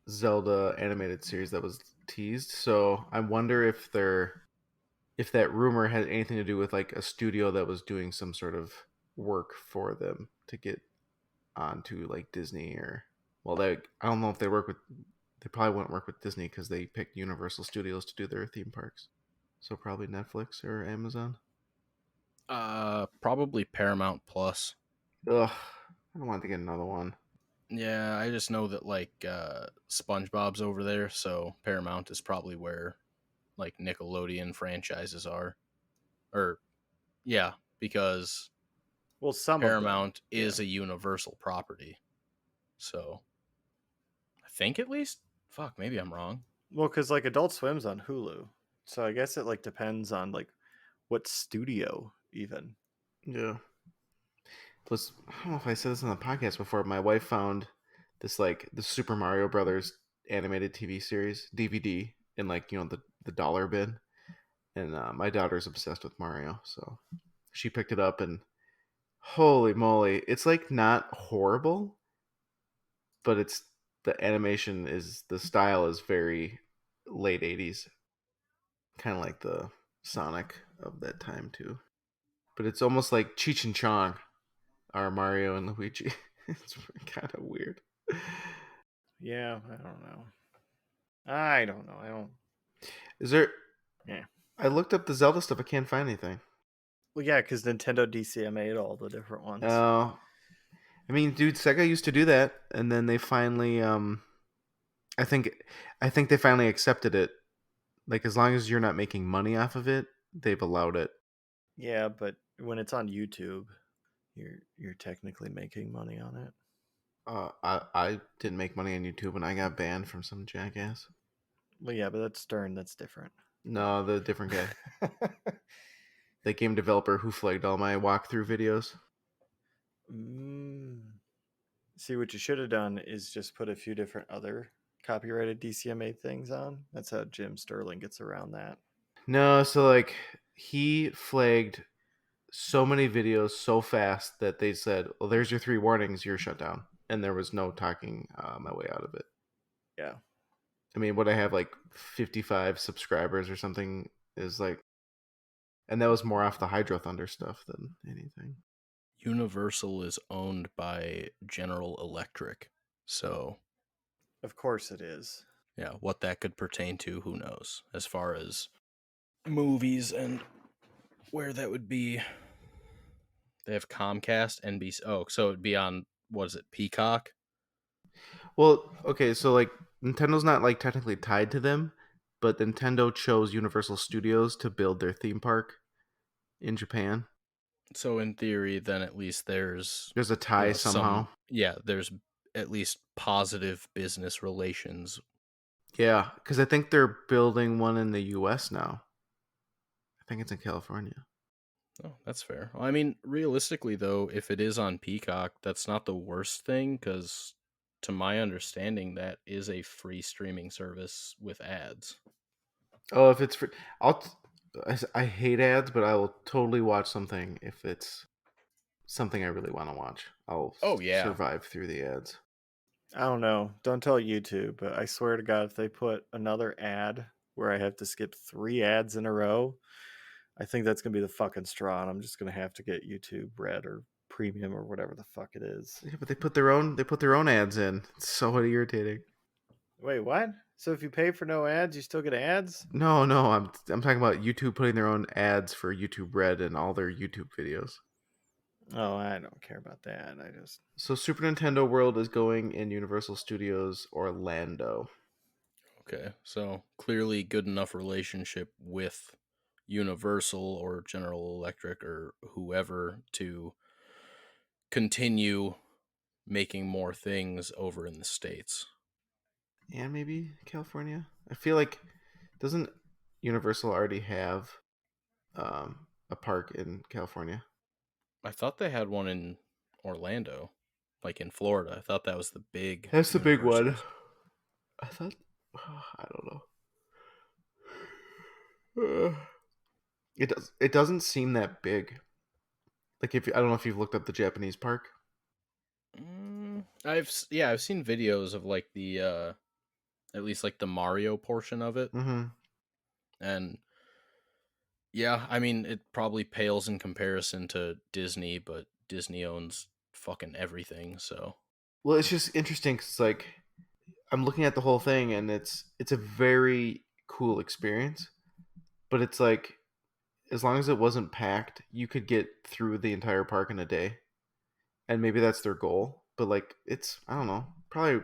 Zelda animated series that was teased, so I wonder if that rumor had anything to do with like a studio that was doing some sort of work for them to get onto like Disney, or I don't know if they probably wouldn't work with Disney because they picked Universal Studios to do their theme parks, so probably Netflix or Amazon. Probably Paramount Plus. Ugh, I don't want to get another one. Yeah, I just know that like SpongeBob's over there, so Paramount is probably where like Nickelodeon franchises are. Or yeah, because Well, some Paramount of them, is a Universal property. So I think at least. Fuck, maybe I'm wrong. well, because like Adult Swim's on Hulu, so I guess it like depends on like what studio even. Yeah. Plus, I don't know if I said this on the podcast before. My wife found this like the Super Mario Brothers animated TV series DVD in like the dollar bin, and my daughter's obsessed with Mario, so she picked it up, and holy moly, it's like not horrible, but the style is very late 80s, kind of like the Sonic of that time too. But it's almost like Cheech and Chong are Mario and Luigi. It's kind of weird. Yeah, I don't know. I don't. Is there? Yeah. I looked up the Zelda stuff. I can't find anything. Well, yeah, because Nintendo DCMA'd all the different ones. Oh, I mean, dude, Sega used to do that, and then they finally, I think they finally accepted it. Like, as long as you're not making money off of it, they've allowed it. Yeah, but when it's on YouTube, you're technically making money on it. I didn't make money on YouTube, and I got banned from some jackass. Well, yeah, but that's Stern. That's different. No, the different guy. The game developer who flagged all my walkthrough videos. See, what you should have done is just put a few different other copyrighted DCMA things on. That's how Jim Sterling gets around that. No, so like he flagged so many videos so fast that they said, "Well, there's your 3 warnings. You're shut down," and there was no talking my way out of it. Yeah. I mean, what I have like 55 subscribers or something is like, and that was more off the Hydro Thunder stuff than anything. Universal is owned by General Electric, so Of course it is. yeah, what that could pertain to, who knows? As far as movies and where that would be, they have Comcast, NBC. Oh, so it'd be on, what is it, Peacock? Well, okay, so like Nintendo's not like technically tied to them, but Nintendo chose Universal Studios to build their theme park in Japan. So in theory, then at least there's, There's a tie somehow. there's at least positive business relations. Yeah, because I think they're building one in the U.S. now. I think it's in California. Oh, that's fair. Well, I mean, realistically, though, if it is on Peacock, that's not the worst thing, because to my understanding, that is a free streaming service with ads. Oh, if it's free, I hate ads, but I will totally watch something if it's something I really want to watch. I'll Oh, yeah. survive through the ads. I don't know. Don't tell YouTube, but I swear to God, if they put another ad where I have to skip 3 ads in a row, I think that's gonna be the fucking straw, and I'm just gonna have to get YouTube Red or Premium or whatever the fuck it is. Yeah, but they put their own ads in. It's so irritating. Wait, what? So if you pay for no ads, you still get ads? No, I'm talking about YouTube putting their own ads for YouTube Red and all their YouTube videos. Oh, I don't care about that. I just So Super Nintendo World is going in Universal Studios Orlando. Okay, so clearly good enough relationship with Universal or General Electric or whoever to continue making more things over in the States. And maybe California. I feel like doesn't Universal already have a park in California? I thought they had one in Orlando, like in Florida. I thought that was the big. That's the big one. Universals. I thought. I don't know. It doesn't seem that big. Like I don't know if you've looked up the Japanese park. I've seen videos of like the at least like the Mario portion of it, Mm-hmm. and yeah, I mean it probably pales in comparison to Disney, but Disney owns fucking everything, so Well, it's just interesting because like I'm looking at the whole thing and it's a very cool experience, but it's like as long as it wasn't packed, you could get through the entire park in a day, and maybe that's their goal. But like it's I don't know, probably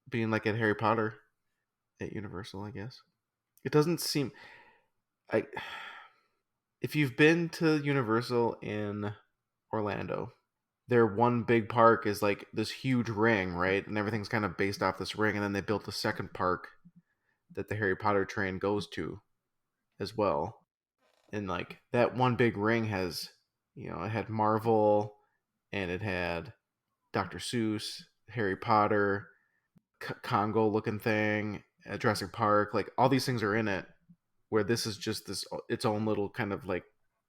being like at Harry Potter at Universal, I guess. It doesn't seem I if you've been to Universal in Orlando, their one big park is like this huge ring, right? And everything's kind of based off this ring. And then they built a second park that the Harry Potter train goes to as well. And like that one big ring has, it had Marvel and it had Dr. Seuss, Harry Potter, Congo looking thing, Jurassic Park. Like all these things are in it. Where this is just its own little kind of like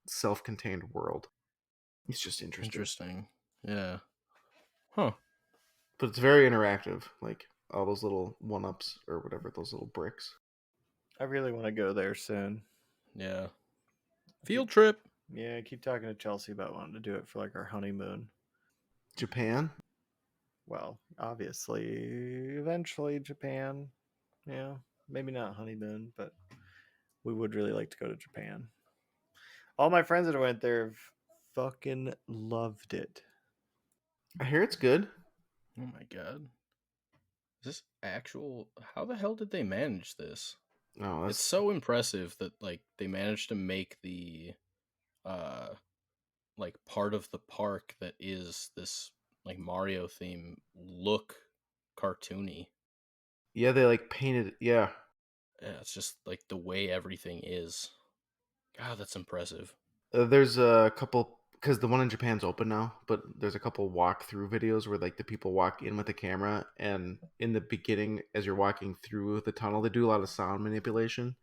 self-contained world. It's just interesting. interesting. Yeah. Huh. But it's very interactive, like all those little one-ups or whatever, those little bricks. I really want to go there soon. Yeah. Field trip. Yeah, I keep talking to Chelsea about wanting to do it for like our honeymoon. Japan? Well, obviously, eventually Japan. Yeah, maybe not honeymoon, but we would really like to go to Japan. All my friends that went there have fucking loved it. I hear it's good. Oh my god. Is this actual? How the hell did they manage this? Oh, It's so impressive that like they managed to make the uh like part of the park that is this like Mario theme look cartoony. yeah, they like painted. Yeah, Yeah, it's just like the way everything is. God, that's impressive. there's a couple because the one in Japan's open now, but there's a couple walkthrough videos where like the people walk in with the camera, and in the beginning, as you're walking through the tunnel, they do a lot of sound manipulation,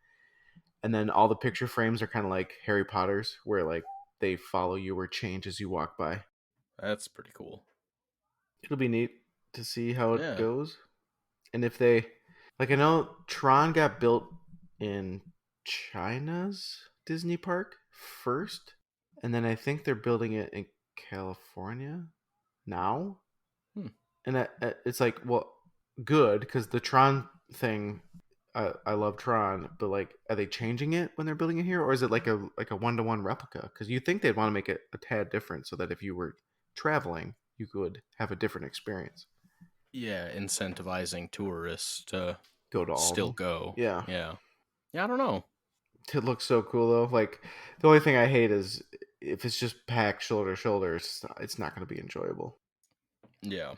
and then all the picture frames are kind of like Harry Potter's, where like they follow you or change as you walk by. That's pretty cool. It'll be neat to see how it Yeah. goes, and if they Like I know Tron got built in China's Disney park first, and then I think they're building it in California now. Hmm. And it's like, well, good because the Tron thing, I love Tron, but like, are they changing it when they're building it here, or is it like a 1-to-1 replica? Because you think they'd want to make it a tad different so that if you were traveling, you could have a different experience. Yeah, incentivizing tourists to Go to all of still them. go. Yeah. Yeah. Yeah, I don't know. It looks so cool though. Like the only thing I hate is if it's just packed shoulder to shoulder, it's not going to be enjoyable. Yeah.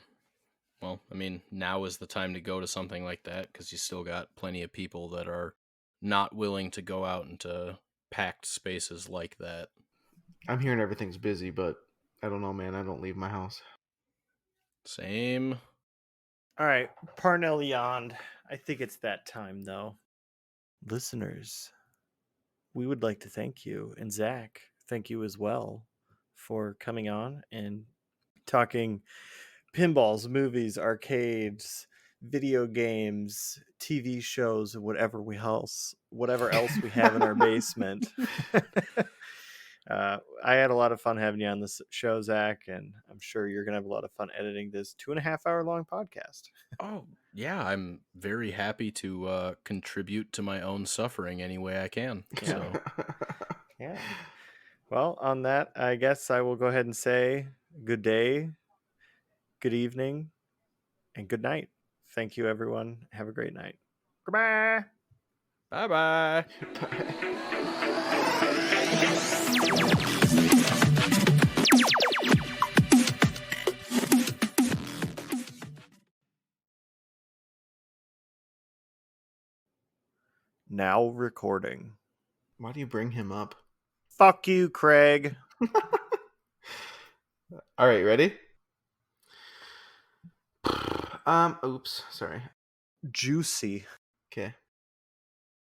Well, I mean, now is the time to go to something like that because you still got plenty of people that are not willing to go out into packed spaces like that. I'm hearing everything's busy, but I don't know, man. I don't leave my house. Same. All right, Parnell yawned. I think it's that time, though. Listeners, we would like to thank you, and Zach, thank you as well for coming on and talking pinballs, movies, arcades, video games, TV shows, and whatever else we have in our basement. I had a lot of fun having you on this show, Zach, and I'm sure you're going to have a lot of fun editing this 2.5-hour long podcast. Oh, yeah, I'm very happy to contribute to my own suffering any way I can. So, Yeah. Well, on that, I guess I will go ahead and say good day, good evening, and good night. Thank you, everyone. Have a great night. Goodbye. bye-bye. Now recording. Why do you bring him up? Fuck you, Craig. All right, ready? Oops, sorry. Juicy. Okay.